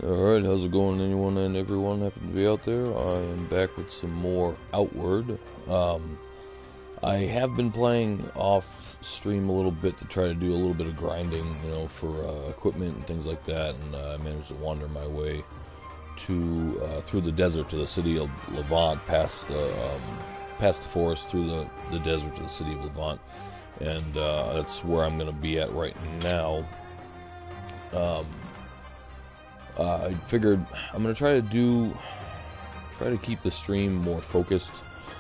Alright, how's it going, anyone and everyone happen to be out there? I am back with some more Outward. I have been playing off stream a little bit to try to do a little bit of grinding, for equipment and things like that, and I managed to wander my way to through the desert to the city of Levant, past the forest, through the desert to the city of Levant, and that's where I'm going to be at right now. I figured I'm gonna try to keep the stream more focused,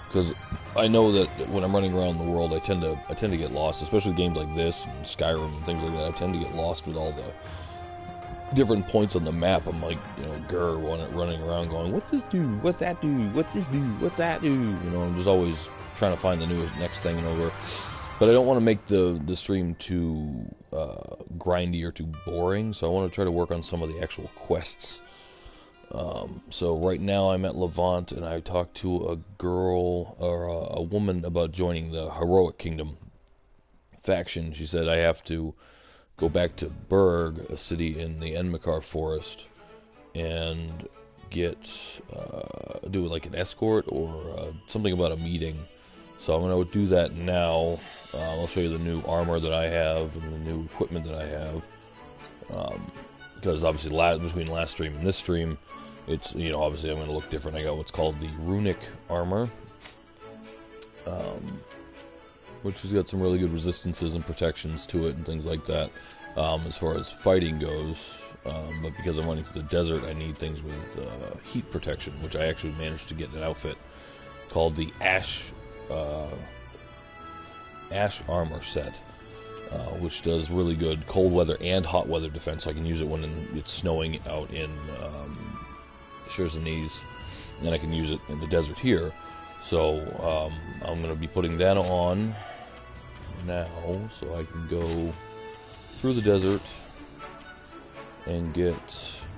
because I know that when I'm running around the world, I tend to get lost, especially games like this and Skyrim and things like that. I tend to get lost with all the different points on the map. I'm like, running around going, what's this do? What's that do? What's this do? What's that do? I'm just always trying to find the next thing over. But I don't want to make the stream too grindy or too boring, so I want to try to work on some of the actual quests. So right now I'm at Levant, and I talked to a girl, or a woman, about joining the Heroic Kingdom faction. She said I have to go back to Berg, a city in the Enmakar forest, and do like an escort or something about a meeting. So I'm going to do that now. I'll show you the new armor that I have and the new equipment that I have. Because obviously between last stream and this stream, it's, obviously I'm going to look different. I got what's called the runic armor, which has got some really good resistances and protections to it and things like that, as far as fighting goes. But because I'm running through the desert, I need things with heat protection, which I actually managed to get an outfit called the Ash armor set, which does really good cold weather and hot weather defense. So I can use it when it's snowing out in Shirzanese, and I can use it in the desert here. So I'm going to be putting that on now, so I can go through the desert and get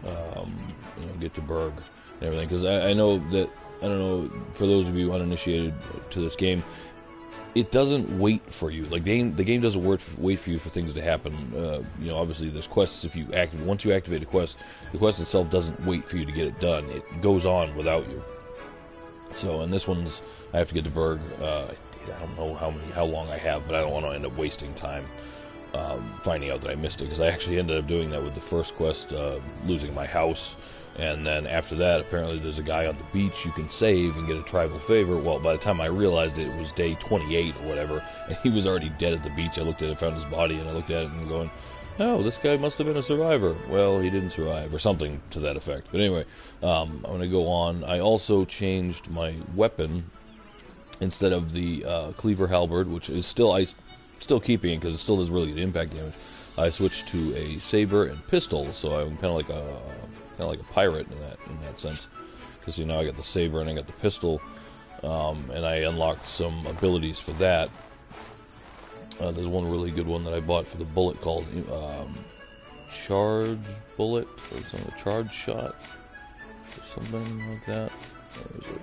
to Berg and everything. Because I know that, I don't know, for those of you uninitiated to this game, it doesn't wait for you. Like, the game doesn't wait for you for things to happen. Obviously there's quests. Once you activate a quest, the quest itself doesn't wait for you to get it done. It goes on without you. So, and this one's, I have to get to Berg. I don't know how long I have, but I don't want to end up wasting time finding out that I missed it, because I actually ended up doing that with the first quest, losing my house. And then after that, apparently there's a guy on the beach you can save and get a tribal favor. Well, by the time I realized it was day 28 or whatever, and he was already dead at the beach. I looked at it, found his body, and I looked at it and going, oh, this guy must have been a survivor. Well, he didn't survive, or something to that effect. But anyway, I'm going to go on. I also changed my weapon. Instead of the cleaver halberd, which is still keeping it because it still does really good impact damage, I switched to a saber and pistol. So I'm kind of like a pirate in that sense, because I got the saber and I got the pistol, and I unlocked some abilities for that. There's one really good one that I bought for the bullet called charge bullet, or something, charge shot, or something like that. Where is it?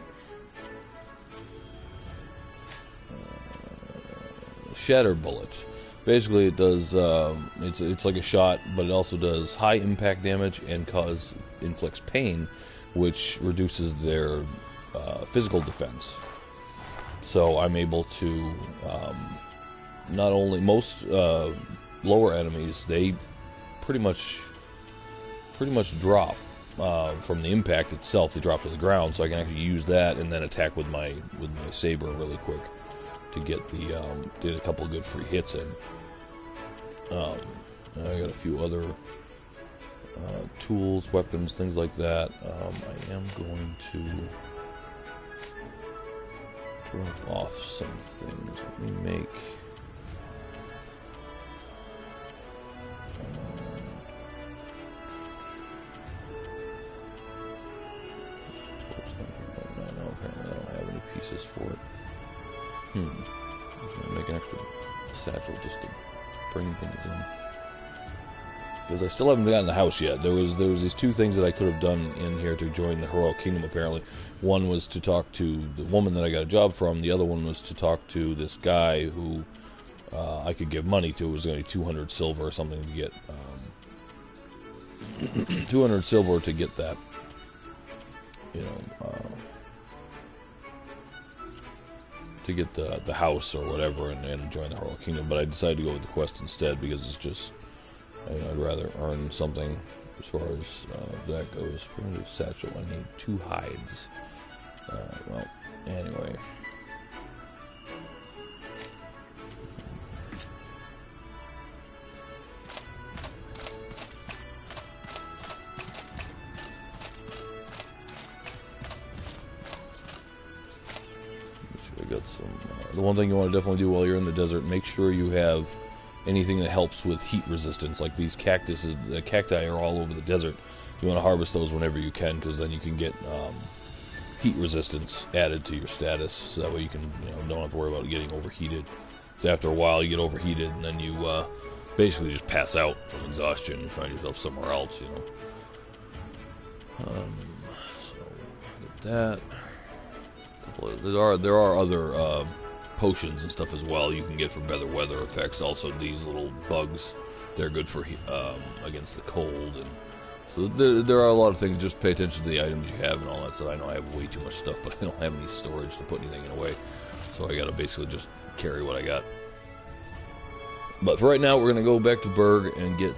Shatter bullet. Basically, it does. It's like a shot, but it also does high impact damage and inflicts pain, which reduces their physical defense. So I'm able to not only most lower enemies, they pretty much drop from the impact itself. They drop to the ground, so I can actually use that and then attack with my saber really quick to get a couple of good free hits in. I got a few other tools, weapons, things like that. I am going to drop off some things. Let me make no, apparently I don't have any pieces for it. I'm just going to make an extra satchel just to bring things in, because I still haven't gotten the house yet. There was these two things that I could have done in here to join the Heroic Kingdom, apparently. One was to talk to the woman that I got a job from. The other one was to talk to this guy who I could give money to. It was going to be 200 silver or something to get 200 silver to get that, you know, to get the house or whatever and join the Royal Kingdom. But I decided to go with the quest instead because it's just, I'd rather earn something as far as that goes. Primitive satchel, I need 2 hides. Well, anyway. Got some. The one thing you want to definitely do while you're in the desert, make sure you have anything that helps with heat resistance. Like these cactuses, the cacti are all over the desert. You want to harvest those whenever you can, because then you can get heat resistance added to your status. So that way you can, don't have to worry about getting overheated. So after a while, you get overheated, and then you basically just pass out from exhaustion and find yourself somewhere else. So get that. There are other potions and stuff as well you can get for better weather effects. Also, these little bugs, they're good for against the cold, and so there are a lot of things. Just pay attention to the items you have and all that stuff. I know I have way too much stuff, but I don't have any storage to put anything away, so I gotta basically just carry what I got. But for right now, we're gonna go back to Berg and get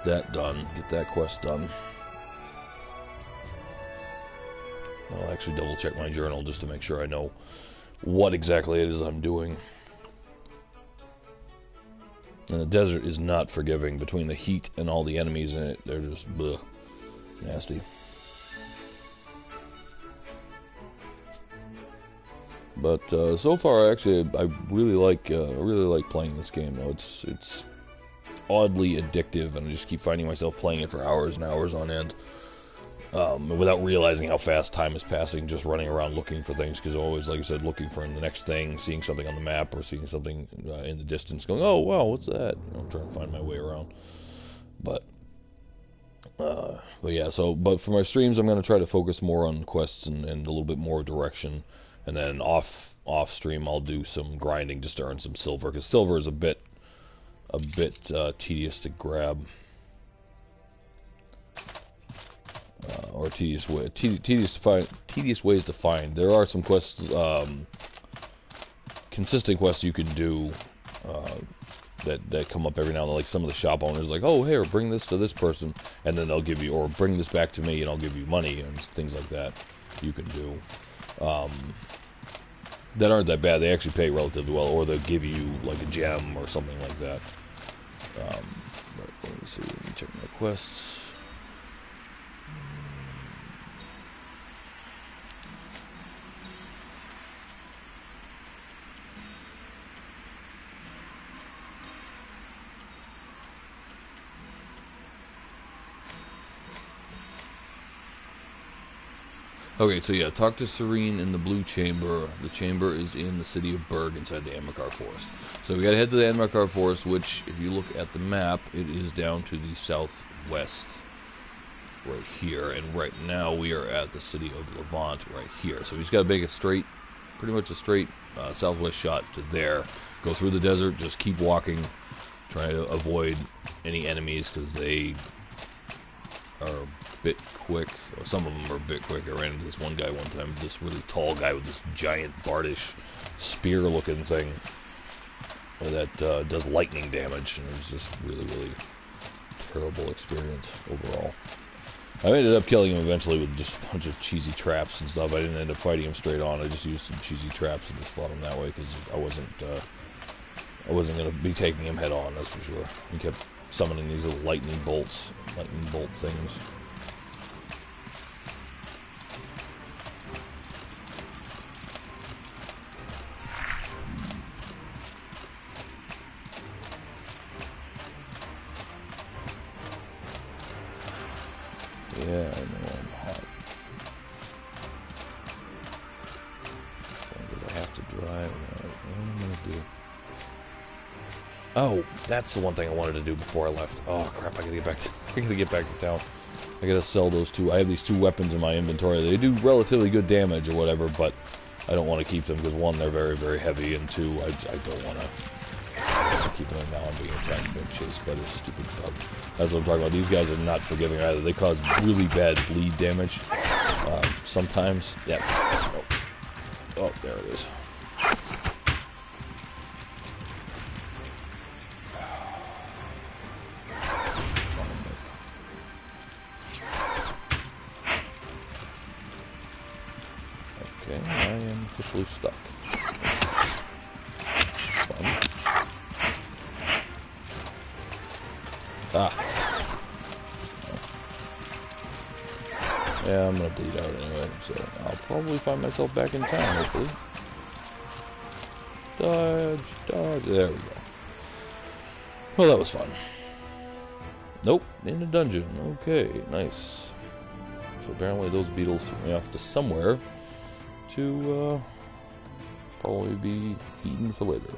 that done, get that quest done. I'll actually double check my journal just to make sure I know what exactly it is I'm doing. And the desert is not forgiving. Between the heat and all the enemies in it, they're just bleh, nasty. But so far, actually, I really like playing this game. Though it's oddly addictive, and I just keep finding myself playing it for hours and hours on end. Without realizing how fast time is passing, just running around looking for things, because I'm always, like I said, looking for the next thing, seeing something on the map or seeing something in the distance, going, oh wow, what's that? I'm trying to find my way around. But yeah, but for my streams, I'm going to try to focus more on quests and a little bit more direction, and then off stream I'll do some grinding just to earn some silver, because silver is a bit tedious to grab. Or tedious ways to find. There are some quests, consistent quests you can do that come up every now and then. Like some of the shop owners, like, oh, here, bring this to this person, and then they'll give you, or bring this back to me, and I'll give you money and things like that. You can do that aren't that bad. They actually pay relatively well, or they'll give you like a gem or something like that. But let me see. Let me check my quests. Okay, so yeah, talk to Serene in the Blue Chamber. The chamber is in the city of Berg inside the Amarkar Forest. So we gotta head to the Amarkar Forest, which, if you look at the map, it is down to the southwest, right here. And right now we are at the city of Levant, right here. So we just gotta make a straight, pretty much a straight southwest shot to there. Go through the desert, just keep walking, trying to avoid any enemies, because they are a bit quick. Some of them are a bit quick. I ran into this one guy one time, this really tall guy with this giant bardish spear looking thing that does lightning damage, and it was just really terrible experience overall. I ended up killing him eventually with just a bunch of cheesy traps and stuff. I didn't end up fighting him straight on. I just used some cheesy traps and just fought him that way, because I wasn't going to be taking him head on, that's for sure. He kept summoning these little lightning bolt things. Yeah, I know I'm hot. Because I have to drive. What am I gonna do? Oh, that's the one thing I wanted to do before I left. Oh crap! I gotta get back to town. I gotta sell those two. I have these 2 weapons in my inventory. They do relatively good damage or whatever, but I don't want to keep them because 1, they're very heavy, and 2, I don't want to I keep going now. I'm being attacked and chased by this stupid bug. That's what I'm talking about. These guys are not forgiving either. They cause really bad bleed damage. Sometimes. Yeah. Oh. Oh, there it is. Okay, I am officially stuck. Fun. Ah. Yeah, I'm gonna bleed out anyway, so I'll probably find myself back in town, hopefully. Dodge, dodge. There we go. Well, that was fun. Nope, in the dungeon. Okay, nice. So apparently those beetles took me off to somewhere to probably be eaten for later.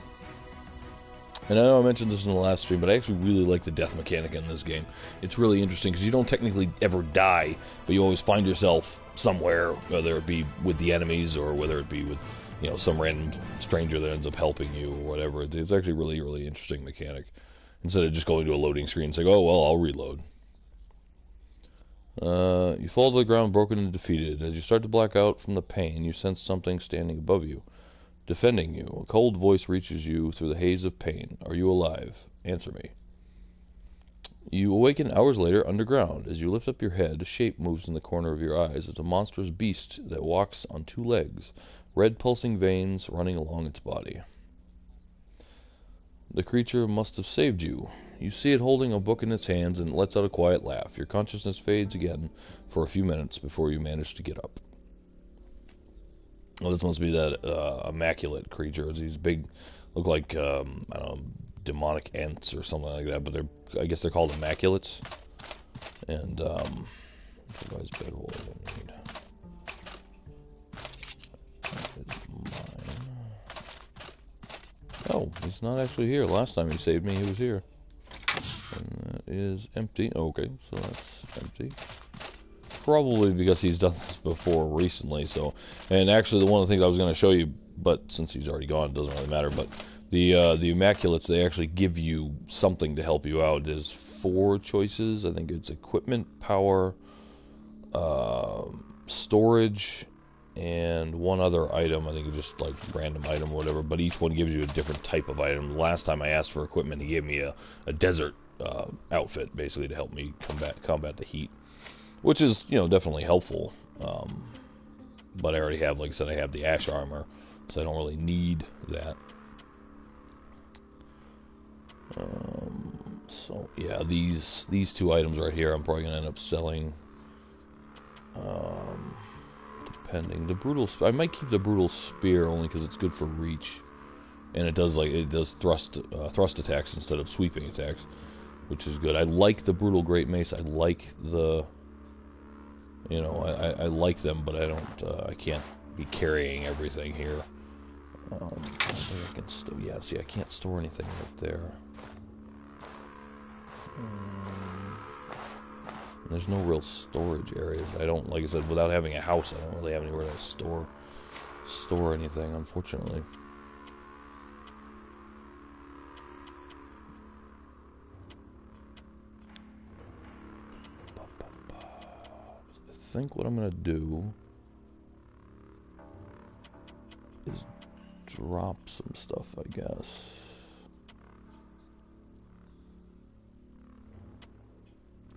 And I know I mentioned this in the last stream, but I actually really like the death mechanic in this game. It's really interesting because you don't technically ever die, but you always find yourself somewhere, whether it be with the enemies or whether it be with, you know, some random stranger that ends up helping you or whatever. It's actually really, really interesting mechanic. Instead of just going to a loading screen and saying, oh, well, I'll reload. You fall to the ground, broken and defeated. As you start to black out from the pain, you sense something standing above you, defending you. A cold voice reaches you through the haze of pain. Are you alive? Answer me. You awaken hours later underground. As you lift up your head, a shape moves in the corner of your eyes. It's a monstrous beast that walks on two legs, red pulsing veins running along its body. The creature must have saved you. You see it holding a book in its hands and it lets out a quiet laugh. Your consciousness fades again for a few minutes before you manage to get up. Well, this must be that immaculate creature. It's these big, look like, I don't know, demonic ants or something like that, but I guess they're called immaculates. And, provides bed wall I don't need. That is mine. Oh, he's not actually here. Last time he saved me, he was here. And that is empty. Okay, so that's empty. Probably because he's done this before recently, so... And actually, one of the things I was going to show you, but since he's already gone, it doesn't really matter, but the Immaculates, they actually give you something to help you out. There's 4 choices. I think it's equipment, power, storage, and one other item. I think it's just like random item or whatever, but each one gives you a different type of item. Last time I asked for equipment, he gave me a desert outfit, basically, to help me combat the heat. Which is, you know, definitely helpful. But I already have, like I said, I have the ash armor, so I don't really need that. So yeah, these 2 items right here, I'm probably gonna end up selling. Depending, the brutal. I might keep the brutal spear only because it's good for reach, and it does thrust attacks instead of sweeping attacks, which is good. I like the brutal great mace. I like the. You know, I like them, but I can't be carrying everything here. I think I can still, yeah, see, I can't store anything right there. There's no real storage areas. I don't, like I said, without having a house, I don't really have anywhere to store anything, unfortunately. I think what I'm gonna do is drop some stuff, I guess.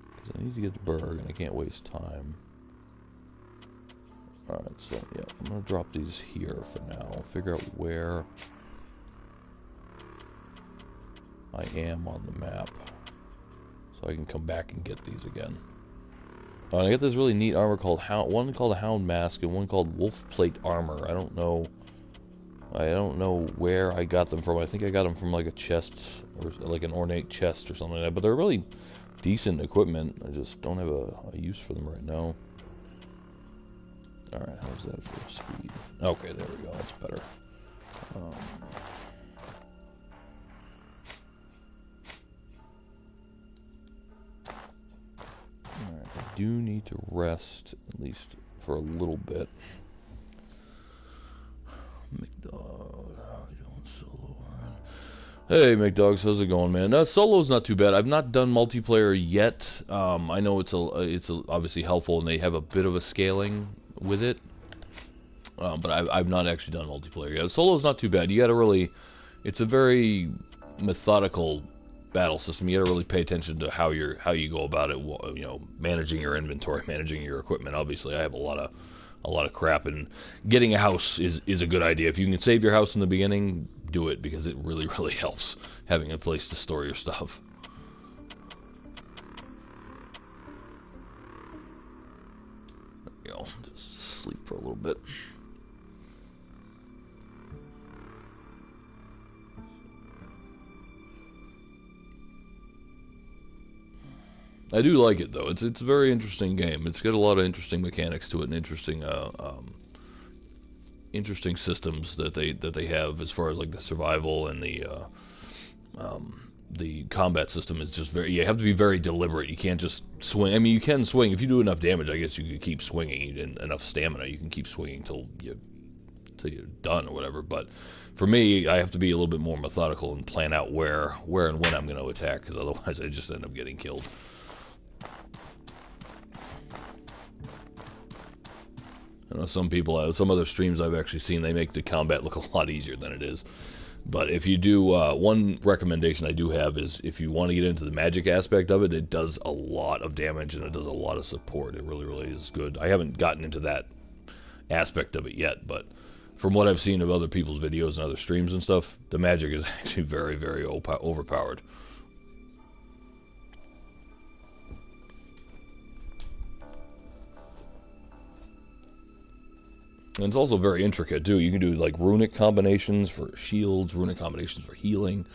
Because I need to get to Berg and I can't waste time. Alright, so yeah, I'm gonna drop these here for now. Figure out where I am on the map, so I can come back and get these again. I got this really neat armor called one called a Hound Mask and one called Wolf Plate Armor. I don't know where I got them from. I think I got them from like a chest or like an ornate chest or something like that. But they're really decent equipment. I just don't have a use for them right now. All right, how's that for speed? Okay, there we go. That's better. Alright, I do need to rest, at least for a little bit. McDog, I don't solo run. Hey, McDogs, how's it going, man? Solo's not too bad. I've not done multiplayer yet. I know it's obviously helpful, and they have a bit of a scaling with it. But I've not actually done multiplayer yet. Solo's not too bad. You gotta really, it's a very methodical battle system. You gotta really pay attention to how you go about it. You know, managing your inventory, managing your equipment. Obviously, I have a lot of crap, and getting a house is a good idea. If you can save your house in the beginning, do it, because it really helps having a place to store your stuff. There you go. Just sleep for a little bit. I do like it though. It's a very interesting game. It's got a lot of interesting mechanics to it, and interesting systems that they have as far as like the survival and the combat system is just very. You have to be very deliberate. You can't just swing. I mean, you can swing if you do enough damage. I guess you could keep swinging, and enough stamina. You can keep swinging till you're done or whatever. But for me, I have to be a little bit more methodical and plan out where and when I'm going to attack, because otherwise I just end up getting killed. I know some people, some other streams I've actually seen, they make the combat look a lot easier than it is. But if you do, one recommendation I do have is if you want to get into the magic aspect of it, it does a lot of damage and it does a lot of support. It really is good. I haven't gotten into that aspect of it yet, but from what I've seen of other people's videos and other streams and stuff, the magic is actually very overpowered. And it's also very intricate too. You can do like runic combinations for shields, runic combinations for healing,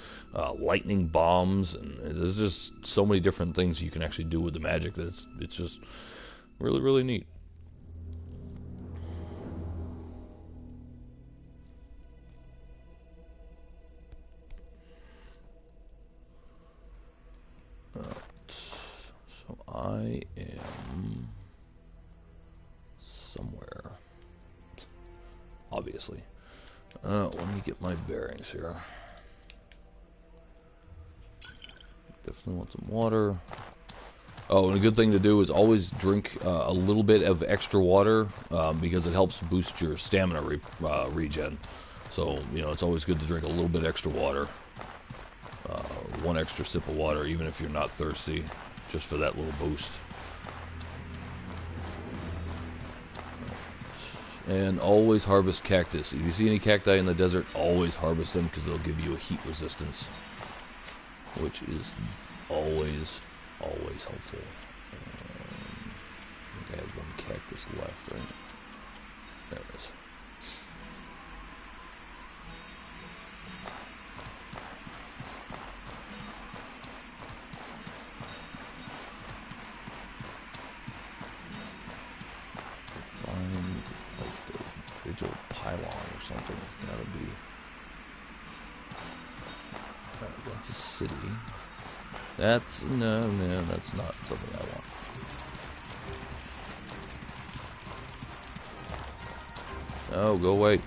lightning bombs, and there's just so many different things you can actually do with the magic that it's just really neat. So I am somewhere. Obviously. Let me get my bearings here. Definitely want some water. Oh, and a good thing to do is always drink a little bit of extra water because it helps boost your stamina regen. So, you know, it's always good to drink a little bit extra water. One extra sip of water, even if you're not thirsty, just for that little boost. And always harvest cactus. If you see any cacti in the desert, always harvest them because they'll give you a heat resistance, which is always helpful. I think I have one cactus left, right? There it is. Pylon or something. It's gotta be. That's a city. That's no, that's not something I want. Oh, go away.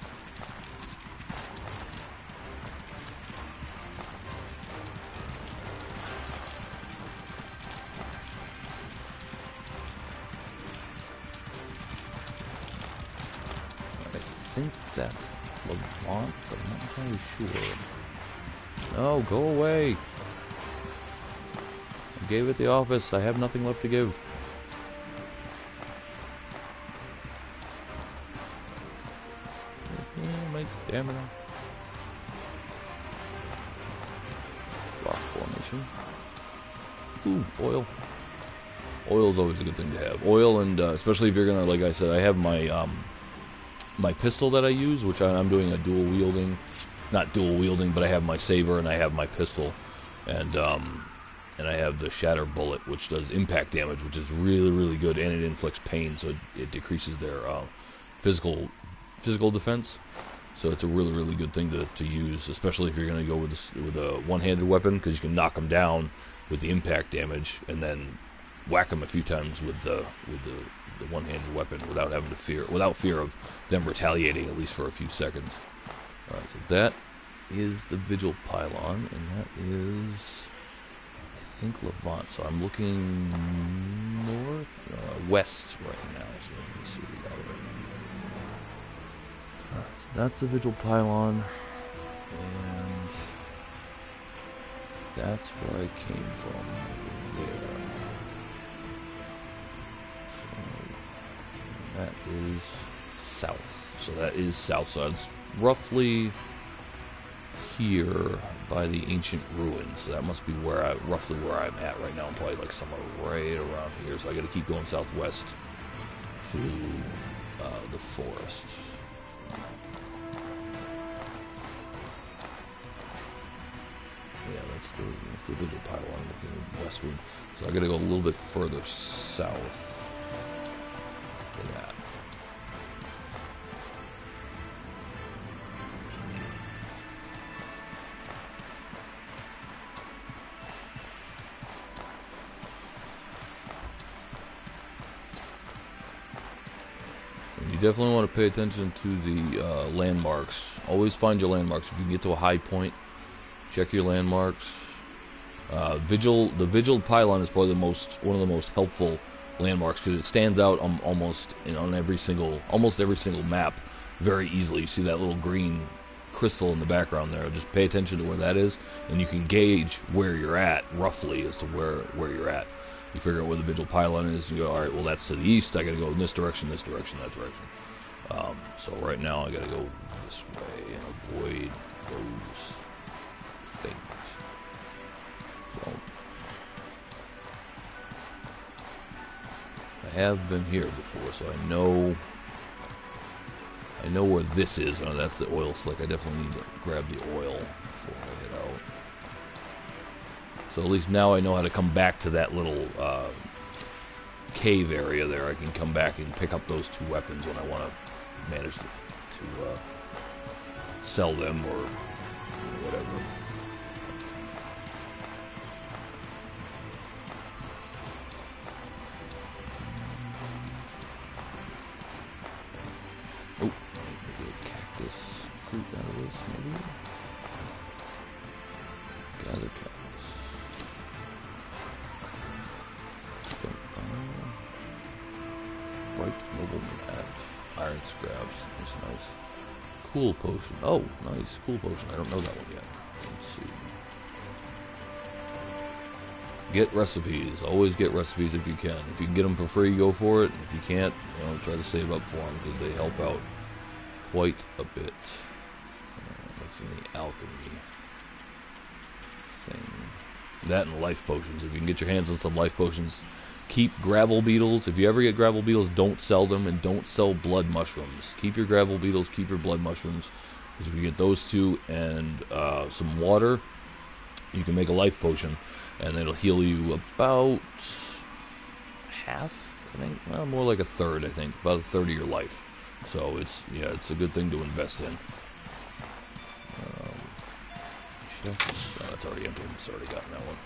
I think that's Levant, but I'm not entirely sure. Oh, go away. I gave it the office. I have nothing left to give. Yeah, my stamina. Rock formation. Ooh, oil. Oil's always a good thing to have. Oil, and especially if you're gonna, like I said, I have my my pistol that I use, which I'm doing a dual wielding, not dual wielding, but I have my saber and I have my pistol, and I have the shatter bullet, which does impact damage, which is really good, and it inflicts pain, so it decreases their physical defense. So it's a really good thing to use, especially if you're going to go with a one-handed weapon, because you can knock them down with the impact damage, and then whack them a few times with the one-handed weapon without fear of them retaliating, at least for a few seconds. Alright, so that is the Vigil Pylon, and that is, I think, Levant. So I'm looking north, west right now. So let me see what we got right now. So that's the Vigil Pylon, and that's where I came from, there. So that is south. So that is south. So it's roughly here by the ancient ruins. So that must be where roughly where I'm at right now. I'm probably like somewhere right around here. So I got to keep going southwest to the forest. Yeah, that's the Vigil Pylon looking westward. So I got to go a little bit further south for that. You definitely want to pay attention to the landmarks. Always find your landmarks. If you get to a high point, check your landmarks. The Vigil Pylon is probably one of the most helpful landmarks because it stands out almost on almost every single map very easily. You see that little green crystal in the background there. Just pay attention to where that is, and you can gauge where you're at roughly as to where you're at. You figure out where the Vigil Pylon is, and you go, all right, well, that's to the east. I got to go in this direction, that direction. So right now, I got to go this way and avoid those things. So I have been here before, so I know where this is. Oh, that's the oil slick. I definitely need to grab the oil before I head out. So at least now I know how to come back to that little cave area there. I can come back and pick up those two weapons when I want to manage to sell them or whatever. Oh, maybe a cactus fruit out of this, maybe? Gather cactus. Bright noble mat. Iron scraps. That's nice. Cool potion. Oh, nice. Cool potion. I don't know that one yet. Let's see. Get recipes. Always get recipes if you can. If you can get them for free, go for it. If you can't, try to save up for them because they help out quite a bit. That's in the alchemy thing. That and life potions. If you can get your hands on some life potions, keep gravel beetles. If you ever get gravel beetles, don't sell them, and don't sell blood mushrooms. Keep your gravel beetles, keep your blood mushrooms. Because if you get those two and some water, you can make a life potion, and it'll heal you about half, I think. Well, more like a third, I think. About a third of your life. So it's a good thing to invest in. That's already empty. It's already gotten that one.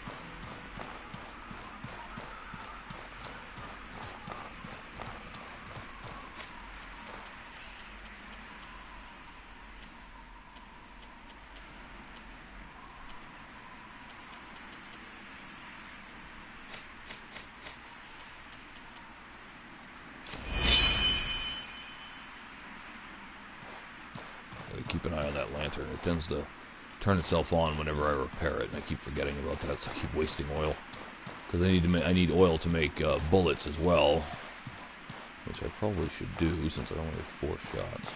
Keep an eye on that lantern. It tends to turn itself on whenever I repair it, and I keep forgetting about that, so I keep wasting oil. Because I need oil to make bullets as well, which I probably should do since I only have 4 shots.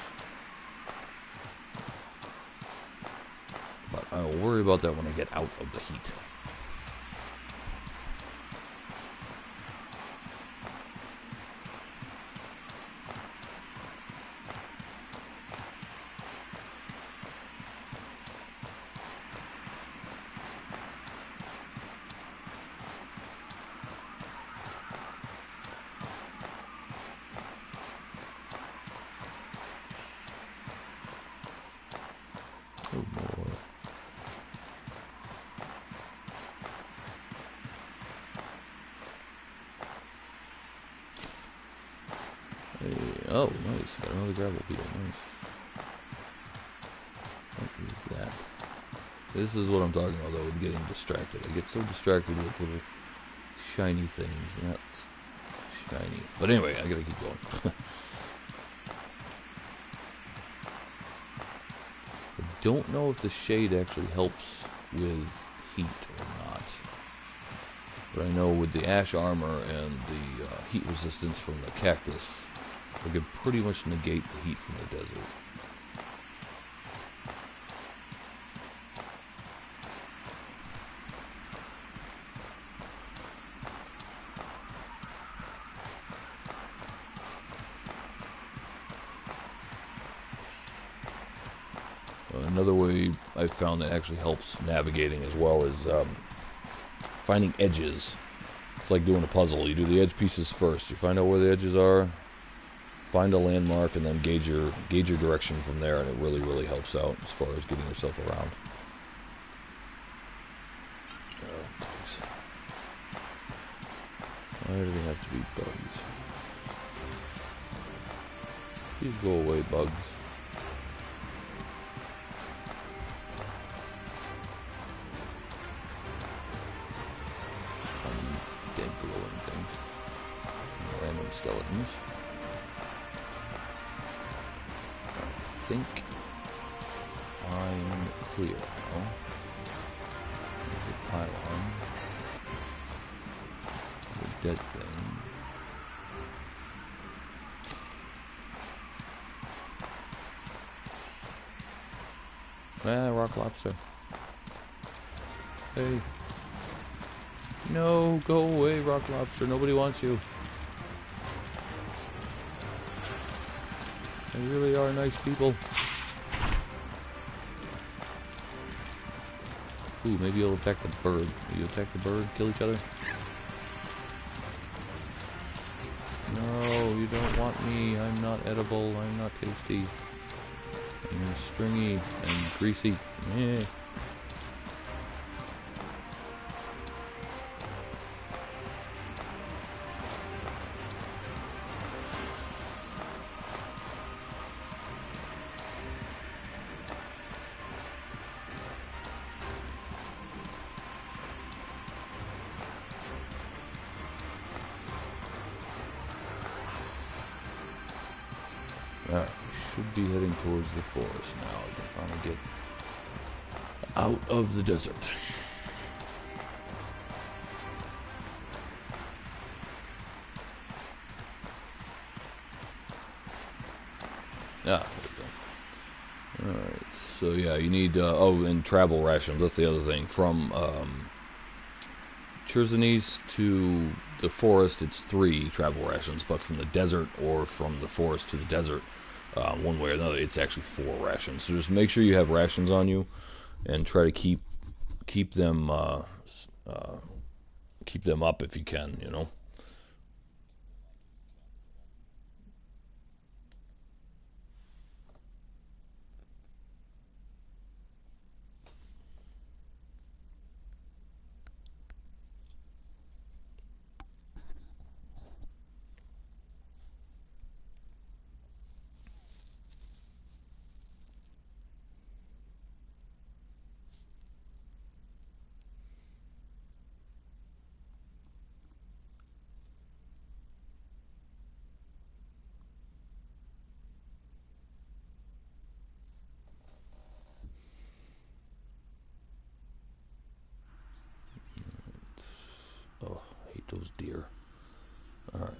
But I'll worry about that when I get out of the heat. Oh boy. Hey, oh, nice. Got another gravel beetle. Nice. What is that? This is what I'm talking about, though, with getting distracted. I get so distracted with little shiny things, and that's shiny. But anyway, I gotta keep going. I don't know if the shade actually helps with heat or not. But I know with the ash armor and the heat resistance from the cactus, I could pretty much negate the heat from the desert. Another way I've found that actually helps navigating as well is finding edges. It's like doing a puzzle. You do the edge pieces first. You find out where the edges are, find a landmark, and then gauge your direction from there, and it really, really helps out as far as getting yourself around. Why do they have to be bugs? Please go away, bugs. Dead glowing things. Random skeletons. I think I'm clear now. There's a pylon. A dead thing. Ah, rock lobster. Hey. No, go away, rock lobster. Nobody wants you. They really are nice people. Ooh, maybe you'll attack the bird. You attack the bird, kill each other. No, you don't want me. I'm not edible. I'm not tasty. I'm stringy and greasy. Yeah. Alright, we should be heading towards the forest now. We can finally get out of the desert. Ah, there we go. Alright, so yeah, you need, oh, and travel rations, that's the other thing. From, Chersonis to the forest, it's 3 travel rations, but from the desert or from the forest to the desert, one way or another, it's actually 4 rations. So just make sure you have rations on you, and try to keep them up if you can, you know. Oh, I hate those deer. Alright.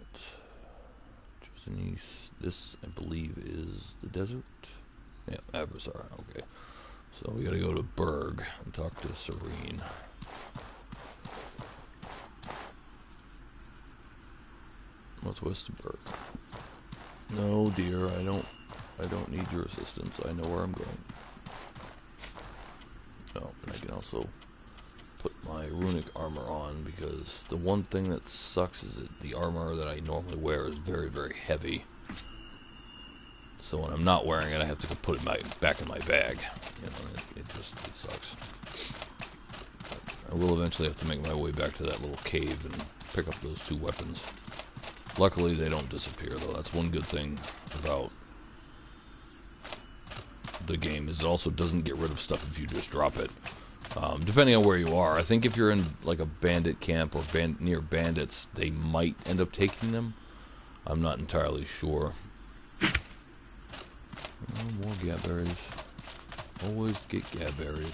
Chersonis, this, I believe, is the desert. Yeah, Adversar, okay. So we gotta go to Berg and talk to Serene. What's west of Berg? No, dear, I don't need your assistance. I know where I'm going. Oh, and I can also put my runic armor on, because the one thing that sucks is that the armor that I normally wear is very, very heavy. So when I'm not wearing it, I have to put it back in my bag. You know, it sucks. But I will eventually have to make my way back to that little cave and pick up those 2 weapons. Luckily, they don't disappear, though. That's one good thing about the game is it also doesn't get rid of stuff if you just drop it. Depending on where you are. I think if you're in like a bandit camp or near bandits, they might end up taking them. I'm not entirely sure. Oh, more gab berries. Always get gab berries.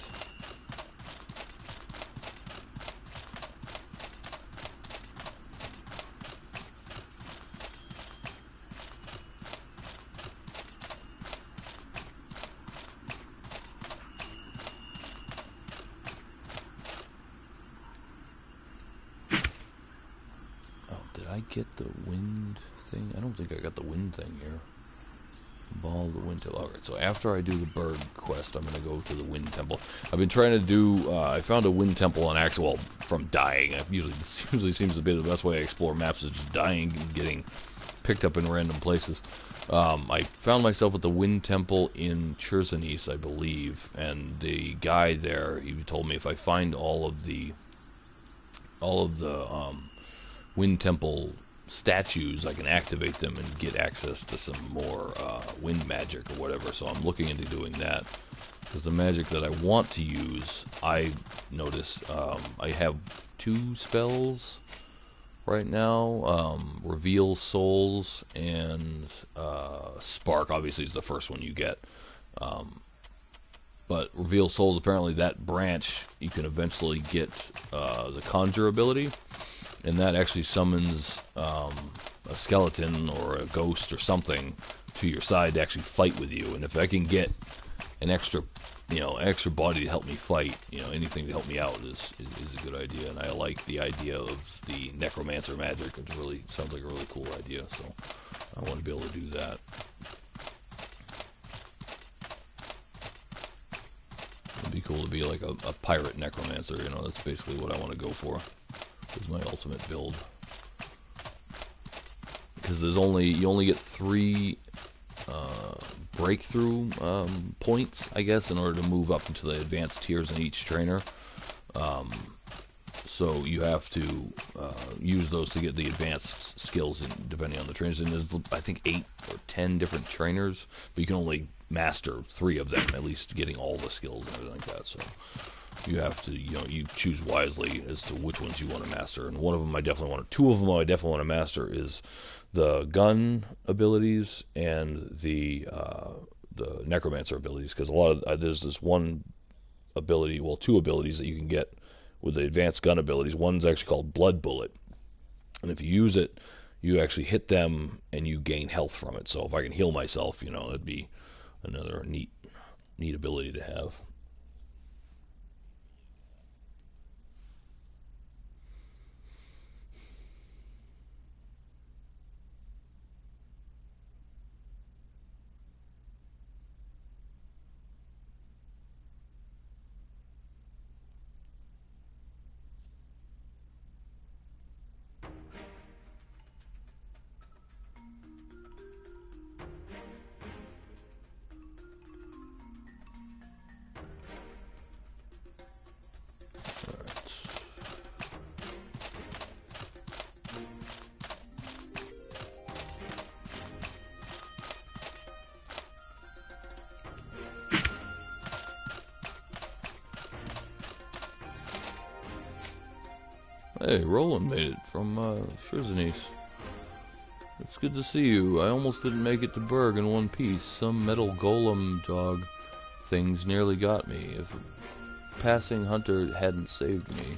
I get the wind thing? I don't think I got the wind thing here. Ball the wind temple. Alright, so after I do the bird quest, I'm going to go to the wind temple. I've been trying to do, I found a wind temple on actual, well, from dying. This usually seems to be the best way I explore maps, is just dying and getting picked up in random places. I found myself at the wind temple in Chersonis, I believe, and the guy there, he told me if I find all of the wind temple statues, I can activate them and get access to some more wind magic or whatever. So I'm looking into doing that, because the magic that I want to use, I notice I have 2 spells right now, Reveal Souls and Spark obviously is the first one you get, but Reveal Souls, apparently that branch you can eventually get the Conjure ability, and that actually summons a skeleton or a ghost or something to your side to actually fight with you. And if I can get an extra, extra body to help me fight, anything to help me out is a good idea. And I like the idea of the necromancer magic. It really sounds like a really cool idea. So I want to be able to do that. It'd be cool to be like a pirate necromancer. That's basically what I want to go for. Is my ultimate build, because you only get 3 breakthrough points, I guess, in order to move up into the advanced tiers in each trainer. So you have to use those to get the advanced skills, depending on the trainers. And there's, I think, 8 or 10 different trainers, but you can only master 3 of them, at least getting all the skills and everything like that. So you have to, you choose wisely as to which ones you want to master. And 2 of them I definitely want to master is the gun abilities and the necromancer abilities, because a lot of there's this one ability, well, 2 abilities that you can get with the advanced gun abilities. One's actually called Blood Bullet, and if you use it, you actually hit them and you gain health from it. So if I can heal myself, it'd be another neat ability to have. Hey, Roland made it from Chersonis. It's good to see you. I almost didn't make it to Berg in one piece. Some metal golem dog things nearly got me. If a passing hunter hadn't saved me.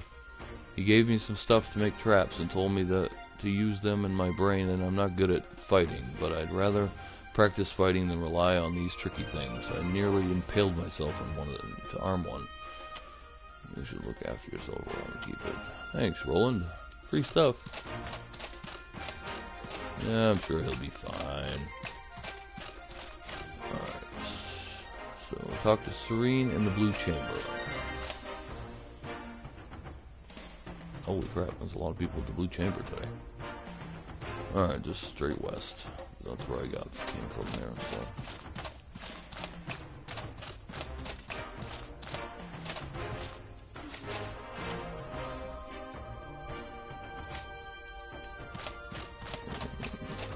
He gave me some stuff to make traps and told me that to use them in my brain, and I'm not good at fighting, but I'd rather practice fighting than rely on these tricky things. I nearly impaled myself on one of them to arm one. You should look after yourself, Roland, and keep it. Thanks, Roland. Free stuff. Yeah, I'm sure he'll be fine. Alright. So, talk to Serene in the Blue Chamber. Holy crap, there's a lot of people at the Blue Chamber today. Alright, just straight west. That's where I came from there, so...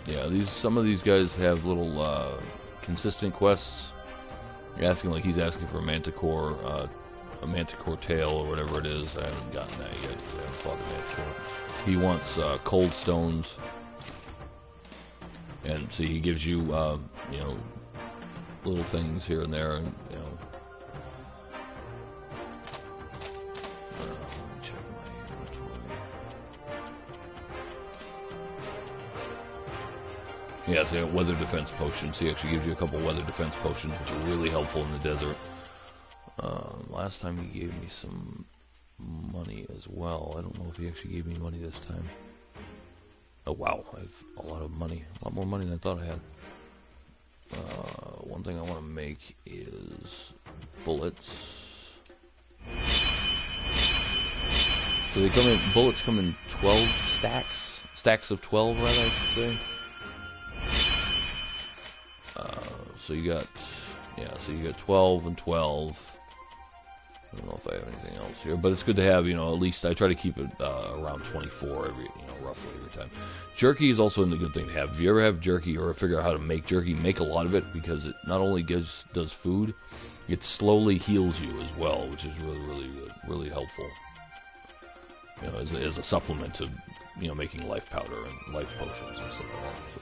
Yeah, some of these guys have little consistent quests You're asking like he's asking for a manticore tail or whatever it is. I haven't gotten that yet because I haven't fought the manticore. He wants cold stones, and see, he gives you you know, little things here and there, and you know. Check my inventory. Yeah, so weather defense potions. He actually gives you a couple weather defense potions, which are really helpful in the desert. Last time he gave me some money as well. I don't know if he actually gave me money this time. Oh wow, I have a lot of money. A lot more money than I thought I had. One thing I want to make is bullets. So they come in, bullets come in 12 stacks? Stacks of 12, rather, I should say. So you got, yeah, so you got 12 and 12. I don't know if I have anything else here, but it's good to have, you know, at least I try to keep it around 24 every, you know, roughly every time. Jerky is also a good thing to have. If you ever have jerky or figure out how to make jerky, make a lot of it, because it not only does food, it slowly heals you as well, which is really, really good, really helpful. You know, as a supplement to, you know, making life powder and life potions and stuff like that. So.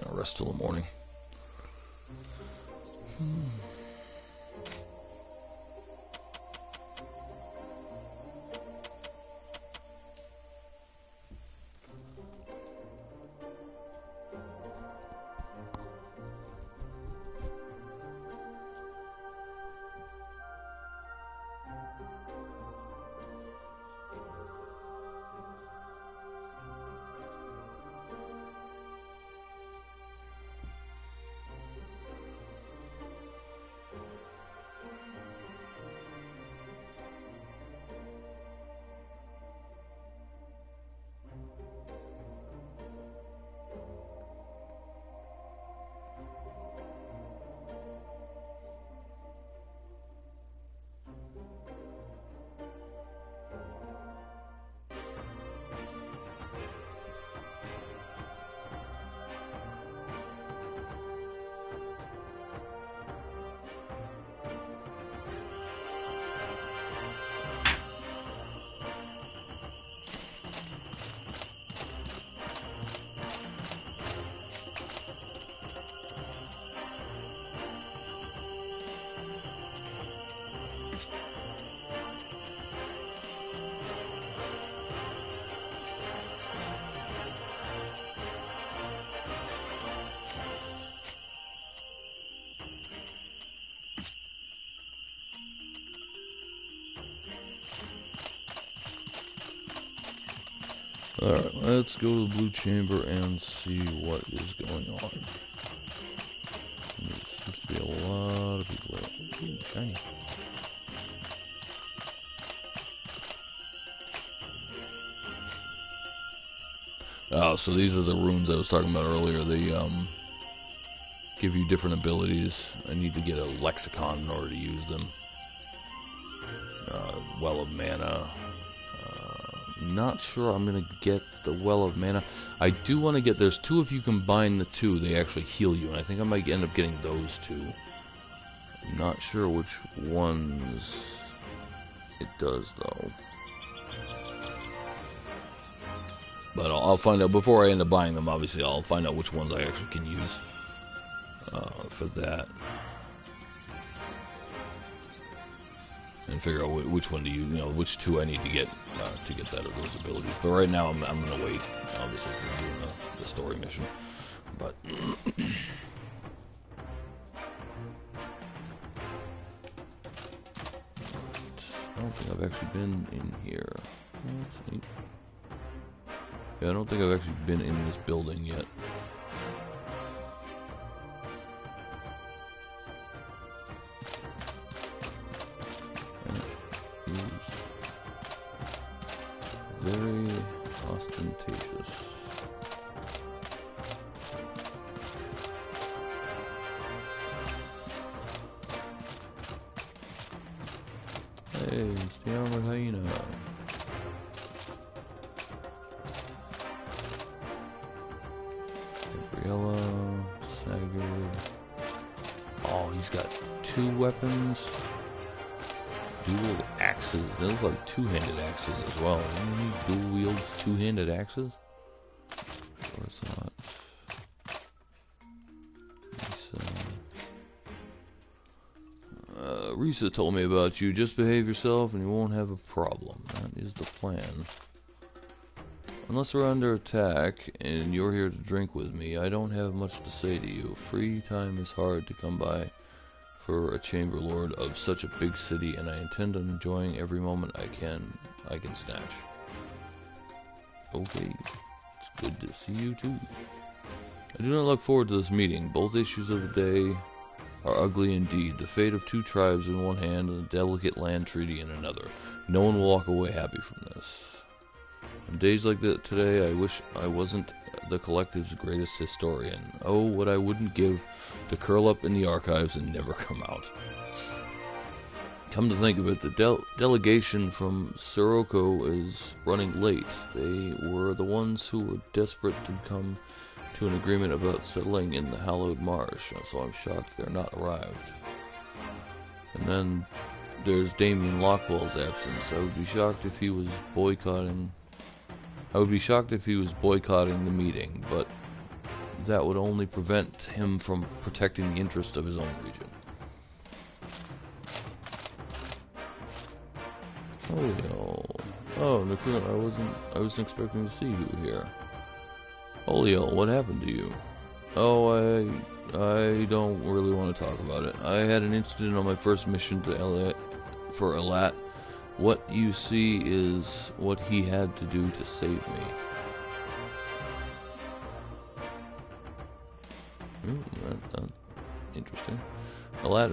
Gonna rest till the morning. Alright, let's go to the blue chamber and see what is going on. There seems to be a lot of people there. Ooh, shiny. Oh, so these are the runes I was talking about earlier. They give you different abilities. I need to get a lexicon in order to use them. Well of Mana. Not sure I'm going to get the Well of Mana. I do want to get, there's two, if you combine the two, they actually heal you, and I think I might end up getting those two. I'm not sure which ones it does, though. But I'll find out, before I end up buying them, obviously, I'll find out which ones I actually can use for that. And figure out which one to use, which two I need to get that of those abilities. But right now, I'm gonna wait, obviously, because I'm doing the story mission. But I don't think I've actually been in here. That's neat. Yeah, I don't think I've actually been in this building yet. Very ostentatious. Hey, it's the armored hyena. Gabriella, Sagard. Oh, he's got two weapons. Dual axes. They look like two-handed axes as well. He dual wields two-handed axes? Or it's not. Risa told me about you. Just behave yourself and you won't have a problem. That is the plan. Unless we're under attack and you're here to drink with me, I don't have much to say to you. Free time is hard to come by for a chamber lord of such a big city, and I intend on enjoying every moment I can snatch. Okay, it's good to see you too. I do not look forward to this meeting. Both issues of the day are ugly indeed. The fate of two tribes in one hand and a delicate land treaty in another. No one will walk away happy from this. On days like that today, I wish I wasn't the collective's greatest historian. Oh, what I wouldn't give to curl up in the archives and never come out. Come to think of it, the delegation from Sirocco is running late. They were the ones who were desperate to come to an agreement about settling in the hallowed marsh, so I'm shocked they're not arrived. And then there's Damien Lockwell's absence. I would be shocked if he was boycotting the meeting, but that would only prevent him from protecting the interests of his own region. Olio. Oh, Nakuna, I wasn't expecting to see you here. Olio, what happened to you? Oh, I don't really want to talk about it. I had an incident on my first mission to Elat. What you see is what he had to do to save me. That's interesting. Elat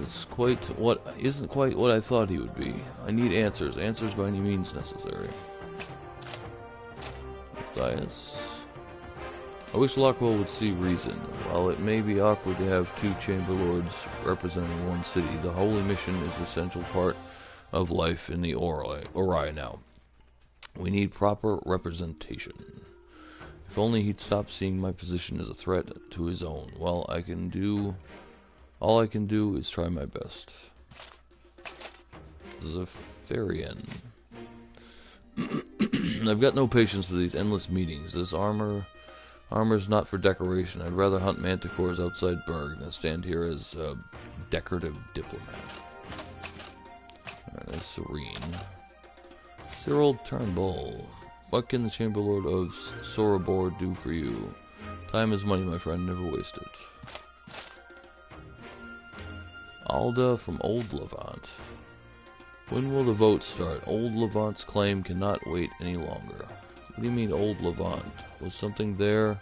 isn't quite what I thought he would be. I need answers. Answers by any means necessary. Matthias. I wish Lockwell would see reason. While it may be awkward to have two chamber lords representing one city, the holy mission is an essential part of life in the Ori now. We need proper representation. If only he'd stop seeing my position as a threat to his own. Well, all I can do is try my best. Zephyrian. I've got no patience for these endless meetings. This armor's not for decoration. I'd rather hunt manticores outside Berg than stand here as a decorative diplomat. Alright, that's Serene. Cyril Turnbull. What can the Chamber Lord of Sorobor do for you? Time is money, my friend. Never waste it. Alda from Old Levant. When will the vote start? Old Levant's claim cannot wait any longer. What do you mean, Old Levant? Was something there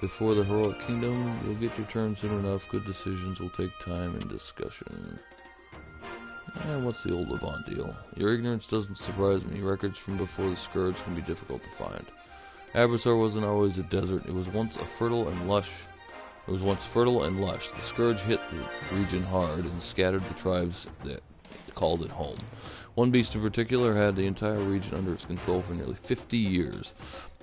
before the Heroic Kingdom? You'll get your turn soon enough. Good decisions will take time and discussion. What's the Old Levant deal? Your ignorance doesn't surprise me. Records from before the Scourge can be difficult to find. Abrasar wasn't always a desert. It was once fertile and lush. The Scourge hit the region hard and scattered the tribes that called it home. One beast in particular had the entire region under its control for nearly 50 years.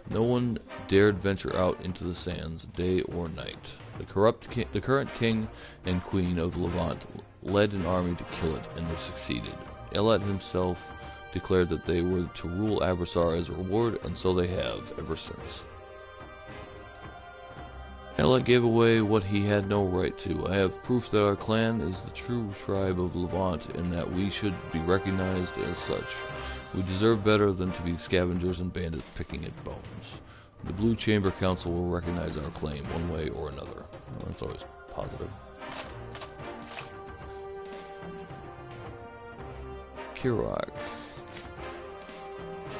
No one dared venture out into the sands, day or night. The current king and queen of Levant led an army to kill it, and they succeeded. Elat himself declared that they were to rule Abrasar as a reward, and so they have ever since. Elat gave away what he had no right to. I have proof that our clan is the true tribe of Levant, and that we should be recognized as such. We deserve better than to be scavengers and bandits picking at bones. The Blue Chamber Council will recognize our claim one way or another. Well, that's always positive. Kirak.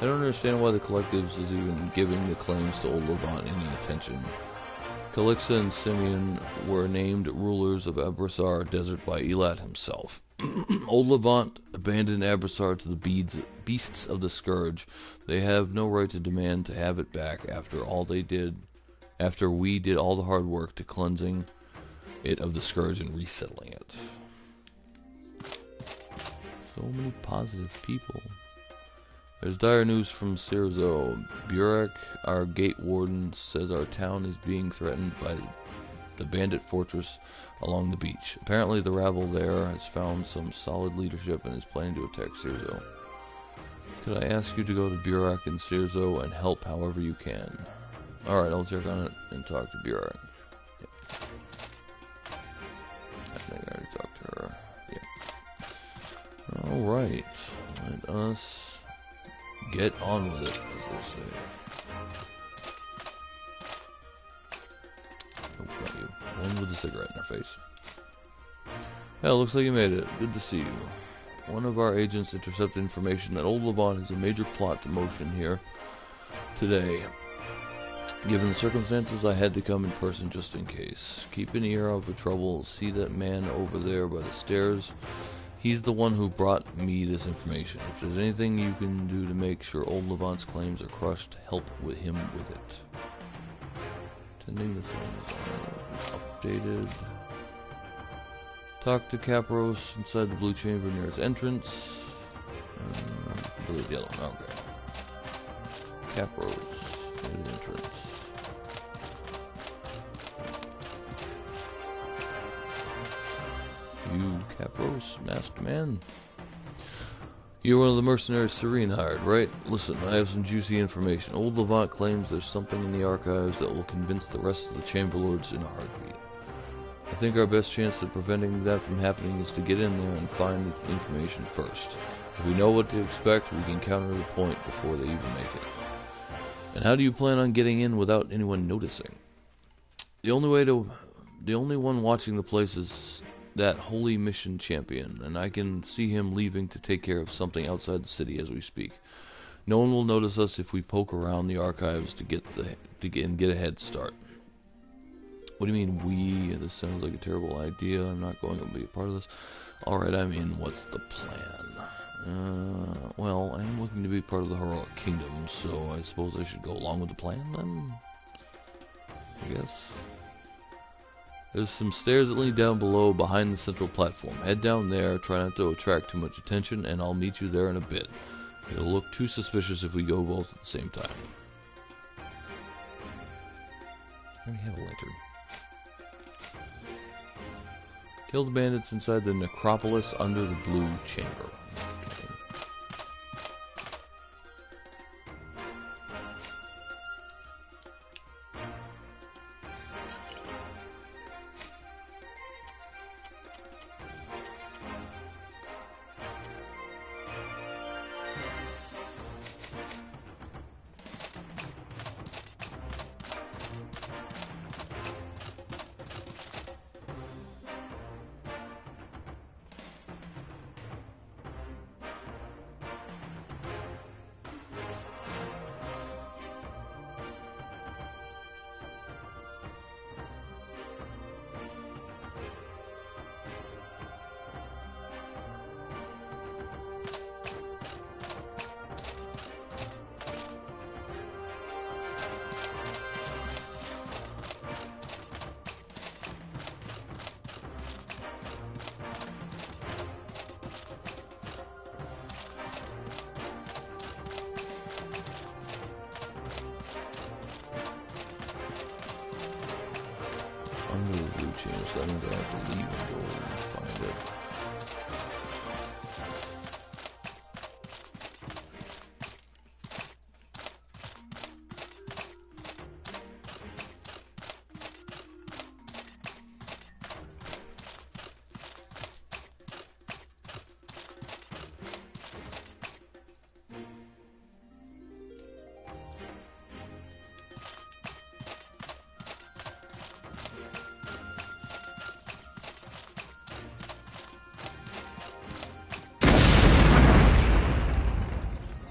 I don't understand why the Collectives is even giving the claims to Old Levant any attention. Calixa and Simeon were named rulers of Abrasar Desert by Elat himself. Old Levant abandoned Abrasar to the beasts of the Scourge. They have no right to demand to have it back after we did all the hard work to cleansing it of the Scourge and resettling it. So many positive people. There's dire news from Sirzo. Burek, our gate warden, says our town is being threatened by the bandit fortress along the beach. Apparently the rabble there has found some solid leadership and is planning to attack Sirzo. Could I ask you to go to Burek and Sirzo and help however you can? Alright, I'll check on it and talk to Burek. Yep. I think I already talked to her. Yeah. Alright. Let us get on with it, as we'll say. Oh, not you. One with a cigarette in her face. Well, looks like you made it. Good to see you. One of our agents intercepted information that Old Levant has a major plot to motion here today. Given the circumstances, I had to come in person just in case. Keep an ear out for trouble. See that man over there by the stairs? He's the one who brought me this information. If there's anything you can do to make sure Old Levant's claims are crushed, help with him with it. Tending the things updated. Talk to Capros inside the Blue Chamber near its entrance. Complete the other one. Okay. Capros near the entrance. You, Capros, masked man. You're one of the mercenaries Serene hired, right? Listen, I have some juicy information. Old Levant claims there's something in the archives that will convince the rest of the Chamberlords in a heartbeat. I think our best chance at preventing that from happening is to get in there and find the information first. If we know what to expect, we can counter the point before they even make it. And how do you plan on getting in without anyone noticing? The only one watching the place is that holy mission champion, and I can see him leaving to take care of something outside the city as we speak. No one will notice us if we poke around the archives to get a head start. What do you mean we? This sounds like a terrible idea. I'm not going to be a part of this. Alright, I mean, what's the plan? Well, I am looking to be part of the Heroic Kingdom, so I suppose I should go along with the plan then? I guess. There's some stairs that lead down below behind the central platform. Head down there, try not to attract too much attention, and I'll meet you there in a bit. It'll look too suspicious if we go both at the same time. I already have a lantern. Kill the bandits inside the necropolis under the Blue Chamber. Okay. Under the blue chamber, so that means I have to leave and go find it.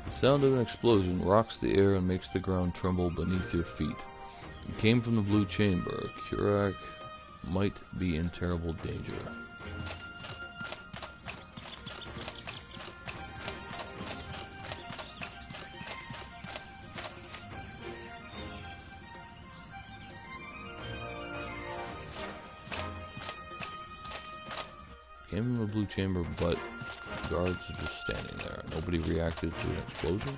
The sound of an explosion rocks the air and makes the ground tremble beneath your feet. It came from the blue chamber. Kurak might be in terrible danger. Came from the blue chamber, but guards are just standing there. Nobody reacted to an explosion?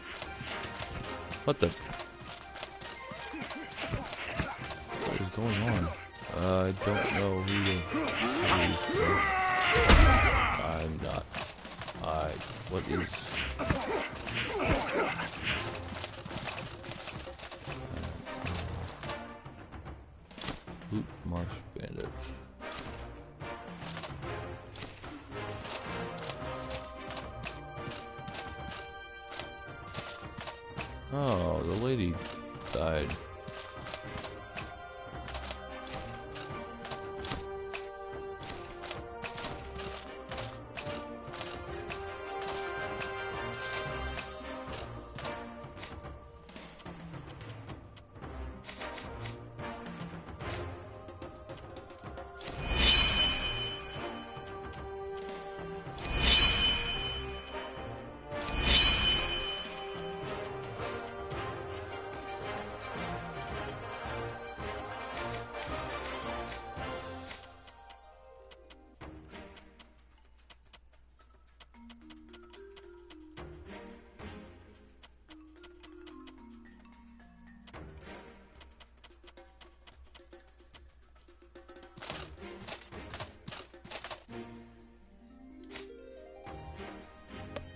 What the? What is going on? I don't know who I'm not. What is... Loot Marsh Bandit. Oh, the lady died.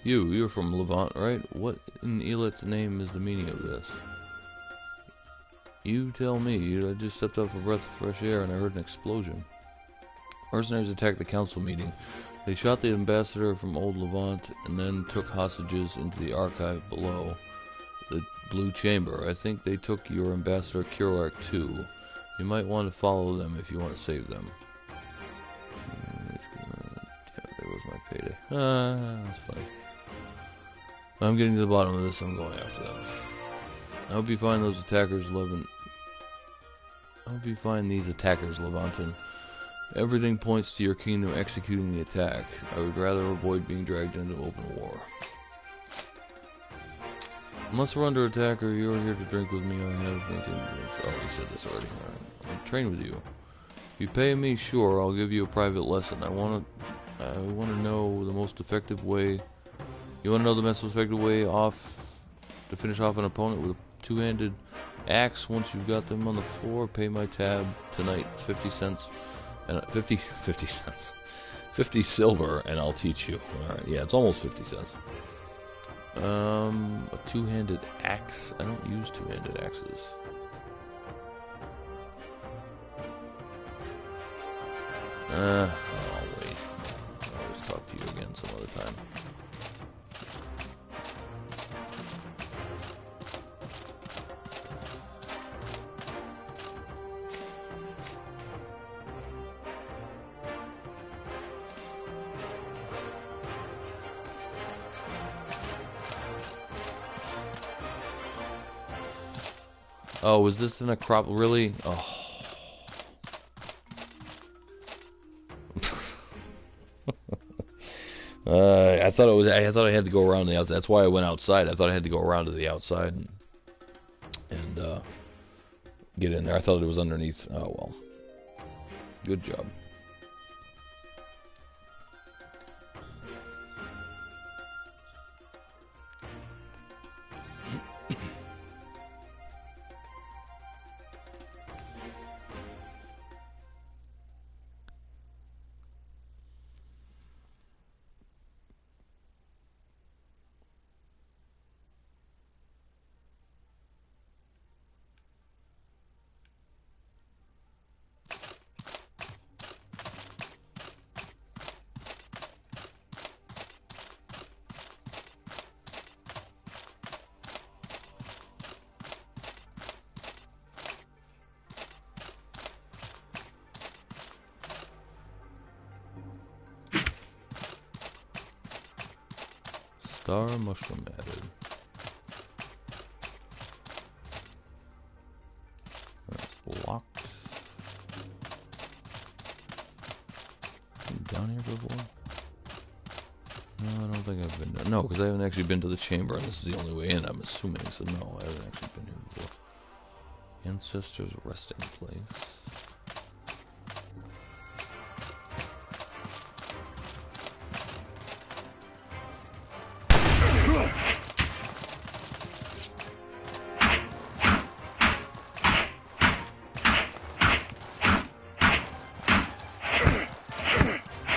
You're from Levant, right? What in Elit's name is the meaning of this? You tell me. I just stepped off a breath of fresh air and I heard an explosion. Mercenaries attacked the council meeting. They shot the ambassador from Old Levant and then took hostages into the archive below the Blue Chamber. I think they took your ambassador Kurak too. You might want to follow them if you want to save them. Damn, there was my payday. That's funny. I'm getting to the bottom of this. I'm going after them. I hope you find those attackers, Levantin. Everything points to your kingdom executing the attack. I would rather avoid being dragged into open war. Unless we're under attack or you're here to drink with me, I have nothing to do. Oh, we said this already. I'll train with you. If you pay me, sure, I'll give you a private lesson. I want to know the most effective way. You want to know the most effective way to finish off an opponent with a two-handed axe? Once you've got them on the floor, pay my tab tonight. 50 cents. And 50 cents. 50 silver, and I'll teach you. Alright, yeah, it's almost 50 cents. A two-handed axe? I don't use two-handed axes. I'll wait. I'll always talk to you again some other time. Oh, was this in a crop? Really? Oh. I thought it was. I thought I had to go around the outside. That's why I went outside. I thought I had to go around to the outside and get in there. I thought it was underneath. Oh well. Good job. Star mushroom added. That's blocked. Been down here before? No, I don't think I've been down. No, because I haven't actually been to the chamber, and this is the only way in, I'm assuming. So no, I haven't actually been here before. Ancestors' resting place.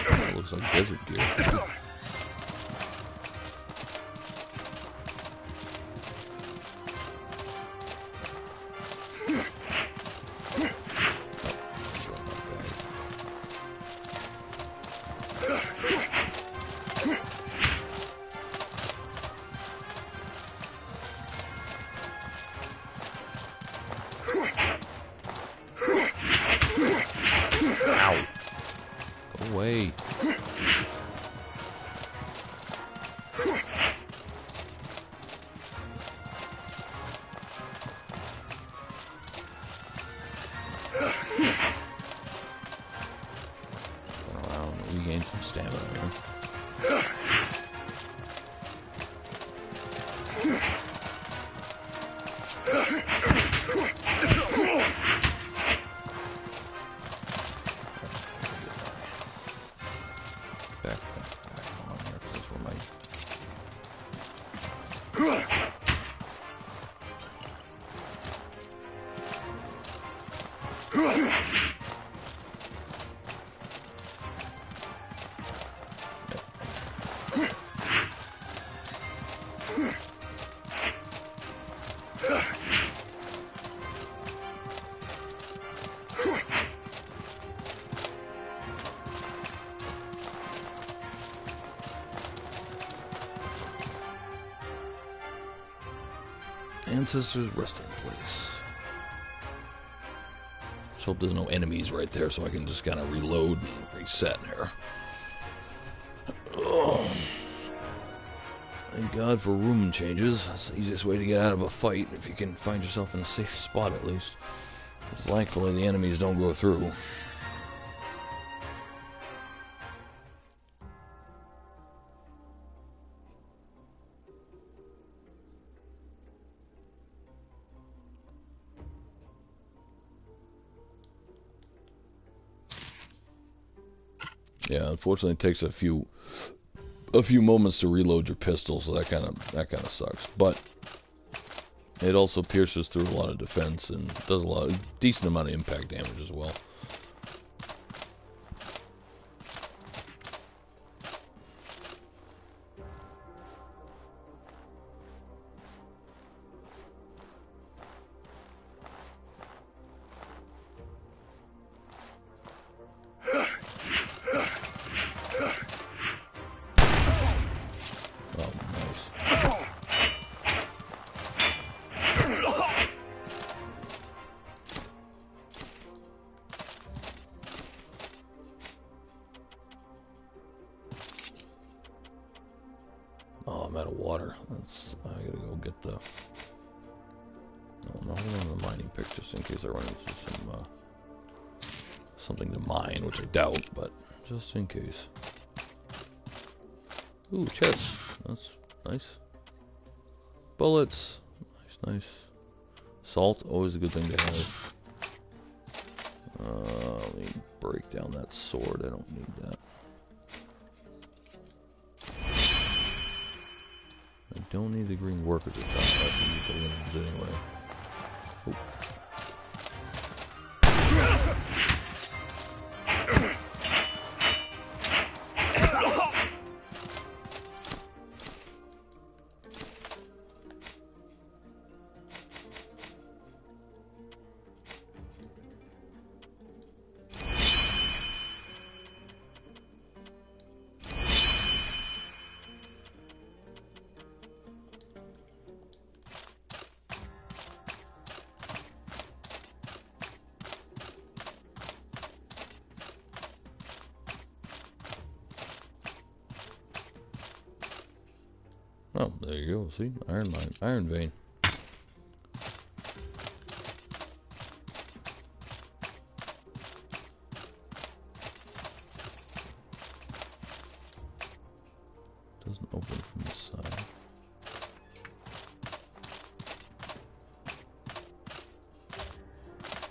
That looks like desert gear. Away. Turn around and regain some stamina here. Back on here, because that's where my... Ancestors' resting place. Let's hope there's no enemies right there so I can just kind of reload and reset here. Oh. Thank God for room changes. That's the easiest way to get out of a fight, if you can find yourself in a safe spot at least. Because thankfully the enemies don't go through. Yeah, unfortunately it takes a few moments to reload your pistol, so that kind of sucks. But it also pierces through a lot of defense and does a decent amount of impact damage as well. Oh, I'm out of water. I gotta go get the... No, hold on to the mining pick just in case I run into some, something to mine, which I doubt, but just in case. Ooh, chest. That's nice. Bullets. Nice. Salt, always a good thing to have. Let me break down that sword. I don't need that. I don't need the green workers at top. I can use the limbs anyway. Oop. Oh, there you go. See? Iron mine. Iron vein. Doesn't open from the side.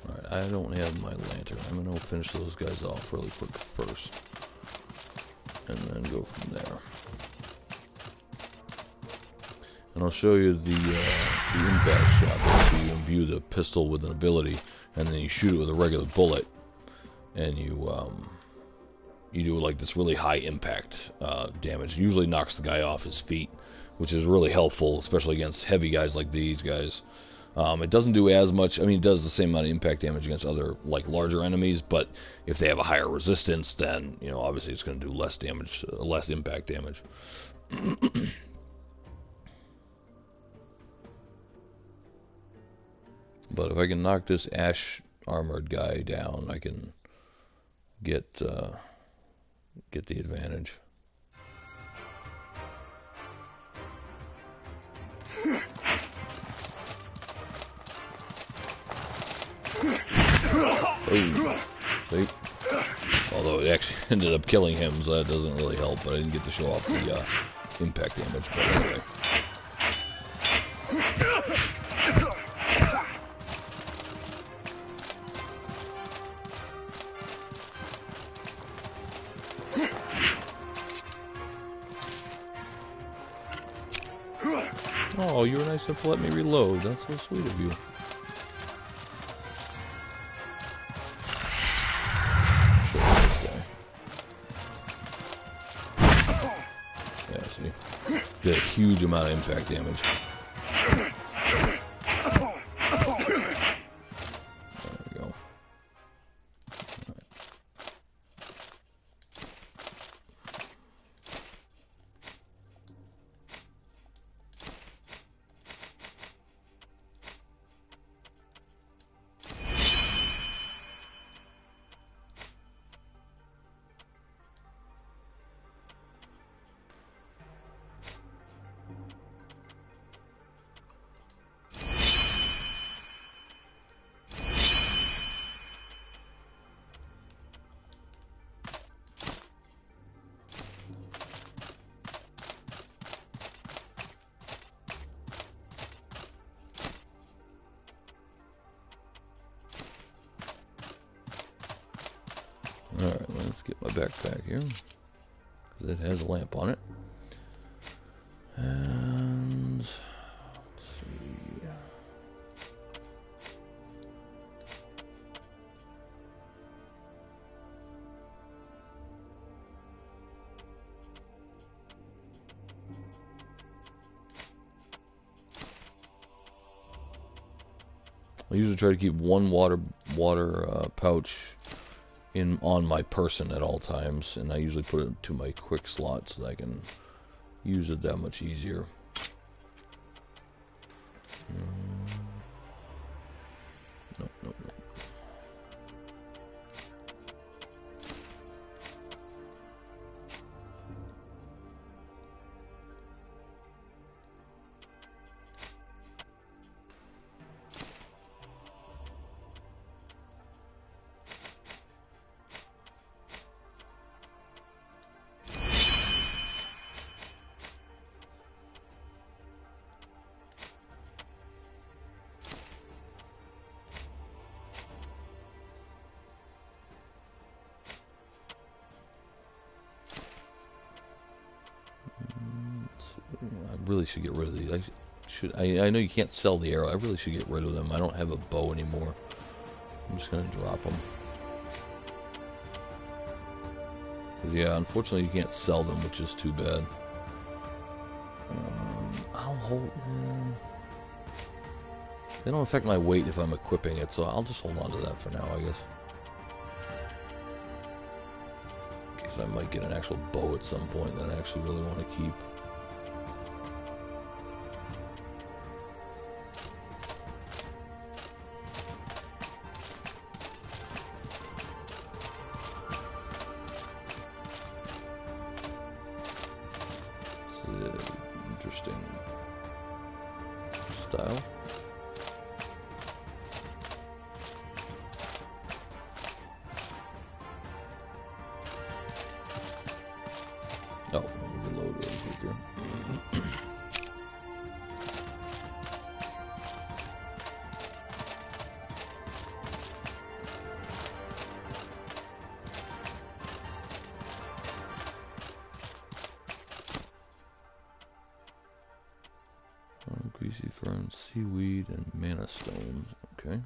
Alright, I don't have my lantern. I'm going to finish those guys off really quick first. And then go from there. And I'll show you the impact shot there, so you imbue the pistol with an ability, and then you shoot it with a regular bullet, and you do like this really high impact damage. It usually knocks the guy off his feet, which is really helpful, especially against heavy guys like these guys. It doesn't do as much. I mean, it does the same amount of impact damage against other, like, larger enemies, but if they have a higher resistance, then, you know, obviously it's going to do less damage, less impact damage. But if I can knock this ash armored guy down, I can get the advantage. Oh, see? Although it actually ended up killing him, so that doesn't really help. But I didn't get to show off the impact damage. But anyway. Oh, you were nice enough to let me reload. That's so sweet of you. Yeah, see? Did a huge amount of impact damage. There we go. Alright, let's get my backpack here, because it has a lamp on it. And let's see. I usually try to keep one water pouch on my person at all times, and I usually put it to my quick slot so that I can use it that much easier. No. I really should get rid of these. I know you can't sell the arrow. I really should get rid of them. I don't have a bow anymore. I'm just gonna drop them. 'Cause yeah, unfortunately you can't sell them, which is too bad. I'll hold. They don't affect my weight if I'm equipping it, so I'll just hold on to that for now, I guess. Because I might get an actual bow at some point that I actually really want to keep. Interesting. style. Oh, let me reload really quick here. Greasy fern, seaweed, and mana stones. Okay.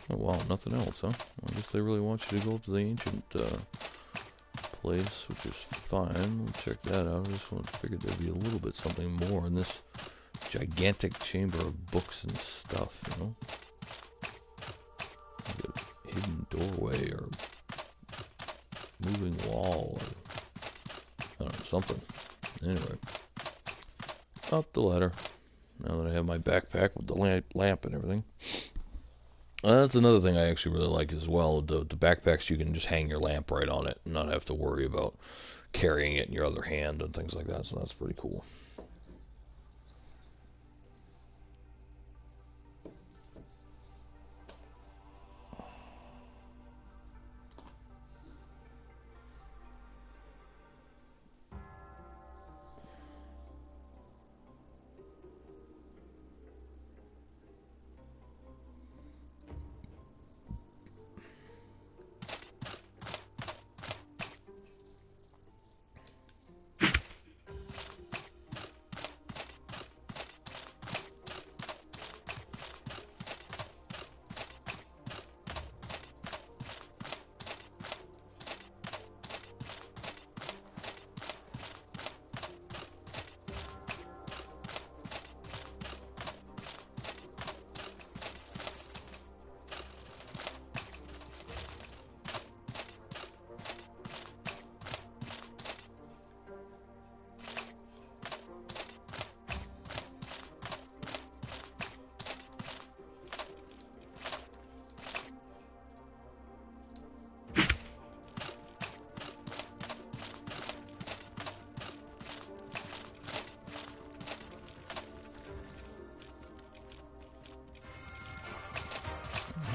Oh wow, nothing else, huh? I guess they really want you to go to the ancient place, which is fine. We'll check that out. I just figured there'd be a little bit something more in this gigantic chamber of books and stuff, you know? Like a hidden doorway or moving wall or I don't know, something. Anyway, up the ladder. Now that I have my backpack with the lamp and everything. That's another thing I actually really like as well. The backpacks, you can just hang your lamp right on it and not have to worry about carrying it in your other hand and things like that. So that's pretty cool.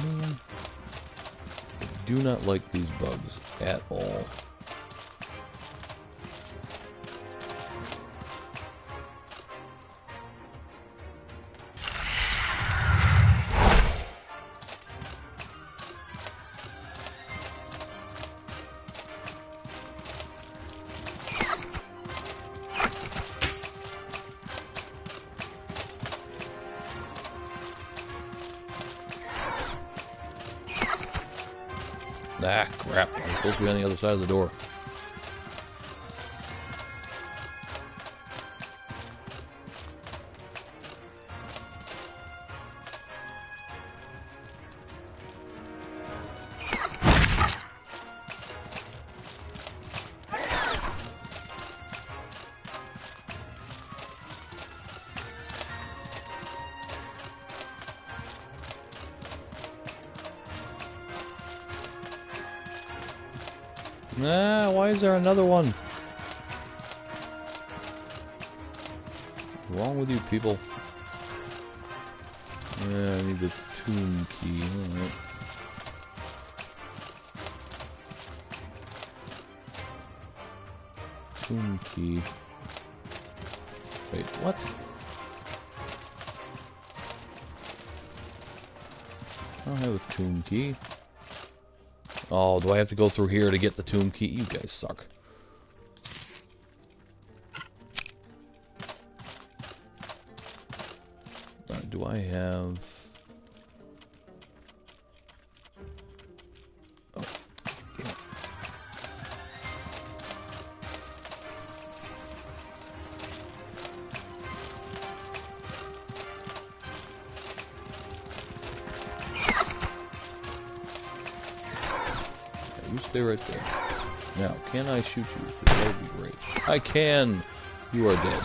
Man, I do not like these bugs at all. Ah, crap. I'm supposed to be on the other side of the door. Nah, why is there another one? What's wrong with you people? Yeah, I need the tomb key. Alright. Tomb key. Wait, what? I don't have a tomb key. Oh, do I have to go through here to get the tomb key? You guys suck. Do I have... Oh, damn it. Yeah, you stay right there. Now, can I shoot you? That would be great. I can! You are dead.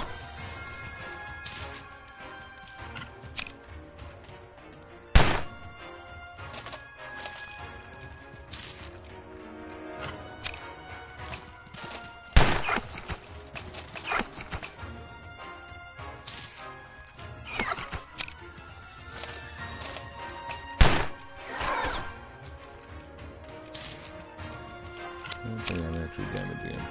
thing I'm actually damaging him.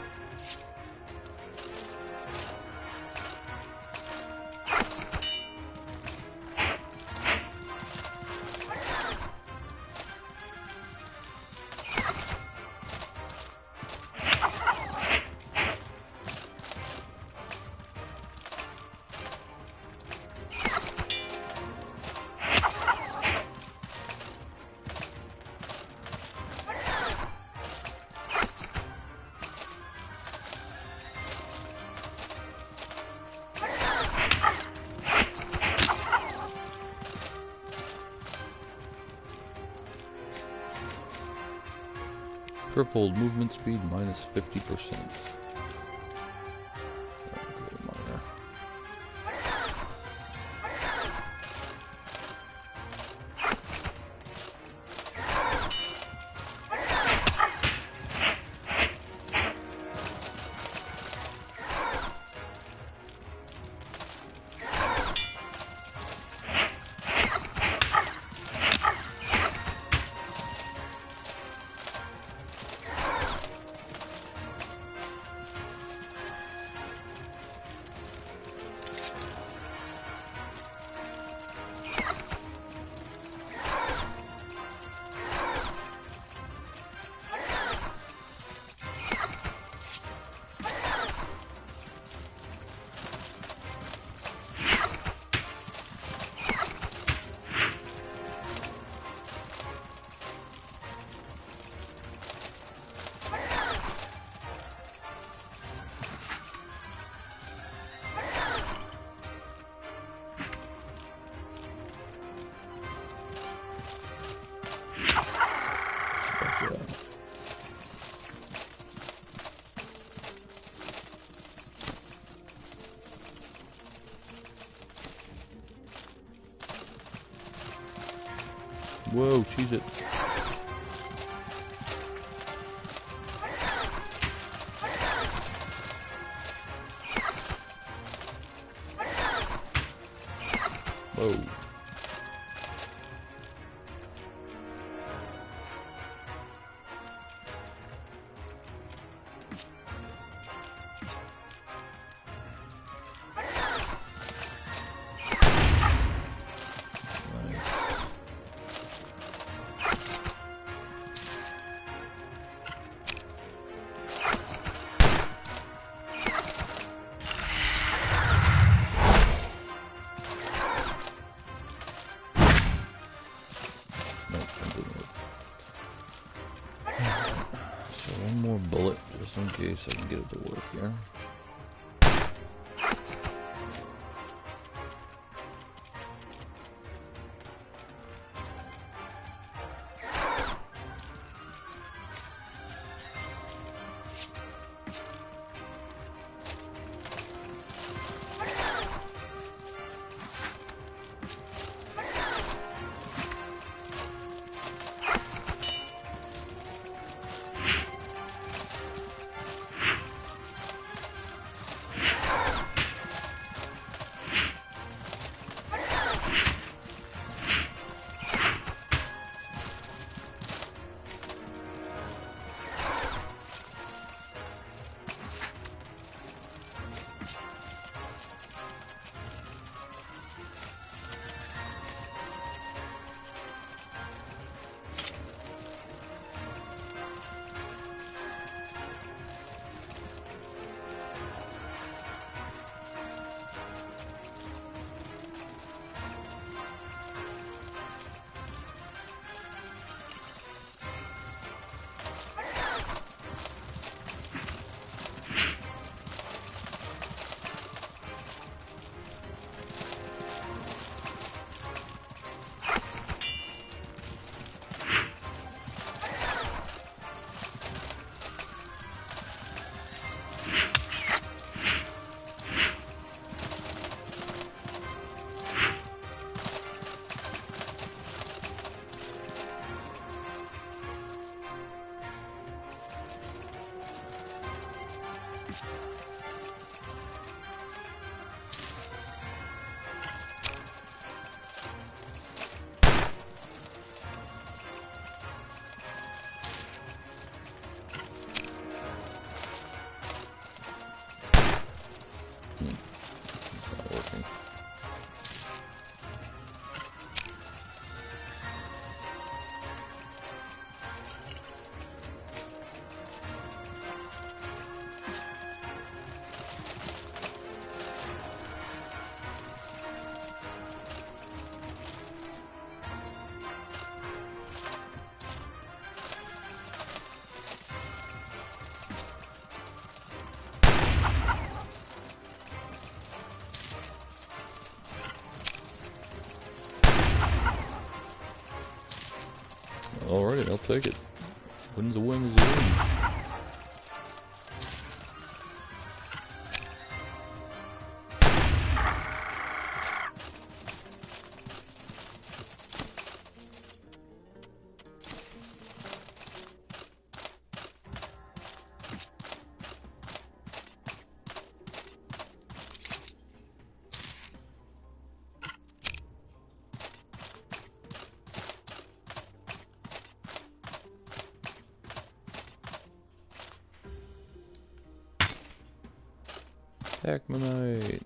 Crippled movement speed minus 50%. Okay, minor. Whoa, cheese it. Whoa. Bullet, just in case I can get it to work here. I'll take it. Win's a win is a win. Hackmanite.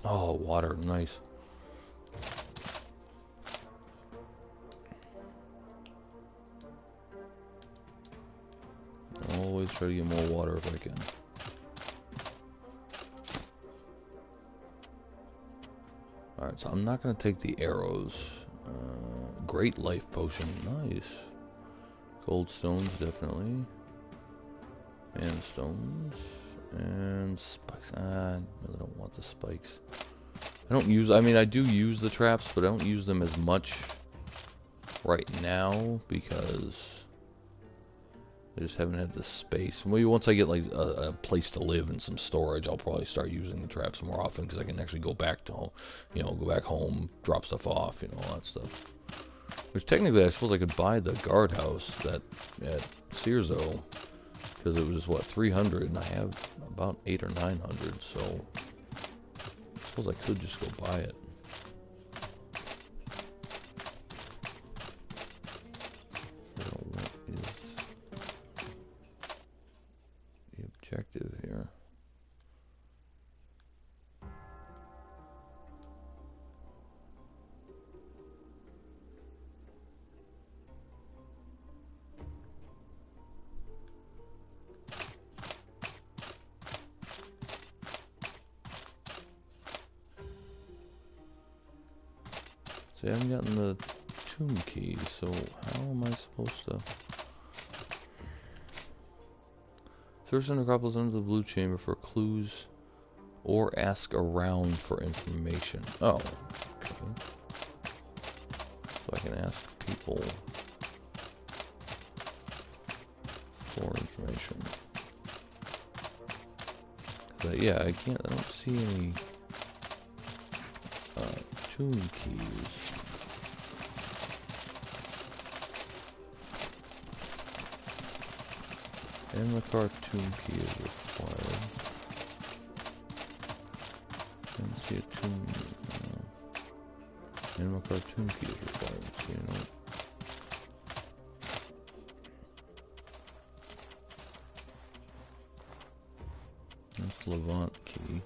Oh, water, nice. Always try to get more water if I can. Alright, so I'm not going to take the arrows. Great life potion, nice. Gold stones, definitely. And stones. And spikes. I really don't want the spikes. I don't use, I mean, I do use the traps, but I don't use them as much right now because I just haven't had the space. Maybe once I get like a place to live and some storage, I'll probably start using the traps more often because I can actually go back to home, you know, go back home, drop stuff off, you know, all that stuff. Which technically, I suppose I could buy the guardhouse that at Searzo because it was what 300, and I have about 800 or 900, so I suppose I could just go buy it. Objective here. See, I haven't gotten the tomb key, so how am I supposed to... Search the necropolis under the blue chamber for clues or ask around for information. Oh, okay. So I can ask people for information. Yeah, I don't see any tomb keys. And the cartoon key is required. Didn't see a tomb. And the cartoon key is required. So you know. That's Levant key.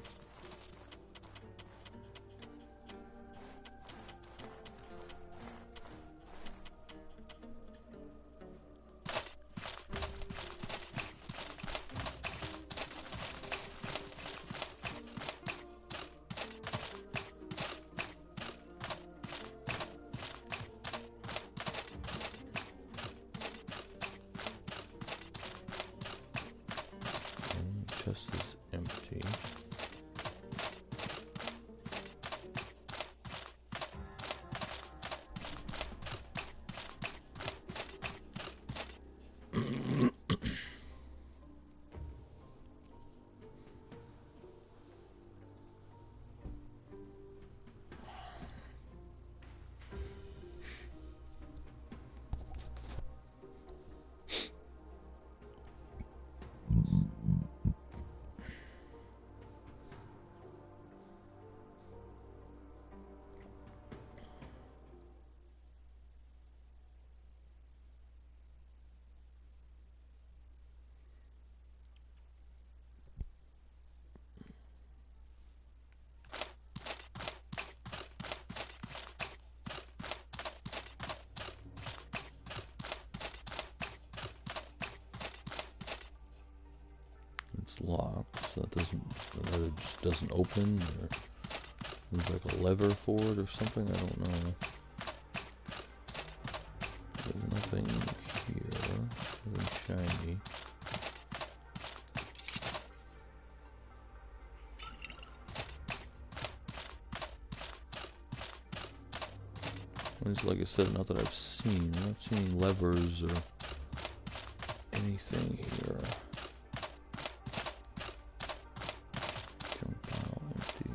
Chest is empty. Locked, so that either just doesn't open, or there's like a lever for it or something, I don't know. Nothing here. Nothing shiny. At least, like I said, not that I've seen. I'm not seeing levers or anything here. Junk pile empty.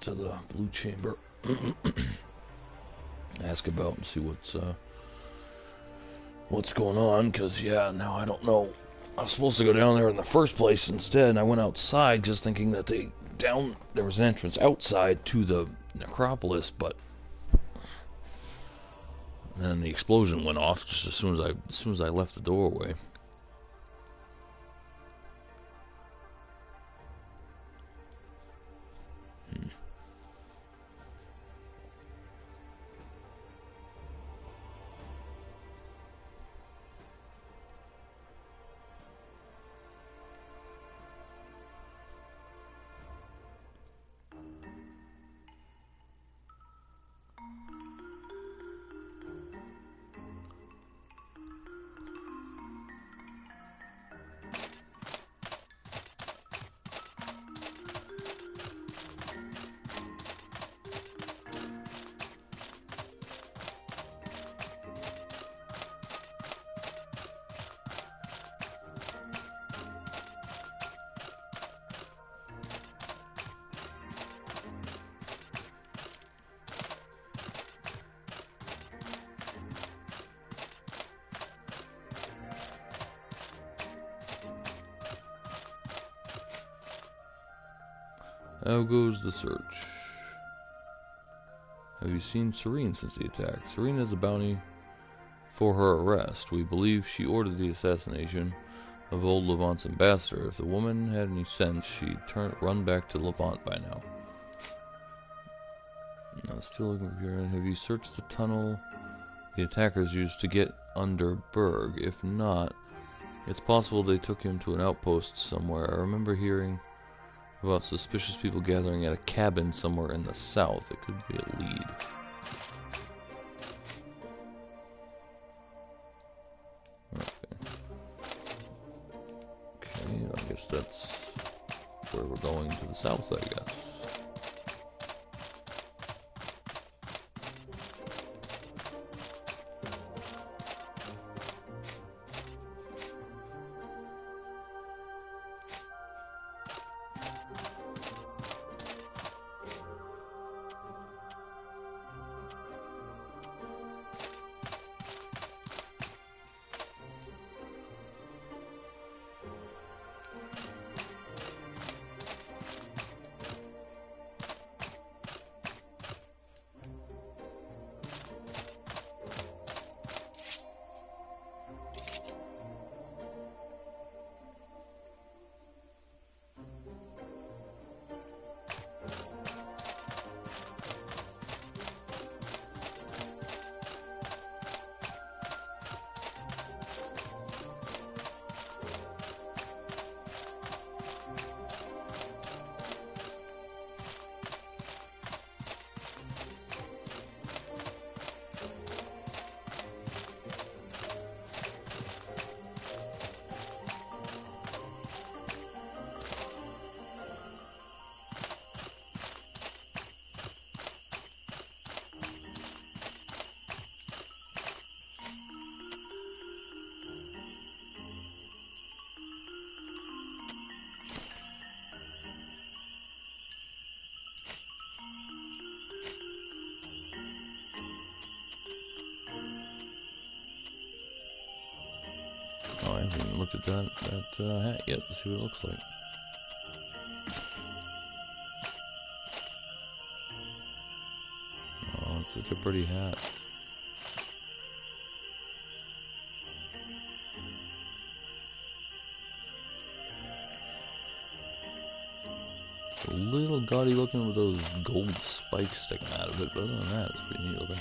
To the blue chamber. Ask about and see what's going on, because yeah, now I don't know. I was supposed to go down there in the first place instead, and I went outside just thinking that there was an entrance outside to the necropolis, but then the explosion went off just as soon as I left the doorway. How goes the search? Have you seen Serene since the attack? Serene has a bounty for her arrest. We believe she ordered the assassination of old Levant's ambassador. If the woman had any sense, she'd run back to Levant by now. No, still looking for your end. Have you searched the tunnel the attackers used to get under Berg? If not, it's possible they took him to an outpost somewhere. I remember hearing about suspicious people gathering at a cabin somewhere in the south. It could be a lead. Okay, I guess that's where we're going, to the south, I guess. Oh, I haven't even looked at that hat yet to see what it looks like. That's such a pretty hat. It's a little gaudy looking with those gold spikes sticking out of it, but other than that, it's pretty neat looking.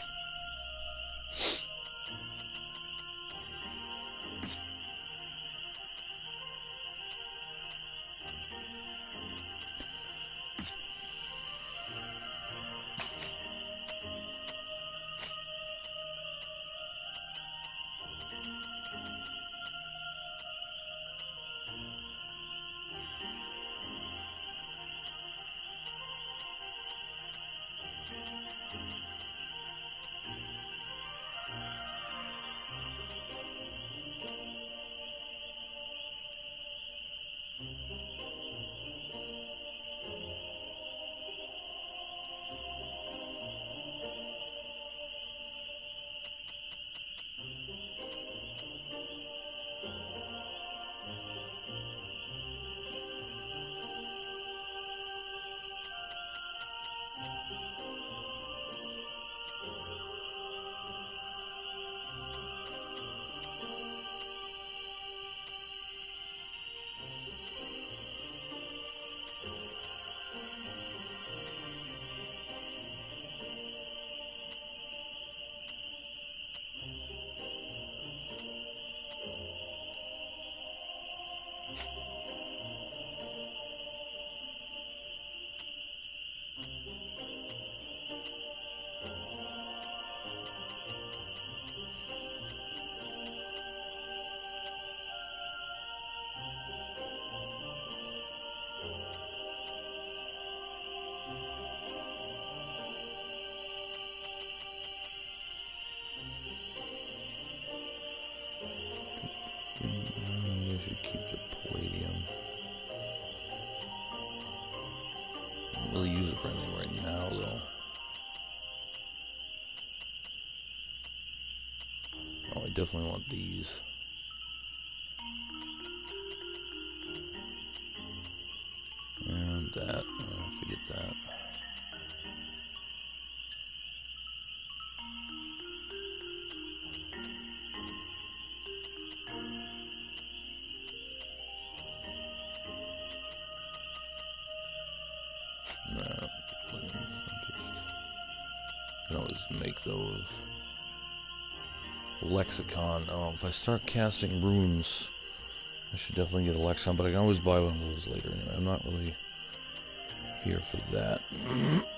I should keep the palladium. I don't really use it for anything right now, though. Oh, I definitely want these. And that. I have to get that. I can always make those. Lexicon. Oh, if I start casting runes, I should definitely get a lexicon, but I can always buy one of those later anyway. I'm not really here for that.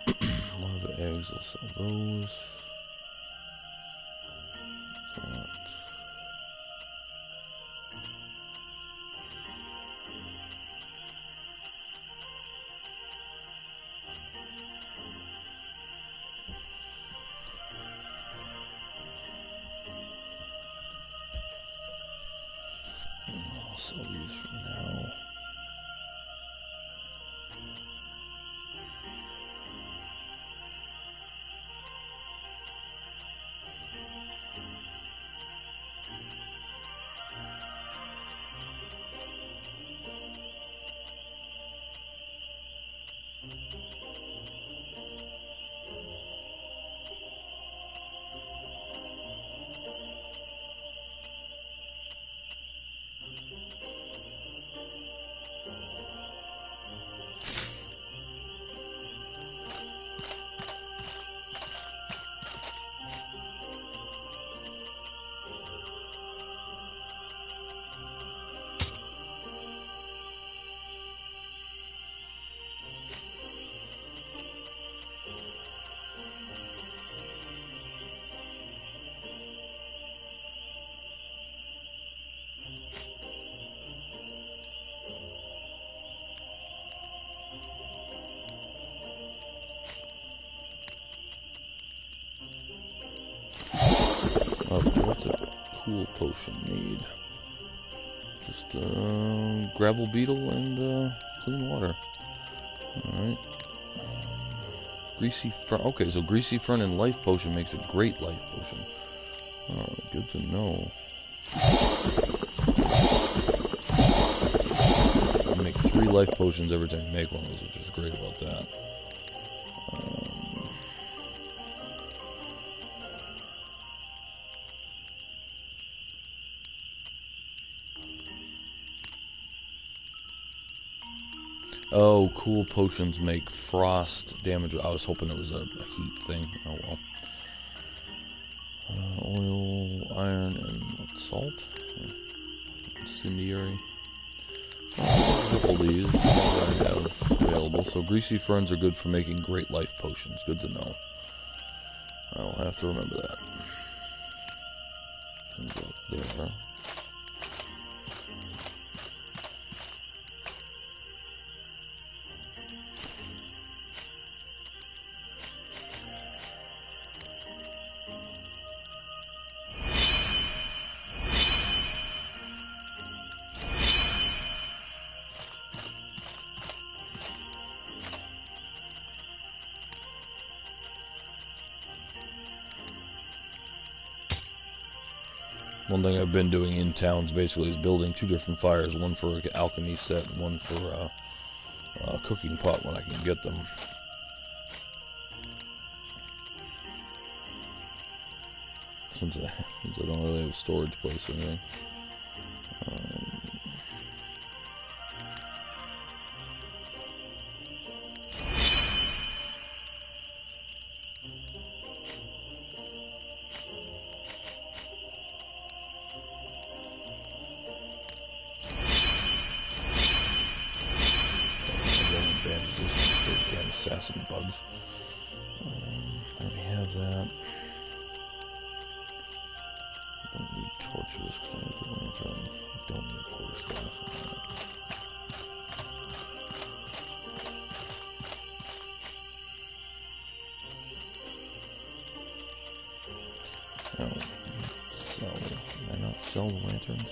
A lot of eggs, I'll sell those. That. I'll sell these for now. What's a cool potion need? Just gravel beetle and clean water. Alright. Greasy front. Okay, so greasy front and life potion makes a great life potion. Oh, good to know. I make 3 life potions every time you make one of those, which is great about that. Oh, cool potions make frost damage. I was hoping it was a heat thing. Oh well. Oil, iron, and salt. Incendiary. A couple of these I have available. So greasy ferns are good for making great life potions. Good to know. I'll have to remember that. And go there. One thing I've been doing in towns basically is building 2 different fires, one for alchemy set and one for cooking pot when I can get them. Since I don't really have a storage place or anything. Assassin bugs. I already have that. Don't need torches because I have the lantern. Don't need quarterstaff. Oh, sell. Can I not sell the lanterns?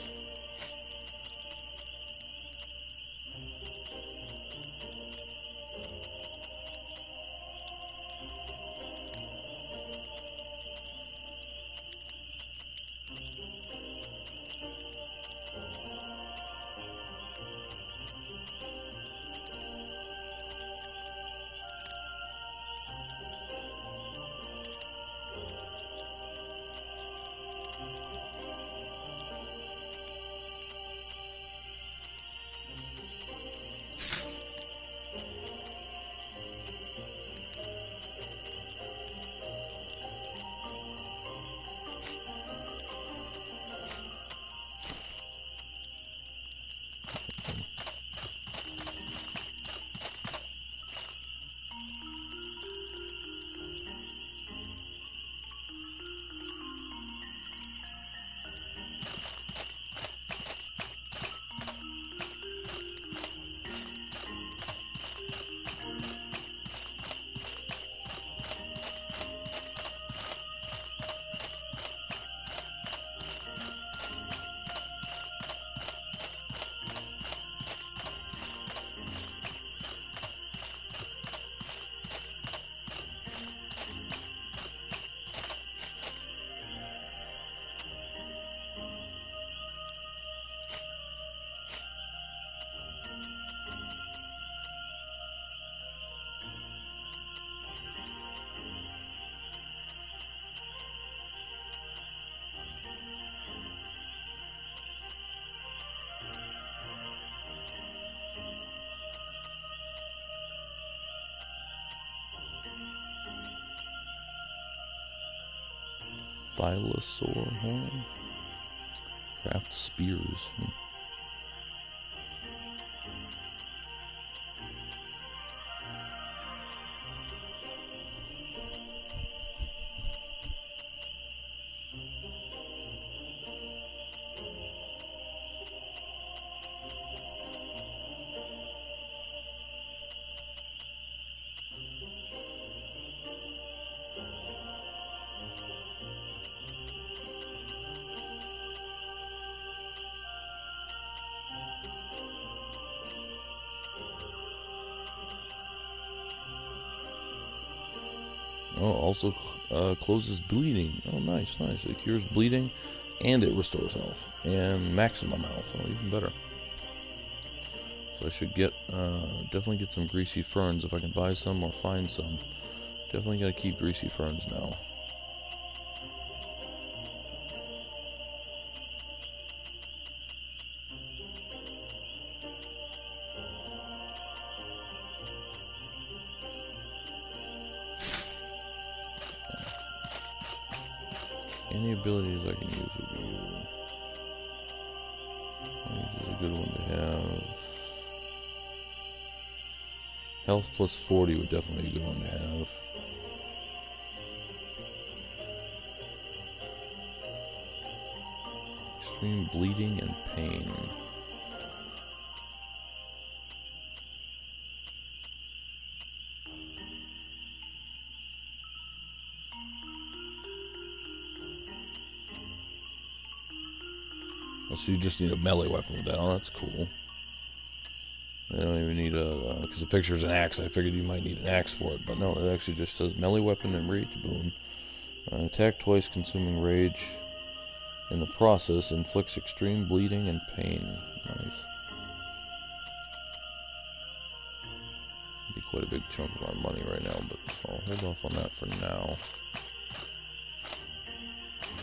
Thylosaur horn. Craft spears. Oh, also closes bleeding. Oh, nice, nice. It cures bleeding, and it restores health, and maximum health. Oh, even better. So I should get, definitely get some greasy ferns if I can buy some or find some. Definitely gotta keep greasy ferns now. Any abilities I can use would be this is a good one to have. Health plus 40 would definitely be a good one to have. Extreme bleeding and pain. So you just need a melee weapon with that. Oh, that's cool. I don't even need a... because the picture's an axe. I figured you might need an axe for it. But no, it actually just says melee weapon and rage boon. Attack twice, consuming rage. In the process, inflicts extreme bleeding and pain. Nice. Be quite a big chunk of our money right now, but I'll hold off on that for now.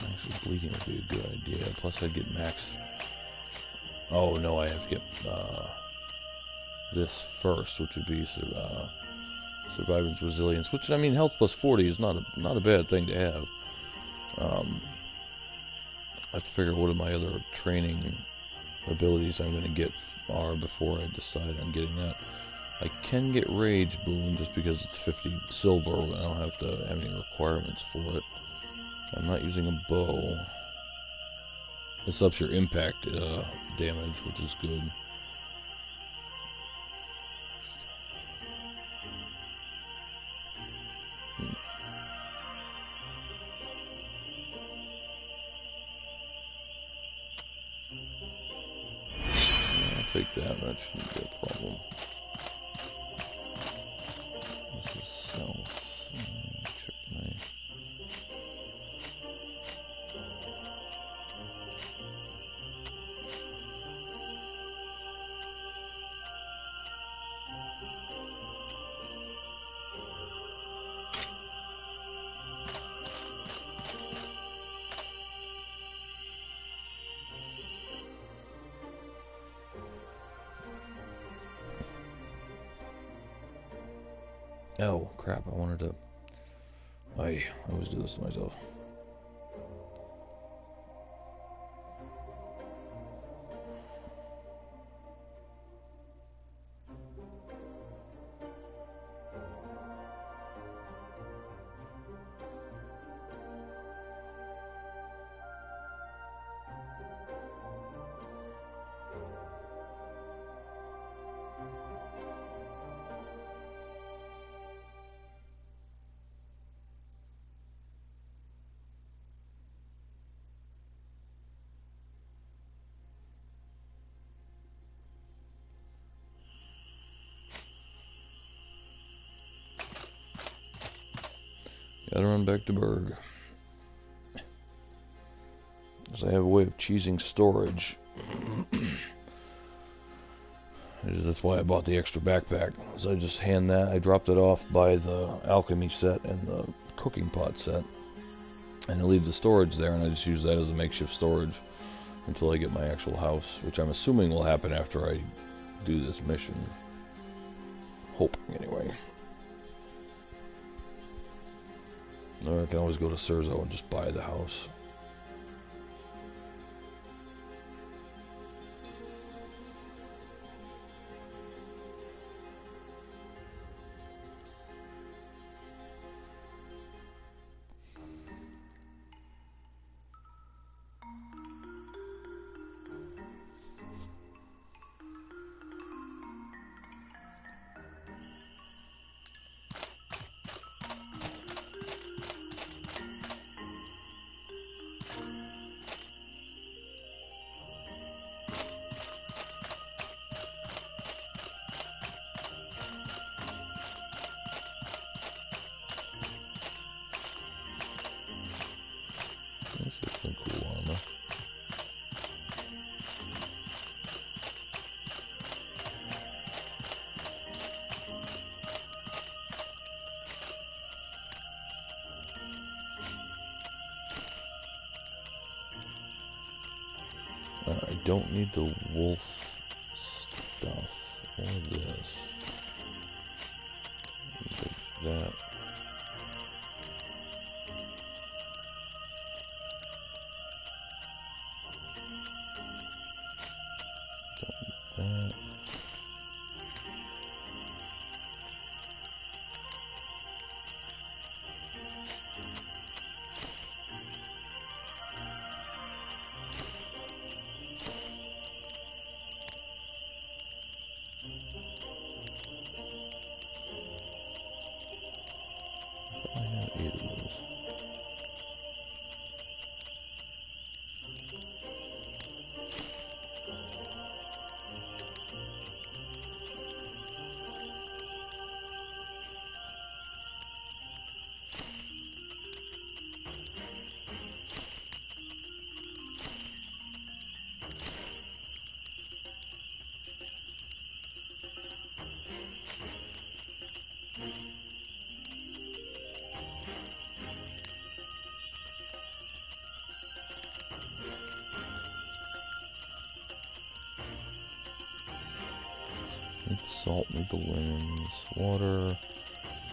Actually, bleeding would be a good idea. Plus, I'd get max. Oh no, I have to get this first, which would be survivance resilience. Which, I mean, health plus 40 is not a bad thing to have. I have to figure what my other training abilities I'm going to get are before I decide on getting that. I can get rage boon just because it's 50 silver. I don't have to have any requirements for it. I'm not using a bow. This ups your impact damage, which is good. I'll take that. That shouldn't be a problem. This is south. Check my... Oh, crap, I wanted to... I always do this to myself. Gotta run back to Berg. Because I have a way of cheesing storage. That's why I bought the extra backpack. So I just hand that. I dropped it off by the alchemy set and the cooking pot set. And I leave the storage there, and I just use that as a makeshift storage until I get my actual house, which I'm assuming will happen after I do this mission. Hoping, anyway. Or I can always go to Cerzo and just buy the house. Some cool armor. I don't need the wolf stuff or this. That. Salt, need the linens. Water.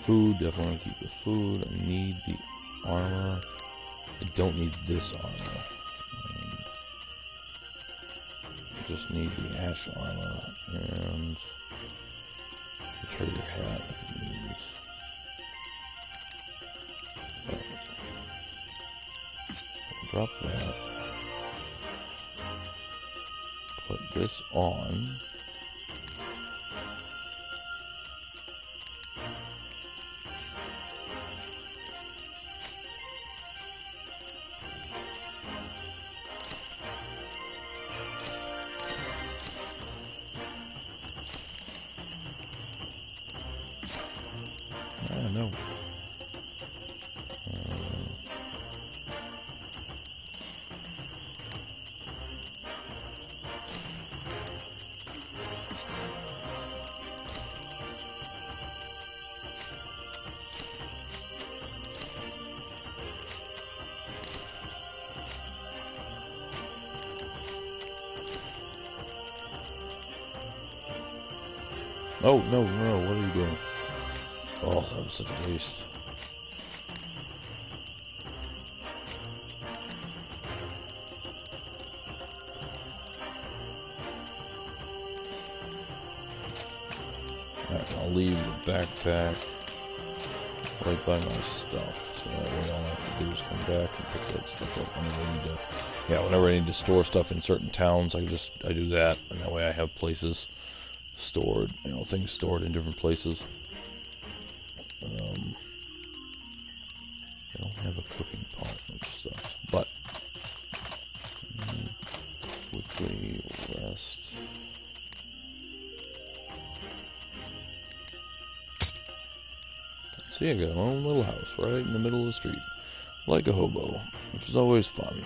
Food, definitely want to keep the food. I need the armor. I don't need this armor. I just need the ash armor and the trader hat I can use. Drop that. Put this on. No. Oh, no, no, what are you doing? Oh, that was such a waste. Alright, I'll leave the backpack right by my stuff, so that way all I have to do is come back and pick that stuff up whenever I need to. Yeah, whenever I need to store stuff in certain towns, I do that, and that way I have places stored, things stored in different places. I don't have a cooking pot, which sucks, but quickly rest. See, I got my own little house right in the middle of the street, like a hobo, which is always fun.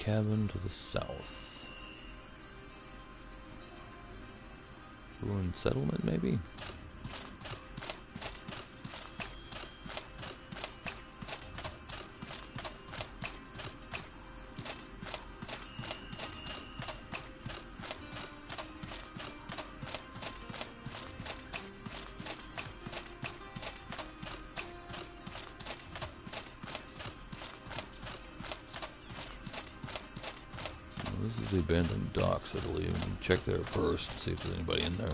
cabin to the south. Ruined settlement, maybe? This is the abandoned docks, I believe. Check there first, see if there's anybody in there.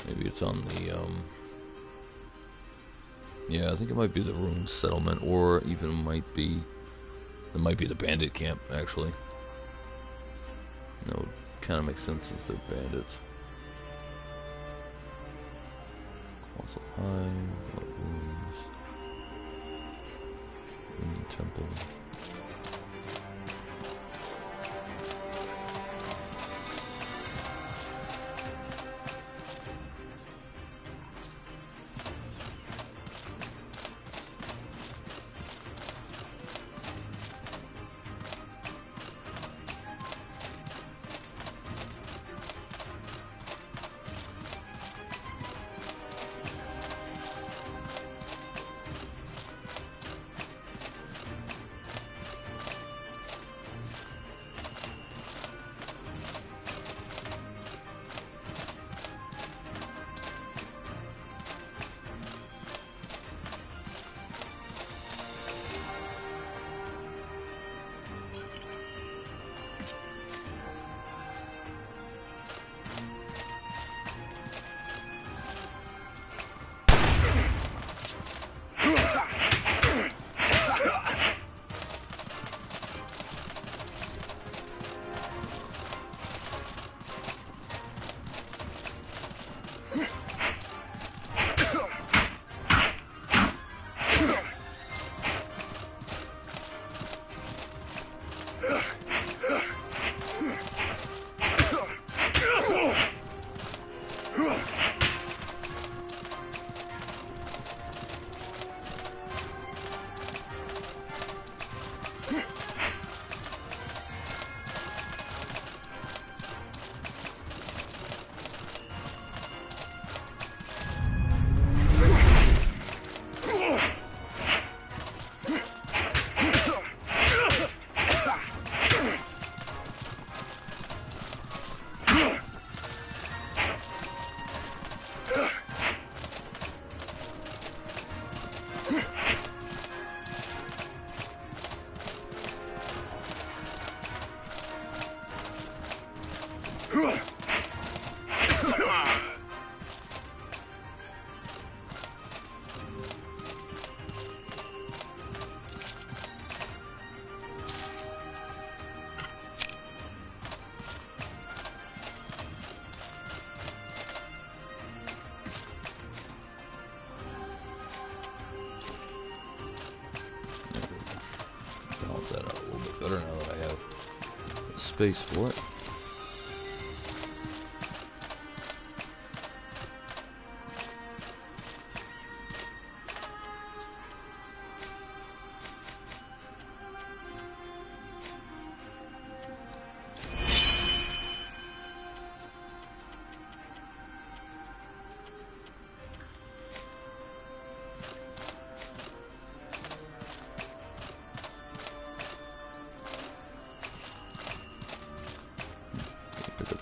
Maybe it's on the, yeah, I think it might be the ruined settlement, or even might be, it might be the bandit camp, actually. No, kind of makes sense since they're bandits. Colossal Hive, what rooms? Ruined temple. That out a little bit better now that I have space for it.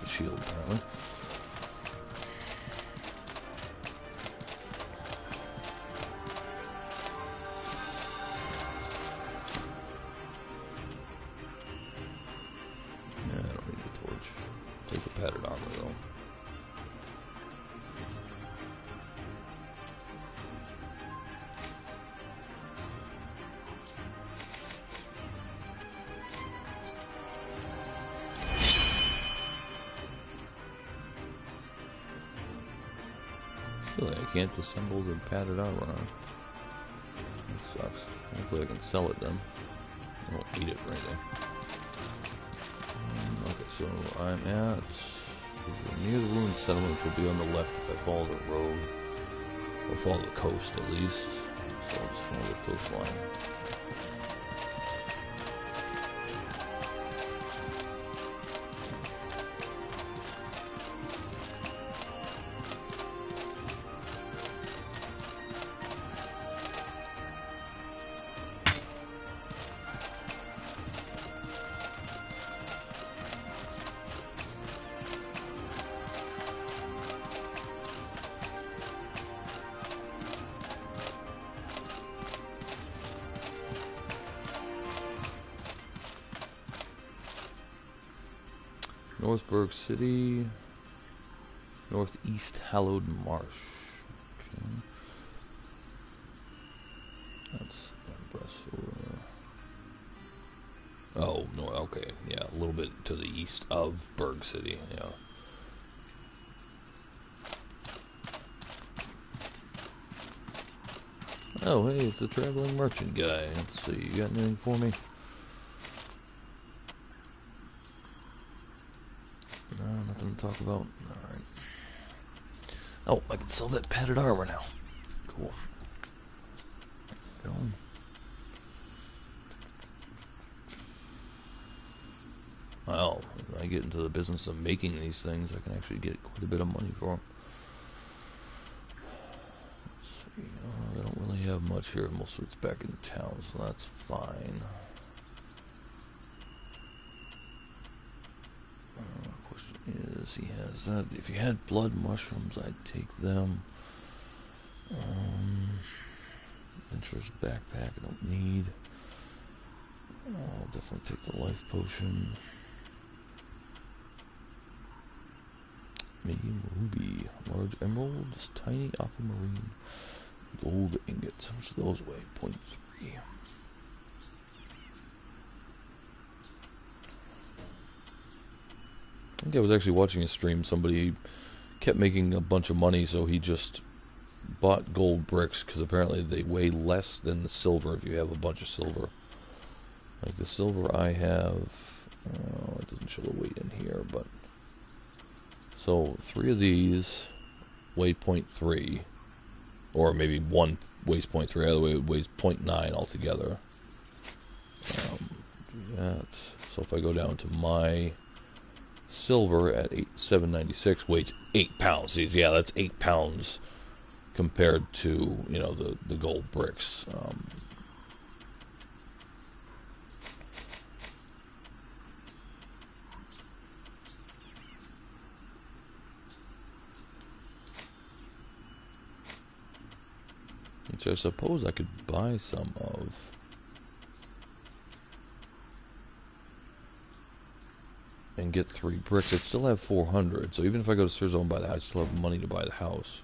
Shield, apparently. Yeah, I don't need the torch. Take the padded armor, though. Really, I can't disassemble the padded armor on. That sucks. Hopefully I can sell it then. I won't need it for anything. Okay, so I'm at Near the ruined settlement, which will be on the left if I follow the road. Or follow the coast, at least. So I'll just follow the coastline. Northburg City, Northeast Hallowed Marsh. Okay. That's Bressor. Oh, no, okay, yeah, a little bit to the east of Berg City, yeah. Oh, hey, it's the traveling merchant guy. Let's see, you got anything for me? No, nothing to talk about. Alright. Oh, I can sell that padded armor now. Cool. Go. Well, if I get into the business of making these things, I can actually get quite a bit of money for them. Let's see. I don't really have much here. Most of it's back in town, so that's fine. Question is, he has that. If you had blood mushrooms, I'd take them. Adventurer's backpack, I don't need. I'll definitely take the life potion. Medium ruby, large emeralds, tiny aquamarine, gold ingots. How much do those weigh? 0.3. I think I was actually watching a stream. Somebody kept making a bunch of money, so he just bought gold bricks because apparently they weigh less than the silver if you have a bunch of silver. Like the silver I have, it doesn't show the weight in here, but so 3 of these weigh 0.3, or maybe one weighs 0.3, the other way it weighs 0.9 altogether. Do that. So if I go down to my silver at 796 weighs 8 pounds. See, yeah, that's 8 pounds compared to, you know, the gold bricks. Which I suppose I could buy some of. And get 3 bricks. I'd still have 400. So even if I go to Sir Zone and buy the house, I still have money to buy the house.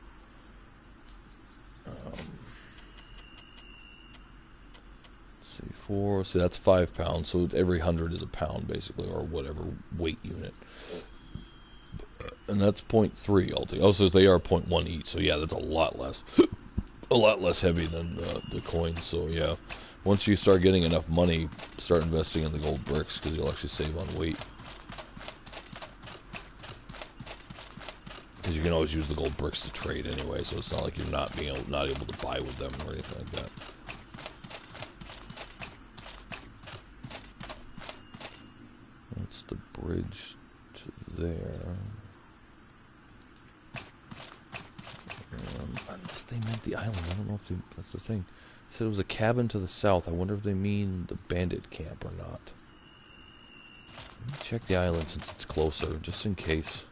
Let's see, 4. See, that's 5 pounds. So every 100 is a pound, basically, or whatever weight unit. And that's 0.3 altogether. Oh, so they are 0.1 each. So yeah, that's a lot less. A lot less heavy than the coins. So yeah, once you start getting enough money, start investing in the gold bricks because you'll actually save on weight. Because you can always use the gold bricks to trade anyway, so it's not like you're not able to buy with them or anything like that. That's the bridge to there. Unless they meant the island, I don't know if that's the thing. They said it was a cabin to the south. I wonder if they mean the bandit camp or not. Let me check the island since it's closer, just in case.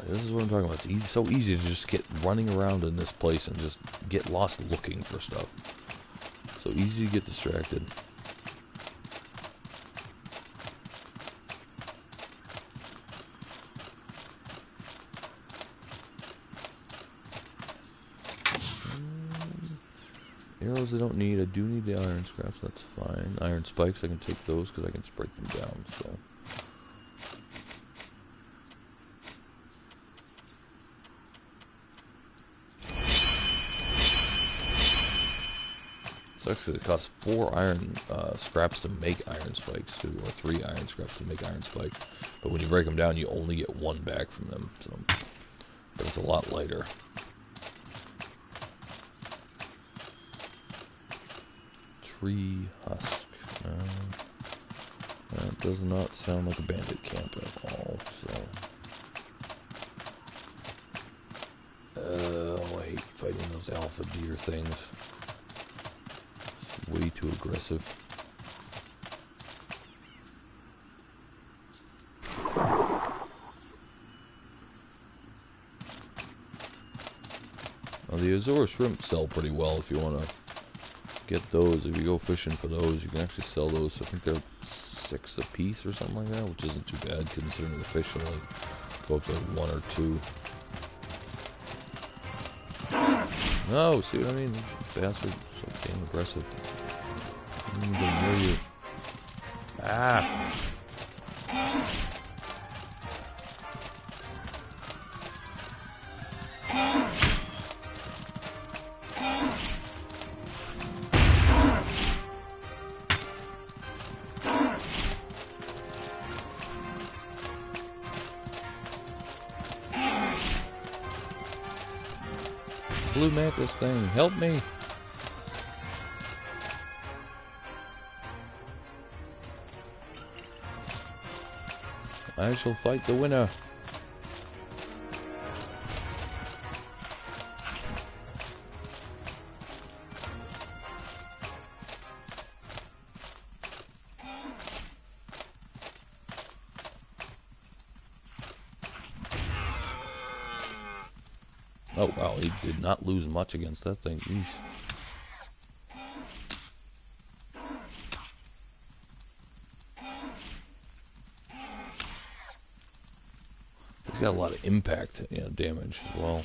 This is what I'm talking about. It's easy, so easy to just get running around in this place and just get lost looking for stuff. So easy to get distracted. Arrows I don't need. I do need the iron scraps. That's fine. Iron spikes, I can take those because I can break them down. So. Sucks that it costs 4 iron scraps to make iron spikes too, or 3 iron scraps to make iron spikes. But when you break them down, you only get 1 back from them. So, but it's a lot lighter. Tree husk. That does not sound like a bandit camp at all. So, I hate fighting those alpha deer things. Way too aggressive. Now the Azora shrimp sell pretty well if you want to get those. If you go fishing for those, you can actually sell those. I think they're 6 a piece or something like that, which isn't too bad considering the fish are like go up to like 1 or 2. No, see what I mean? Bastard, so damn aggressive. I'm gonna near you. Ah! Blue mantis thing, help me! I shall fight the winner. Oh wow, he did not lose much against that thing. Jeez. He's got a lot of impact, damage as well.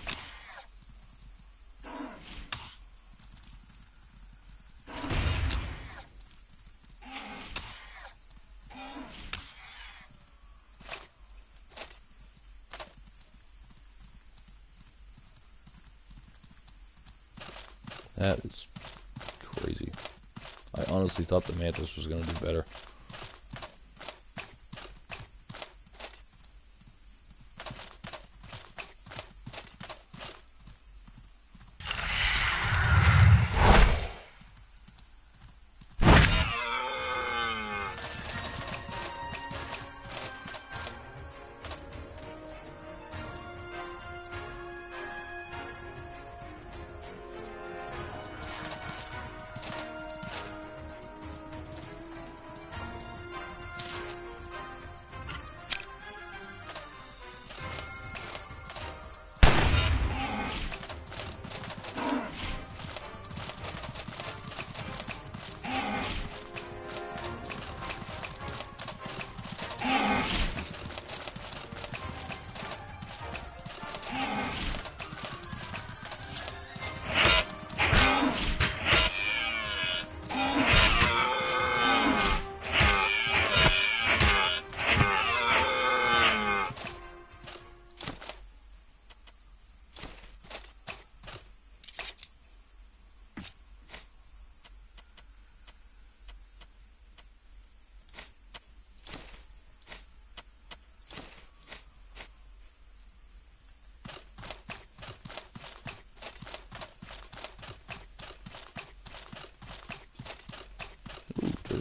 That is crazy. I honestly thought the mantis was going to do better.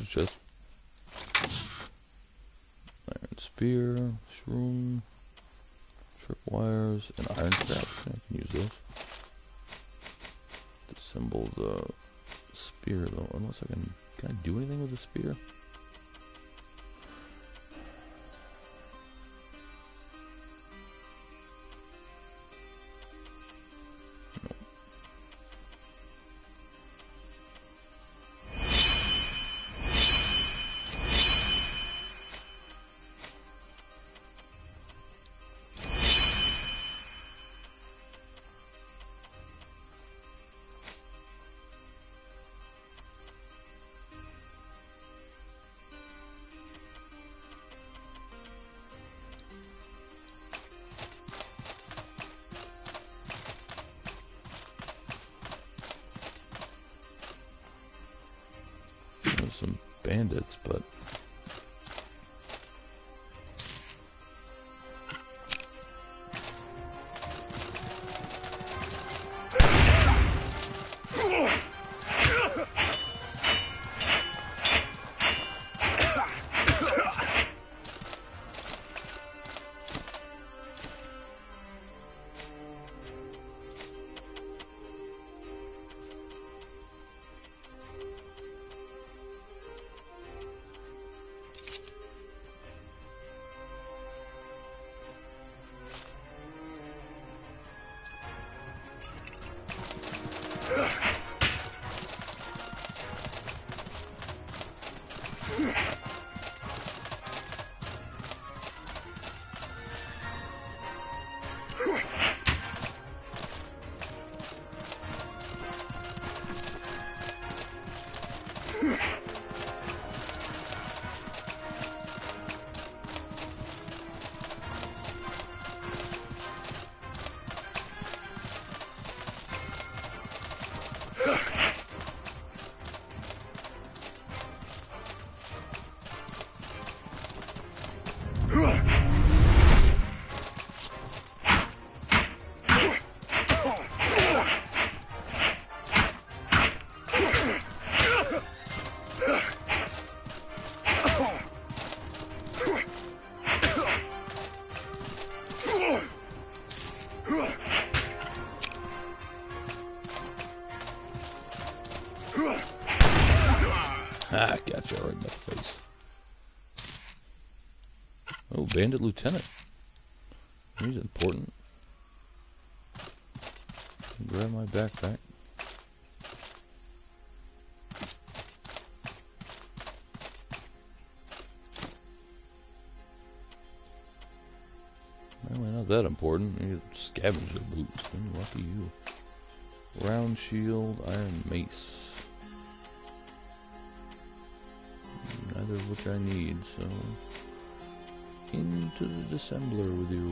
Just iron spear, shroom, tripwires, and iron scraps. I can use those. Disassemble the spear though, unless can I do anything with the spear? some bandits, but... Ah, gotcha, right in the face. Oh, Bandit Lieutenant. He's important. Grab my backpack. Apparently not that important. You get scavenger boots. Lucky you. Round shield, iron mace. Neither of which I need, so... into the dissembler with you.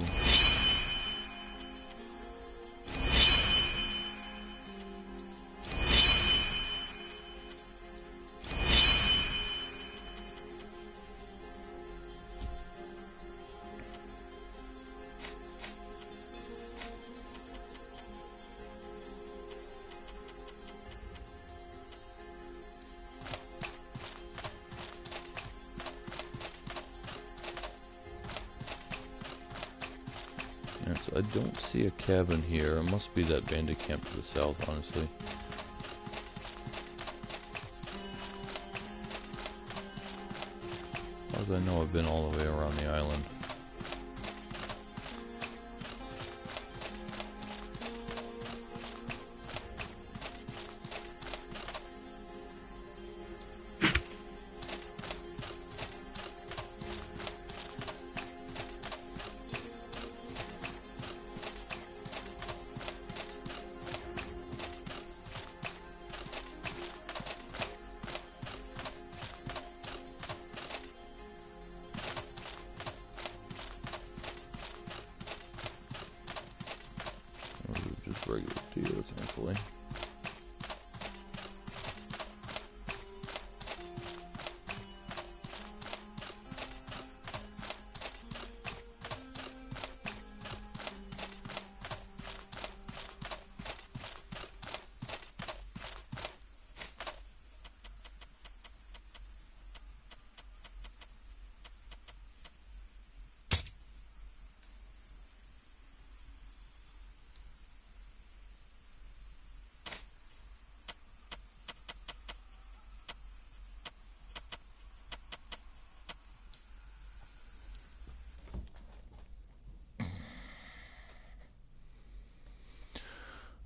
So I don't see a cabin here. It must be that bandit camp to the south, honestly. As far as I know, I've been all the way around the island. Regular deer, thankfully.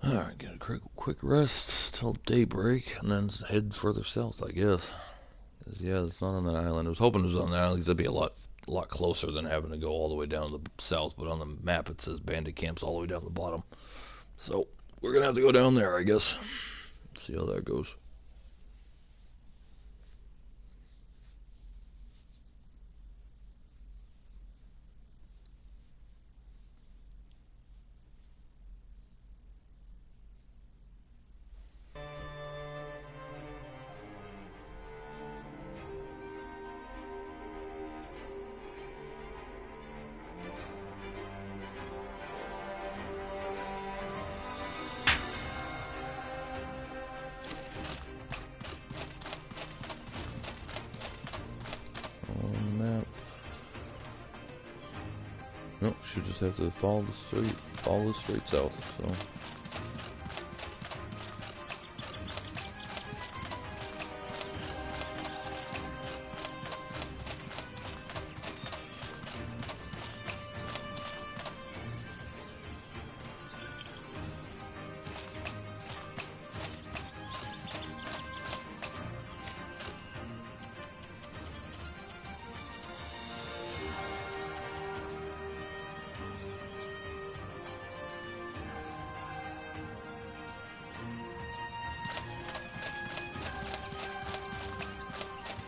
Alright, get a quick rest till daybreak, and then head further south, I guess. 'Cause, yeah, it's not on that island. I was hoping it was on the island, 'cause that'd be a lot closer than having to go all the way down to the south, but on the map it says bandit camps all the way down the bottom. So, we're gonna have to go down there, I guess. See how that goes. we just have to follow the straight south. So.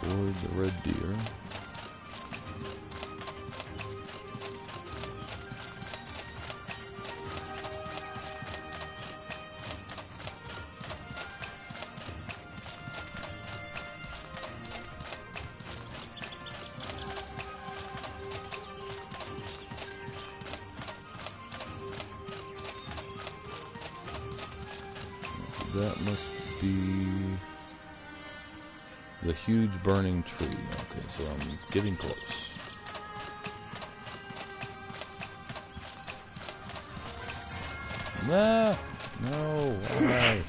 Avoid the red deer. That must be the huge burning tree. Okay, so I'm getting close. Nah, no, why?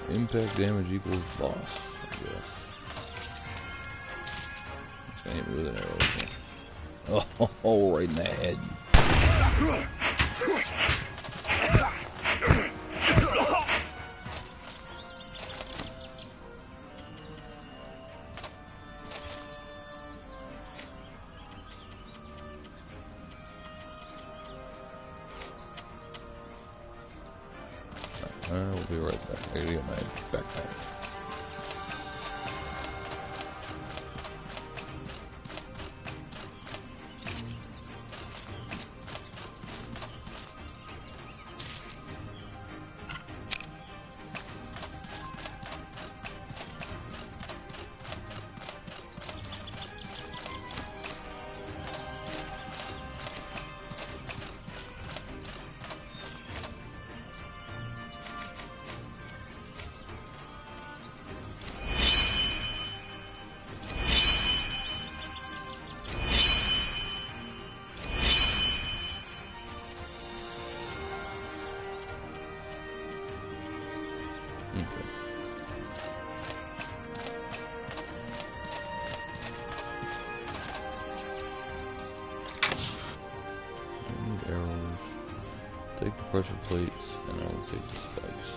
Impact damage equals loss, I guess. Just hit me with an arrow. Oh, right in the head. We'll be right back. I gotta get my backpack. Arrows. Take the pressure plates, and I will take the spikes.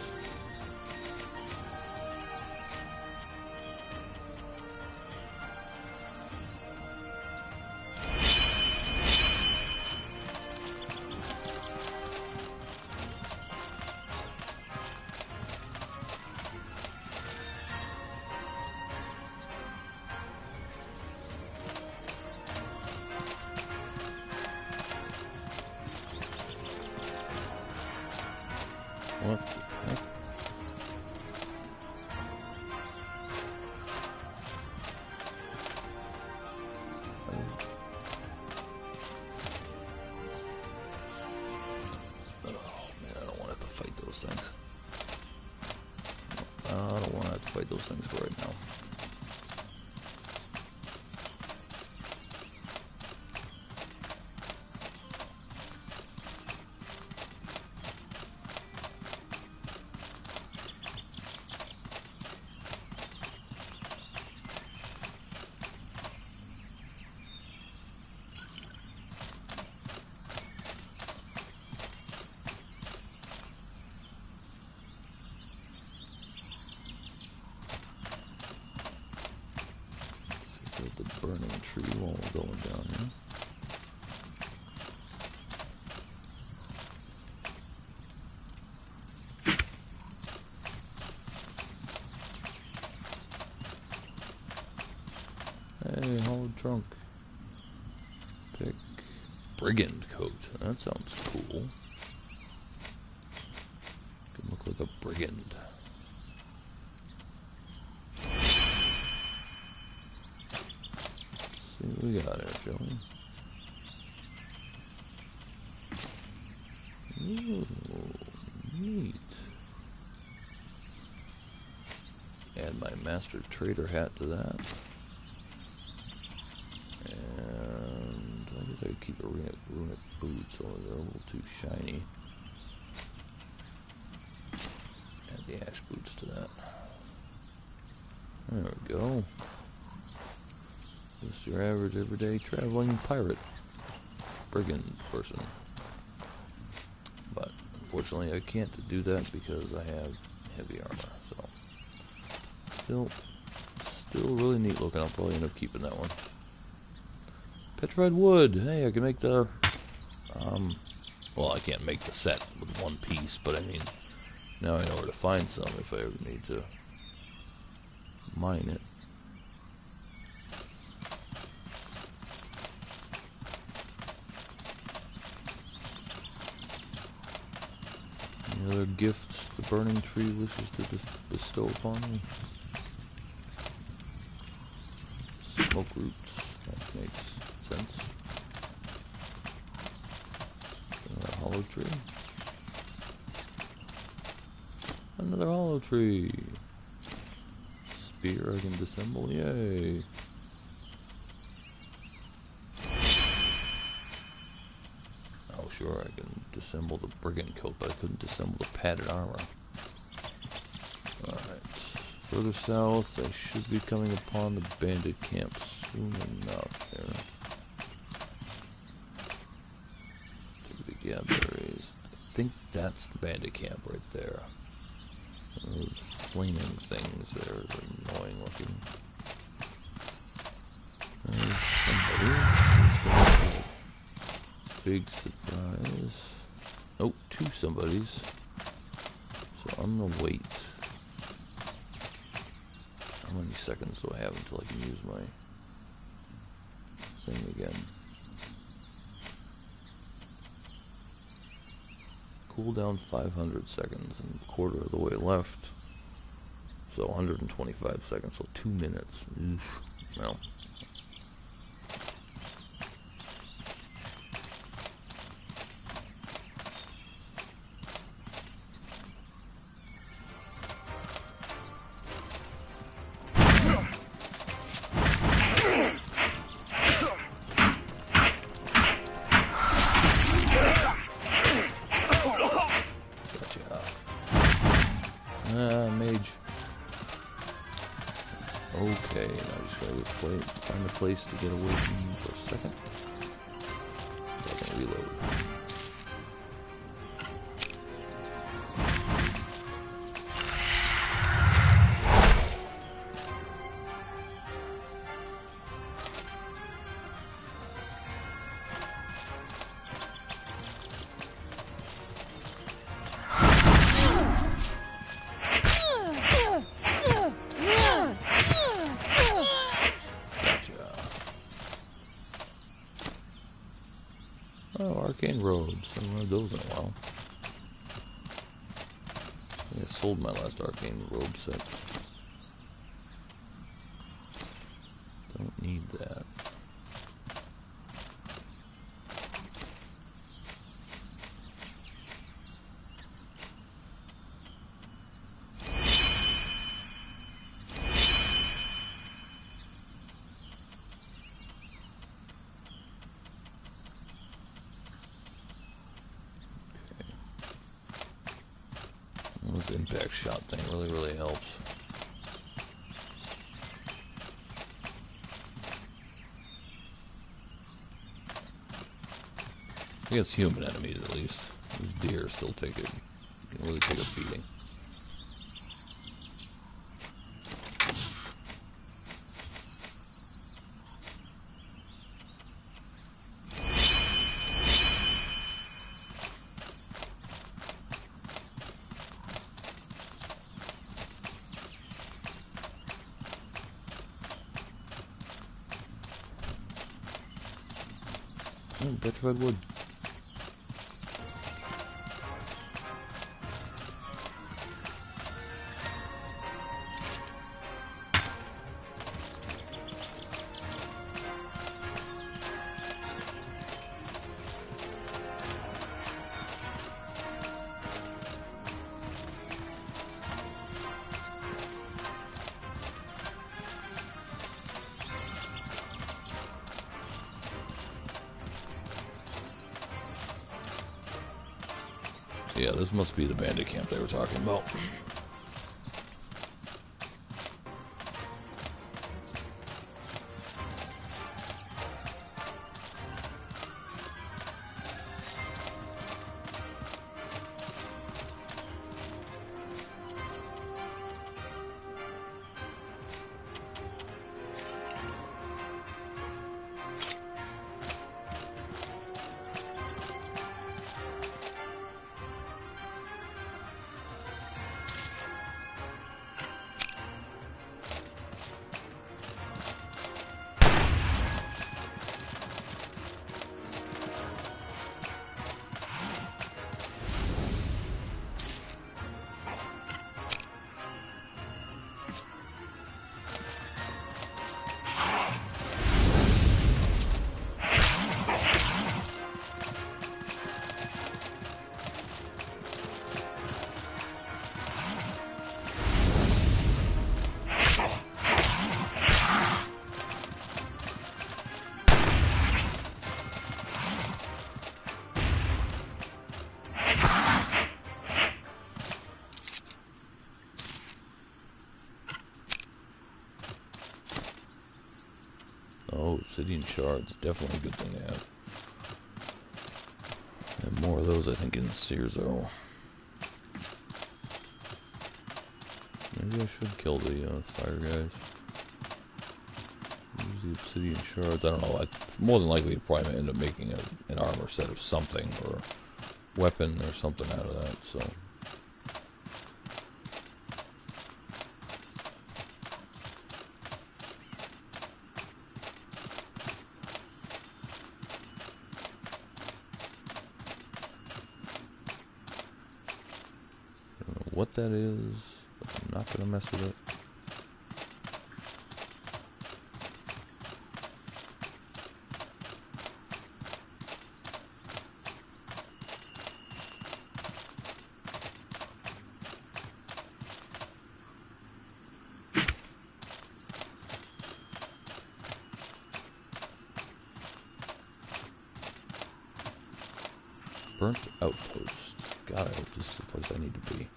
What the heck? Oh man, I don't want to have to fight those things. I don't want to have to fight those things right now. trunk. Pick brigand coat. That sounds cool. Could look like a brigand. See what we got here, shall we? Ooh, neat. Add my master trader hat to that. And I guess I could keep a runic boots, although they're a little too shiny. Add the ash boots to that. There we go. Just your average everyday traveling pirate. Brigand person. But unfortunately I can't do that because I have heavy armor, so still really neat looking. I'll probably end up keeping that one. Petrified wood. Hey, I can make the well, I can't make the set with one piece, but I mean, now I know where to find some if I ever need to mine it. Any other gifts the burning tree wishes to bestow upon me? Smoke roots. That makes sense. Another hollow tree. Another hollow tree. Spear I can disassemble. Yay. Oh, sure, I can disassemble the brigand coat, but I couldn't disassemble the padded armor. Alright. Further south, I should be coming upon the bandit camp soon enough here. Yeah, berries. I think that's the bandit camp right there. Those flaming things there are annoying looking. There's somebody. Big surprise. Oh, two somebodies. So I'm gonna wait. How many seconds do I have until I can use my thing again? Cooldown 500 seconds and a quarter of the way left. So 125 seconds, so 2 minutes. Oof. Well. Mage. Okay, now I just gotta find a place to get away from him for a second. So I can reload. Oh, arcane robes. I haven't had those in a while. I think I sold my last arcane robe set. Don't need that. This impact shot thing really helps. Against human enemies, at least. These deer still take it. You can really take a beating. Oh, petrified wood. Yeah, this must be the bandit camp they were talking about. Oh, obsidian shards, definitely a good thing to have. And more of those, I think, in Searzo. Maybe I should kill the fire guys. Use the obsidian shards. I don't know. More than likely, I'd probably end up making an armor set of something, or weapon, or something out of that. So. What that is, I'm not gonna mess with it. Burnt outpost. God, I hope this is the place I need to be.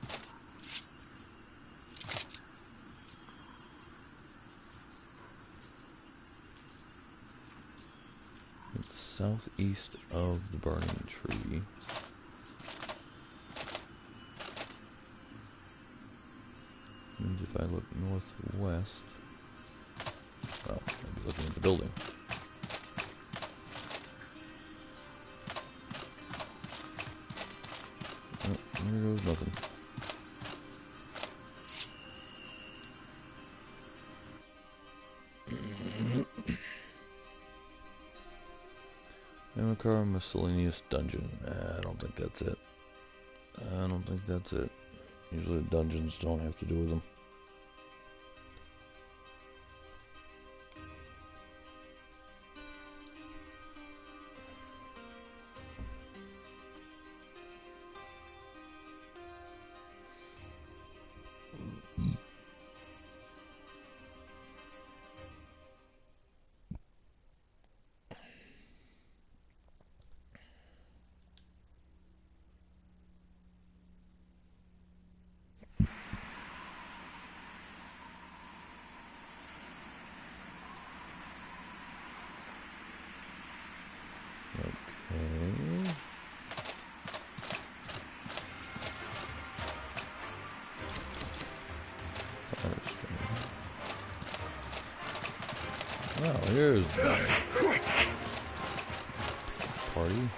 Southeast of the burning tree. Means if I look northwest, well, I'll be looking at the building. Oh, there goes nothing. Amakar miscellaneous dungeon. I don't think that's it. I don't think that's it. Usually the dungeons don't have to do with them. Well, here's the party.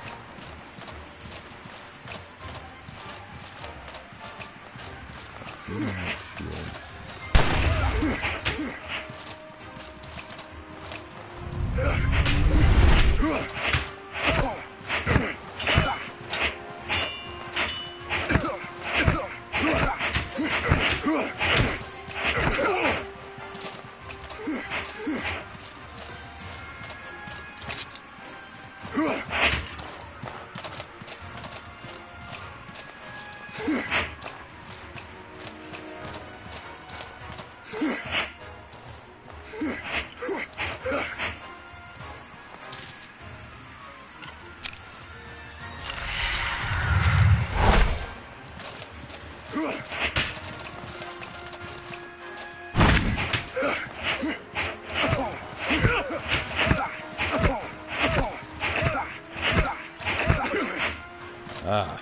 Ah.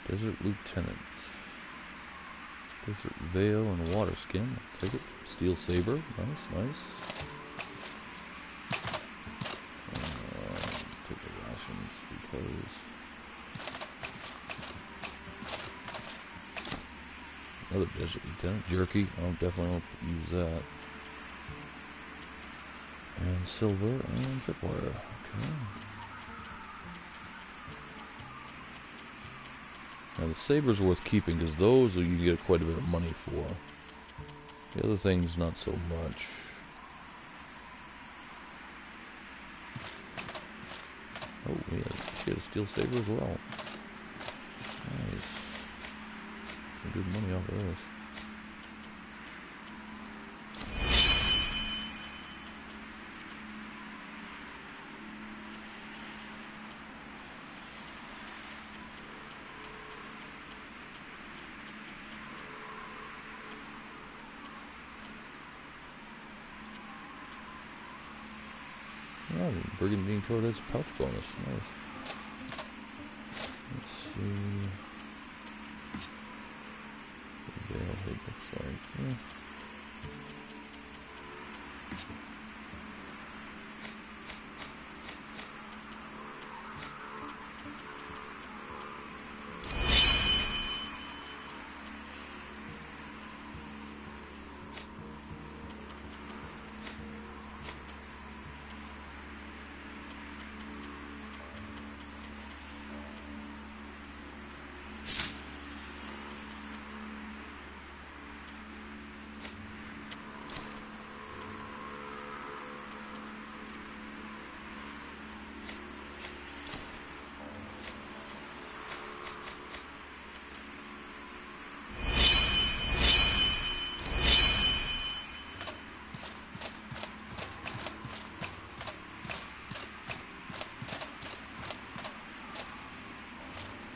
Desert Lieutenant. Desert Veil and Water Skin. I'll take it. Steel Saber. Nice, nice. Take the rations because... Another Desert Lieutenant. Jerky. I definitely won't use that. And silver and tripwire. Okay. Now the saber's worth keeping because those you can get quite a bit of money for. The other things not so much. Oh yeah, she had a steel saber as well. Nice. Some good money off of this. Oh, Brigandine Code has pouch bonus. Nice. Let's see. What it looks like. Yeah.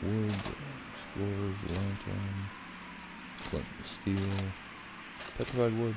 Wood, explorer's lantern, flint and steel, petrified wood.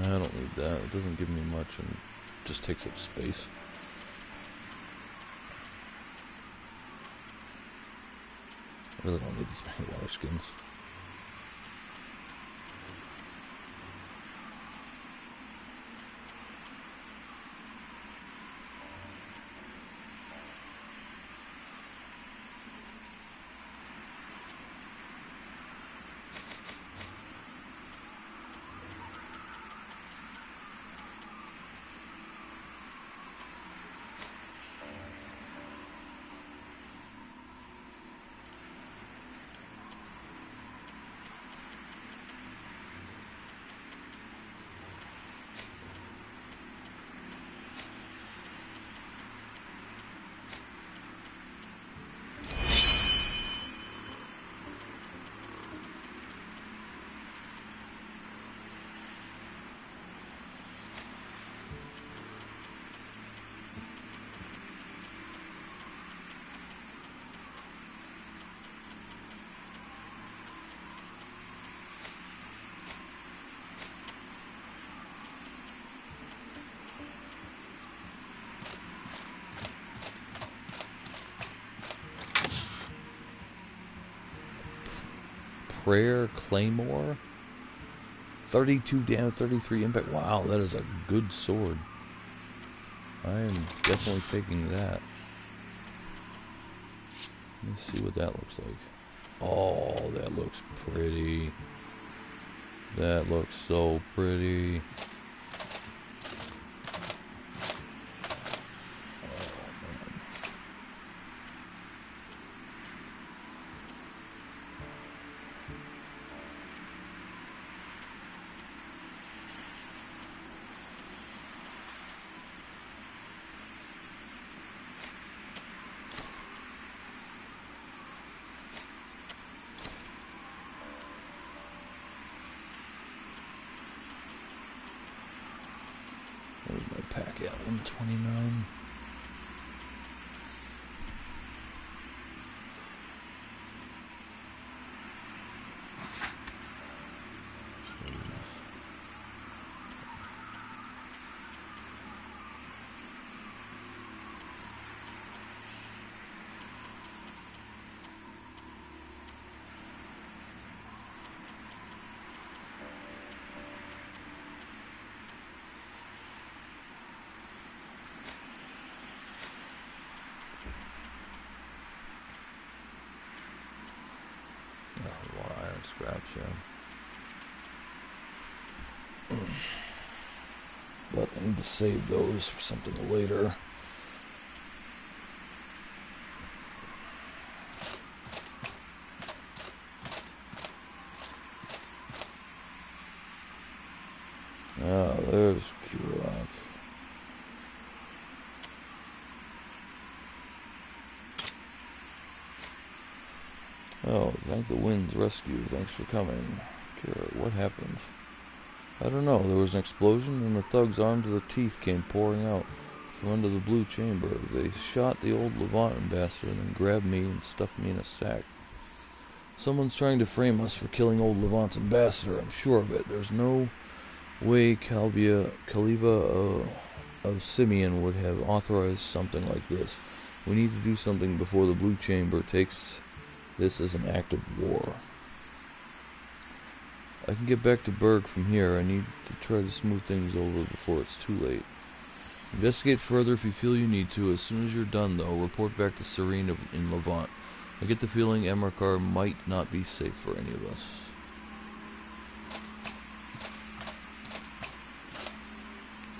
I don't need that. It doesn't give me much and just takes up space. I really don't need this many water skins. Prayer Claymore, 32 damage, 33 impact. Wow, that is a good sword. I am definitely taking that. Let's see what that looks like. Oh, that looks pretty. That looks so pretty. Where's my pack at? 129. A lot of iron scraps, yeah. But I need to save those for something later. Ah, there's Q-Rock. Oh, thank the wind's rescue. Thanks for coming. Kira, what happened? I don't know. There was an explosion and the thugs armed to the teeth came pouring out from under the blue chamber. They shot the old Levant ambassador and then grabbed me and stuffed me in a sack. Someone's trying to frame us for killing old Levant's ambassador. I'm sure of it. There's no way Khalifa of Simeon would have authorized something like this. We need to do something before the blue chamber takes this as an act of war. I can get back to Berg from here. I need to try to smooth things over before it's too late. Investigate further if you feel you need to. As soon as you're done, though, report back to Serene in Levant. I get the feeling Emerkar might not be safe for any of us.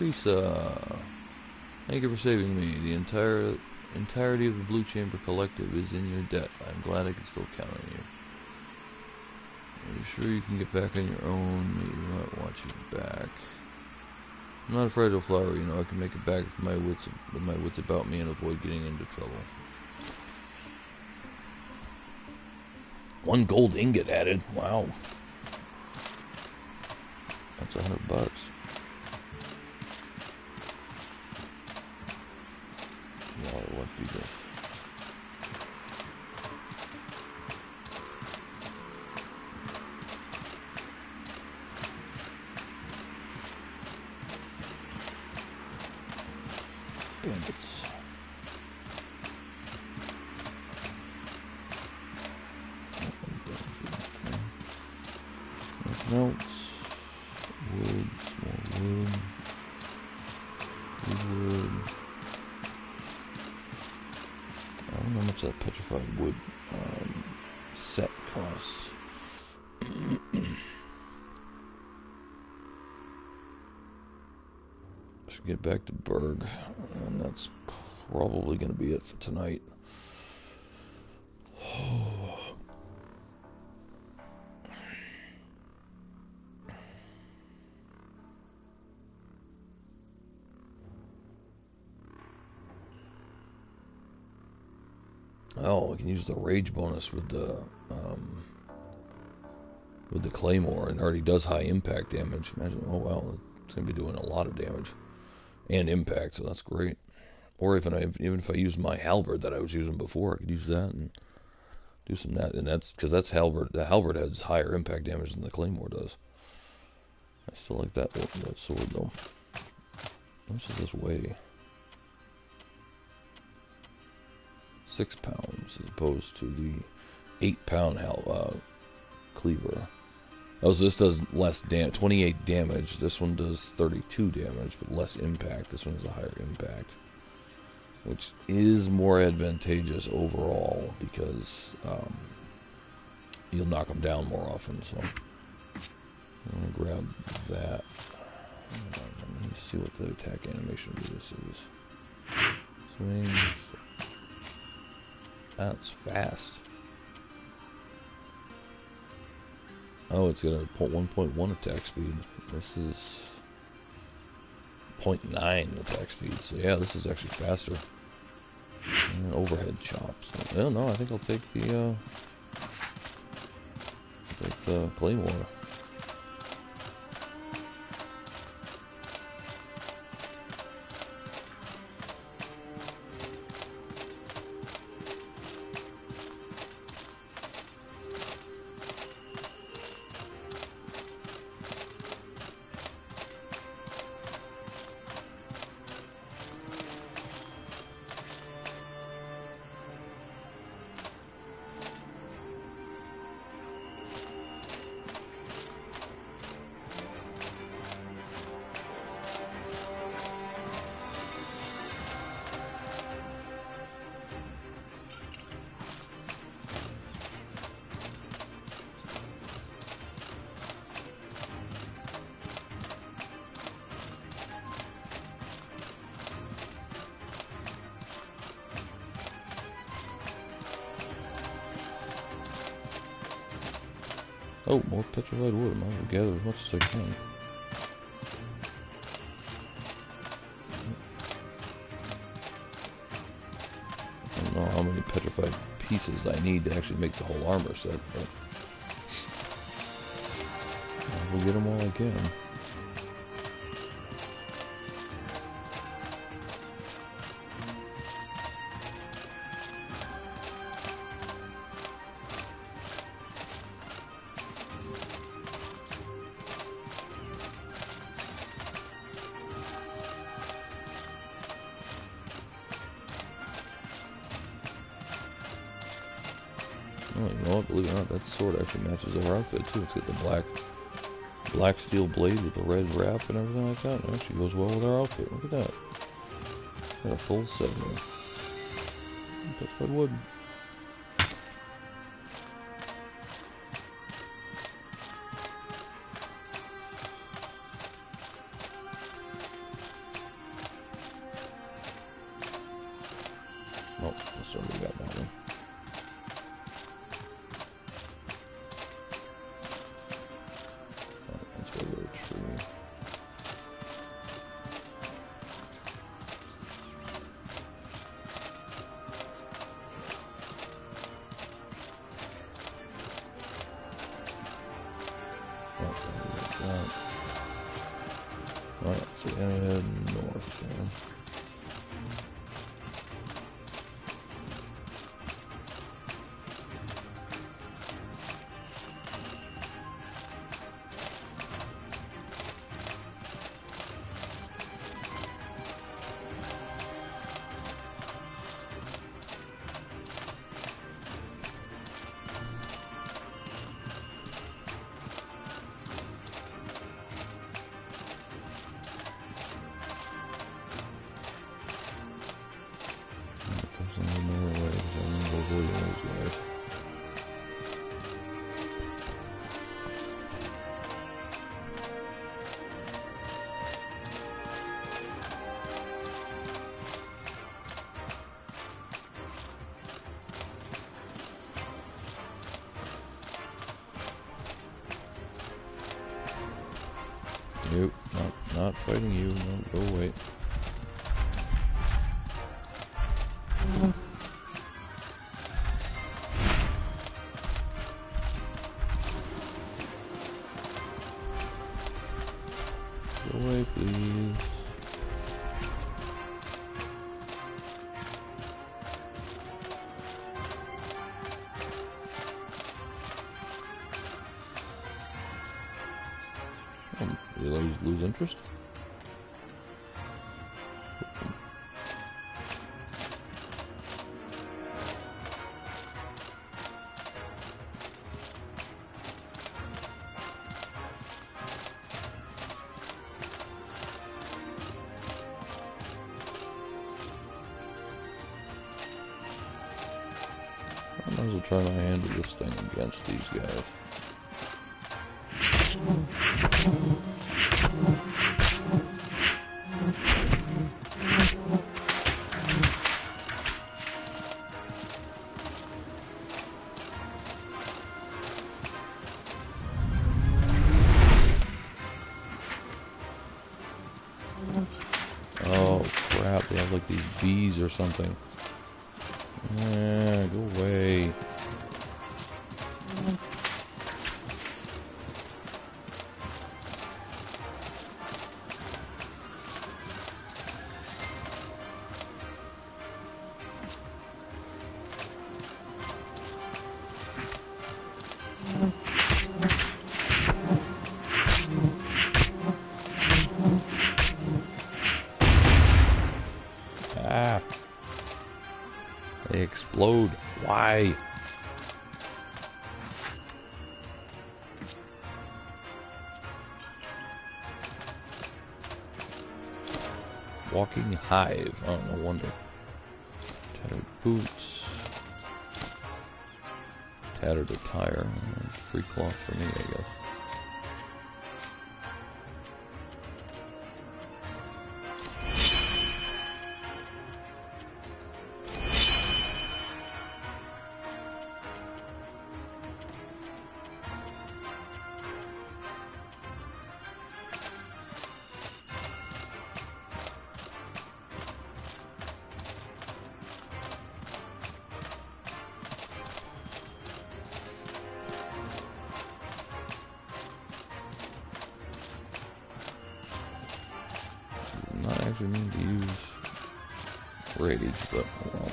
Lisa, thank you for saving me. The entirety of the Blue Chamber Collective is in your debt. I'm glad I can still count on you. Are you sure you can get back on your own? Maybe I might want you back. I'm not a fragile flower, you know. I can make it back with my wits about me and avoid getting into trouble. 1 gold ingot added. Wow. That's $100. Wow, what be this? Bandits. Notes. Wood. Small wood. Wood. I don't know how much that petrified wood set costs. Should get back to Berg, and that's probably going to be it for tonight. Oh, I can use the rage bonus with the claymore, and it already does high impact damage. Imagine, oh wow, it's gonna be doing a lot of damage and impact, so that's great. Or even if I use my halberd that I was using before, I could use that and do some that, and that's because that's halberd. The halberd has higher impact damage than the claymore does. I still like that sword though. How much does this weigh? 6 pounds as opposed to the 8-pound cleaver. Oh, so this does less damage, 28 damage. This one does 32 damage, but less impact. This one has a higher impact, which is more advantageous overall because you'll knock them down more often. So I'm gonna grab that. Let me see what the attack animation for this is. Swing. That's fast. Oh, it's got a 1.1 attack speed. This is 0.9 attack speed. So yeah, this is actually faster. And overhead chops. Oh no, I think I'll take the claymore. Oh, more petrified wood. I might gather as much as I can. I don't know how many petrified pieces I need to actually make the whole armor set, but we'll get them all again. Oh, you know what? Believe it or not, that sword actually matches our outfit too. It's got the black steel blade with the red wrap and everything like that. It actually goes well with our outfit. Look at that. Got a full set here. Petrified wood. Nope, that's what we got that one. Alright, so head north there. Nope, not fighting you. No, go away. Go away, please. You lose interest? I might as well try my hand with this thing against these guys. Oh crap, they have like these bees or something. Yeah, go away. Ah. They explode. Why? Walking hive. Oh, no wonder. Tattered boots. Tattered attire. Free cloth for me, I guess. not actually mean to use rage, but oh well.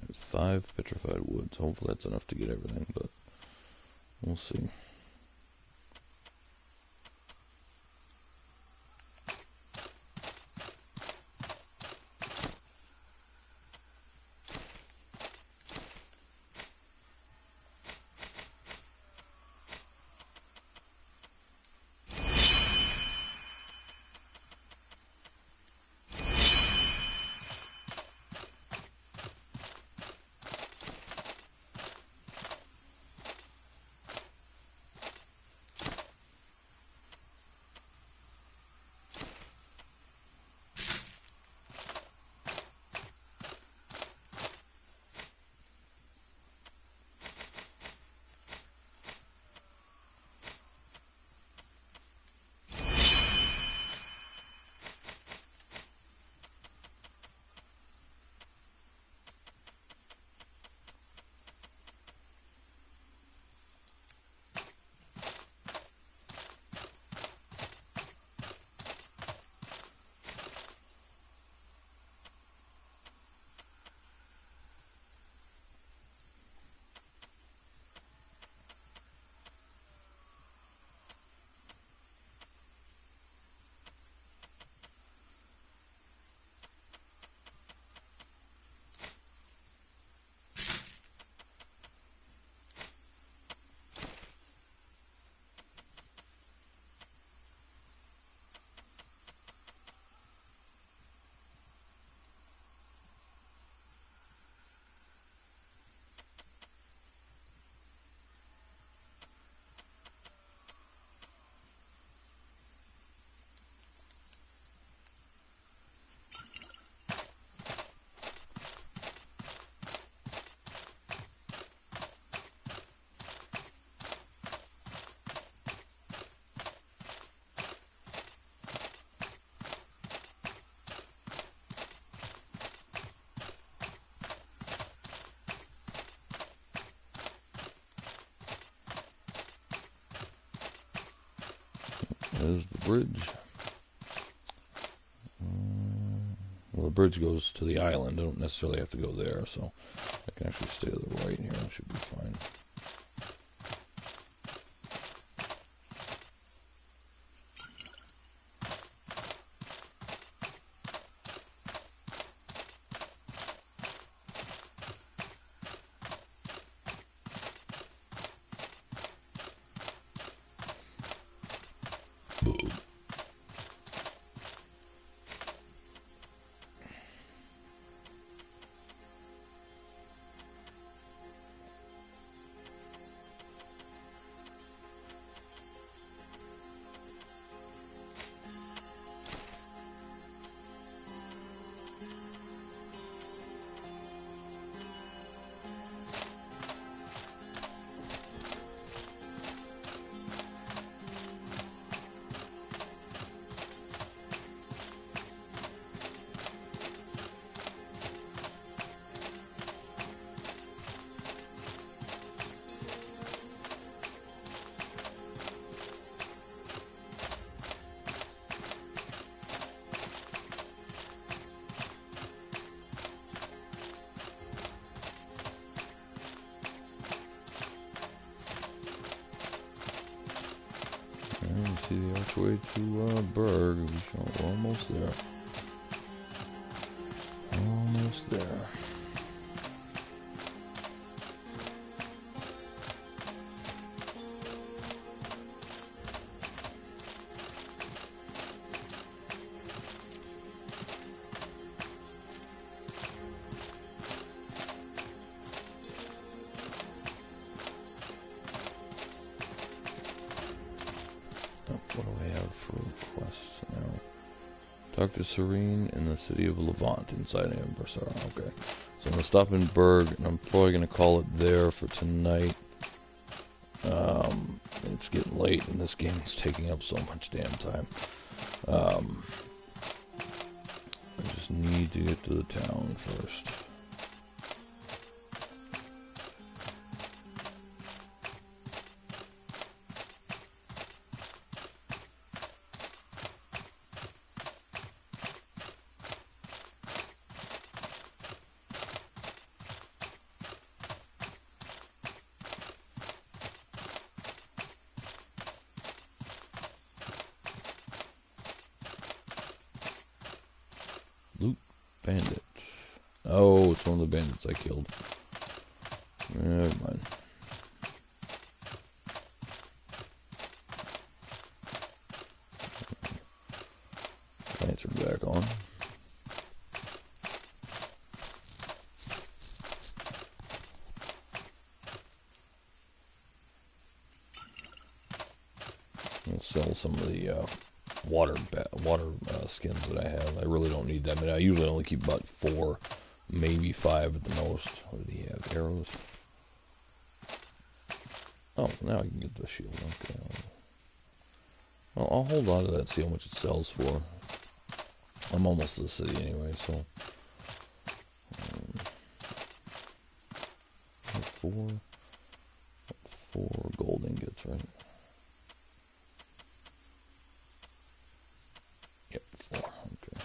There's 5 petrified woods. Hopefully that's enough to get everything, but we'll see. There's the bridge. Well, the bridge goes to the island. I don't necessarily have to go there, so I can actually stay to the right here. That should be fine. See the archway to Berg. We're almost there. Almost there. What do I have for quests now? Dr. Serene in the city of Levant inside Ambersar. Okay. So I'm going to stop in Berg, and I'm probably going to call it there for tonight. It's getting late, and this game is taking up so much damn time. I just need to get to the town first. Loot bandit. Oh, it's one of the bandits I killed. Never mind. Lantern back on. I'll sell some of the water skins that I have. I really don't need that. I mean, I usually only keep about 4, maybe 5 at the most. What do he have? Arrows? Oh, now I can get the shield. Okay. Well, I'll hold on to that, see how much it sells for. I'm almost to the city anyway, so. 4 gold ingots, right? Yep, 4. Okay.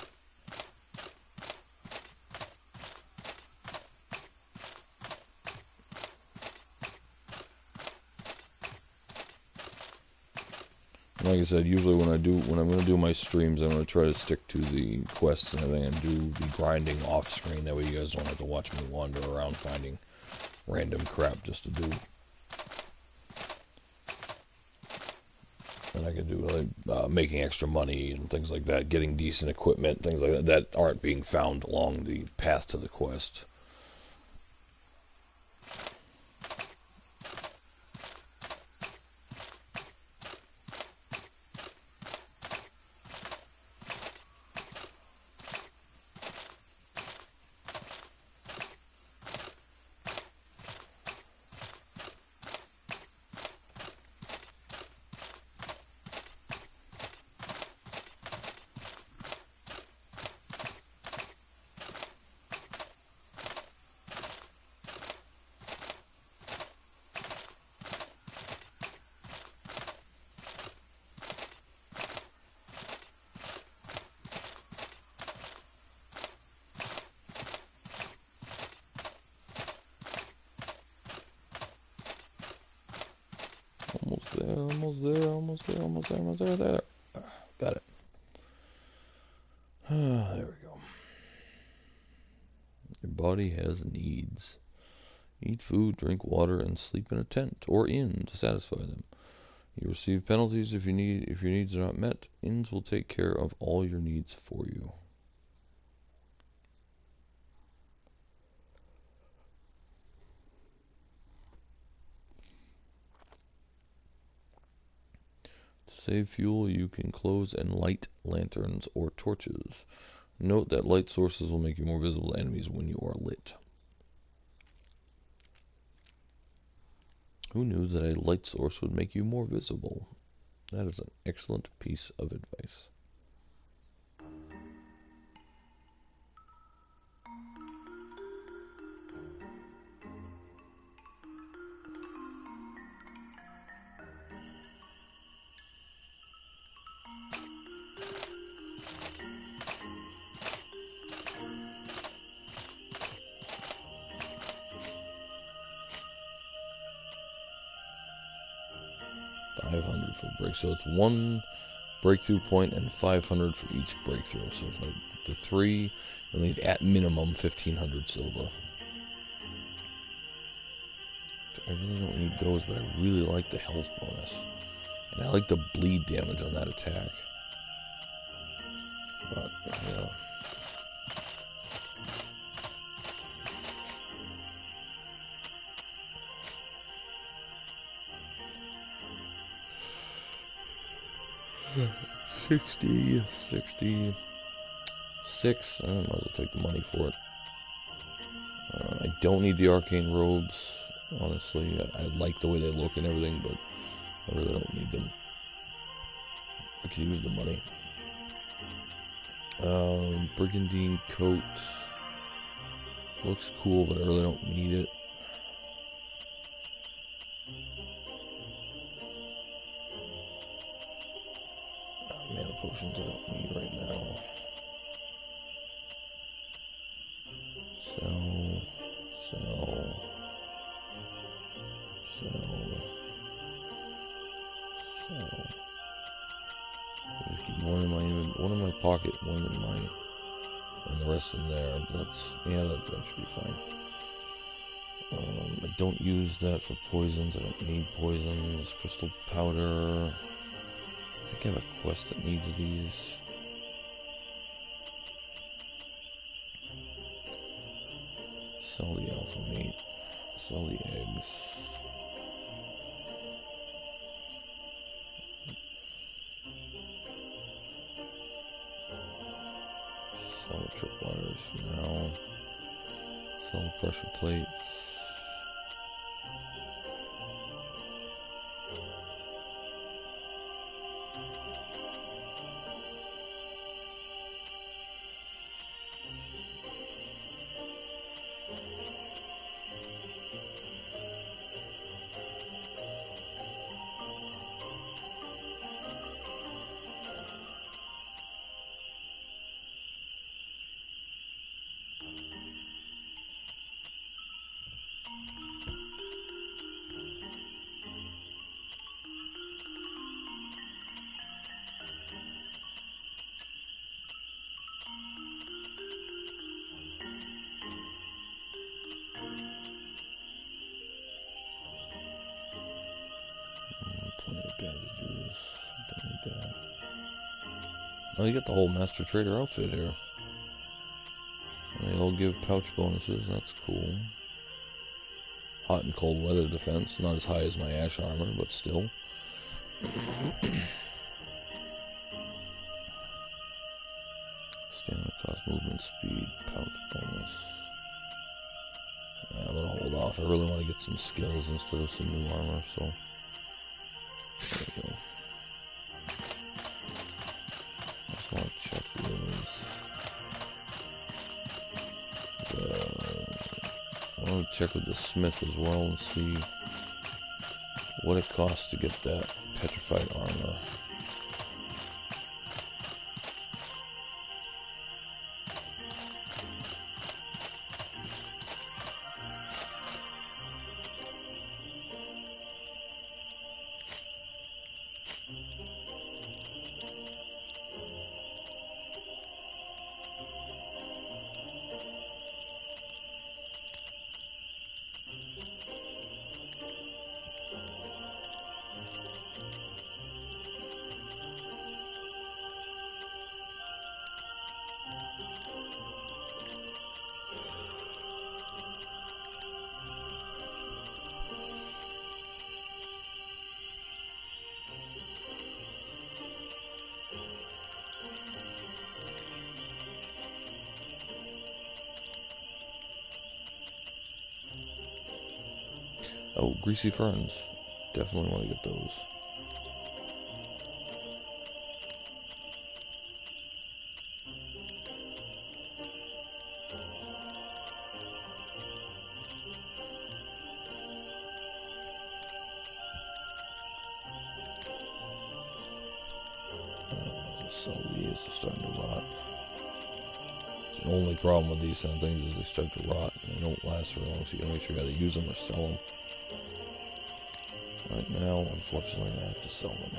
Like I said, usually when I'm going to do my streams, I'm going to try to stick to the quests and everything and do the grinding off screen. That way you guys don't have to watch me wander around finding random crap just to do. And I can do like making extra money and things like that, getting decent equipment, things like that that aren't being found along the path to the quest. Almost there. Got it. There we go. Your body has needs. Eat food, drink water, and sleep in a tent or inn to satisfy them. You receive penalties if your needs are not met. Inns will take care of all your needs for you. To save fuel, you can close and light lanterns or torches. Note that light sources will make you more visible to enemies when you are lit. Who knew that a light source would make you more visible? That is an excellent piece of advice. $500 for break. So it's 1 breakthrough point and 500 for each breakthrough. So if I do 3, you'll need at minimum 1500 silver. I really don't need those, but I really like the health bonus. And I like the bleed damage on that attack. But, yeah. $66. I might as well take the money for it. I don't need the arcane robes, honestly. I like the way they look and everything, but I really don't need them. I could use the money. Brigandine coat. Looks cool, but I really don't need it. Mana potions I don't need right now. Sell. Just keep one in my pocket, one in my, and the rest in there. That should be fine. I don't use that for poisons. I don't need poisons. Crystal powder. I think I have a quest that needs these. Sell the alpha meat. Sell the eggs. Sell the tripwires for now. Sell the pressure plates. Don't need that. Oh, you got the whole Master Trader outfit here. And they all give pouch bonuses, that's cool. Hot and cold weather defense, not as high as my ash armor, but still. Stamina cost, movement speed, pouch bonus. I'm gonna hold off. I really want to get some skills instead of some new armor, so there we go. I just want to check I want to check with the smith as well and see what it costs to get that petrified armor. Oh, Greasy Ferns. Definitely want to get those. Some of these are starting to rot. The only problem with these kind of things is they start to rot and they don't last very long, so you gotta make sure you either use them or sell them. Right now, unfortunately, I have to sell them.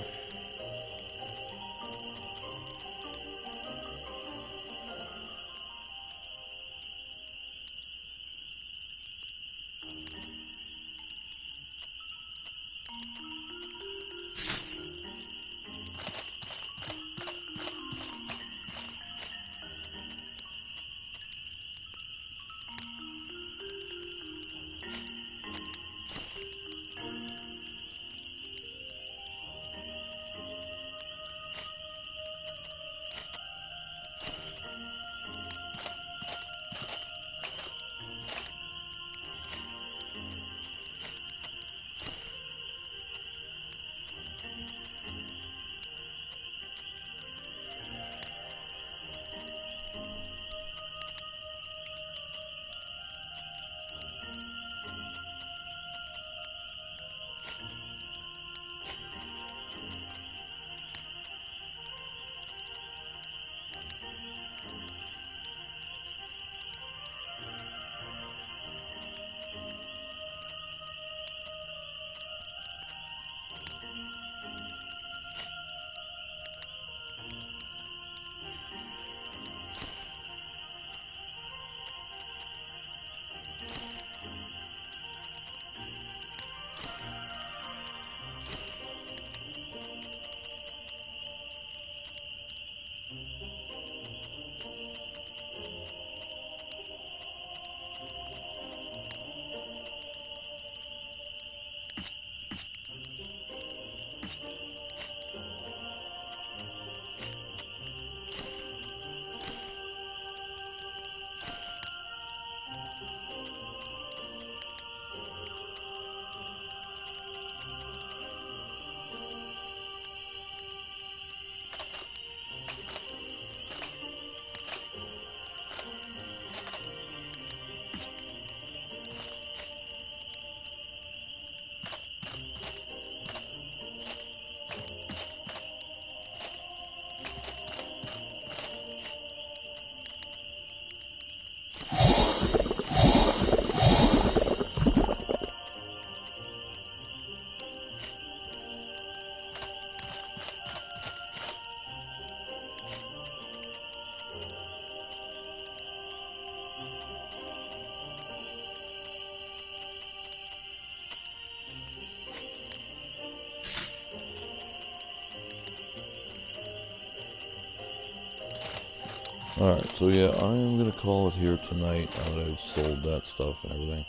Alright, so yeah, I am going to call it here tonight now that I've sold that stuff and everything.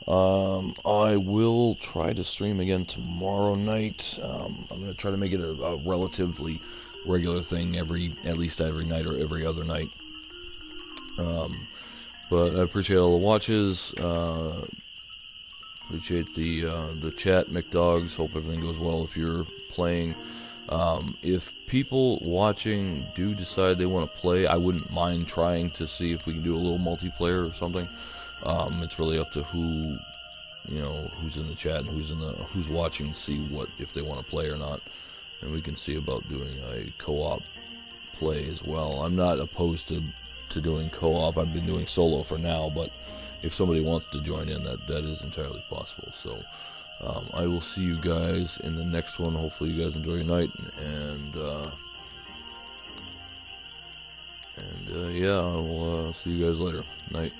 I will try to stream again tomorrow night. I'm going to try to make it a relatively regular thing at least every night or every other night. But I appreciate all the watches, appreciate the chat, McDogs, hope everything goes well if you're playing. If people watching do decide they want to play, I wouldn't mind trying to see if we can do a little multiplayer or something. It's really up to who, who's in the chat and who's watching, see if they want to play or not, and we can see about doing a co-op play as well. I'm not opposed to doing co-op. I've been doing solo for now, but if somebody wants to join in, that is entirely possible. So I will see you guys in the next one. Hopefully you guys enjoy your night, and yeah, I will see you guys later. Night.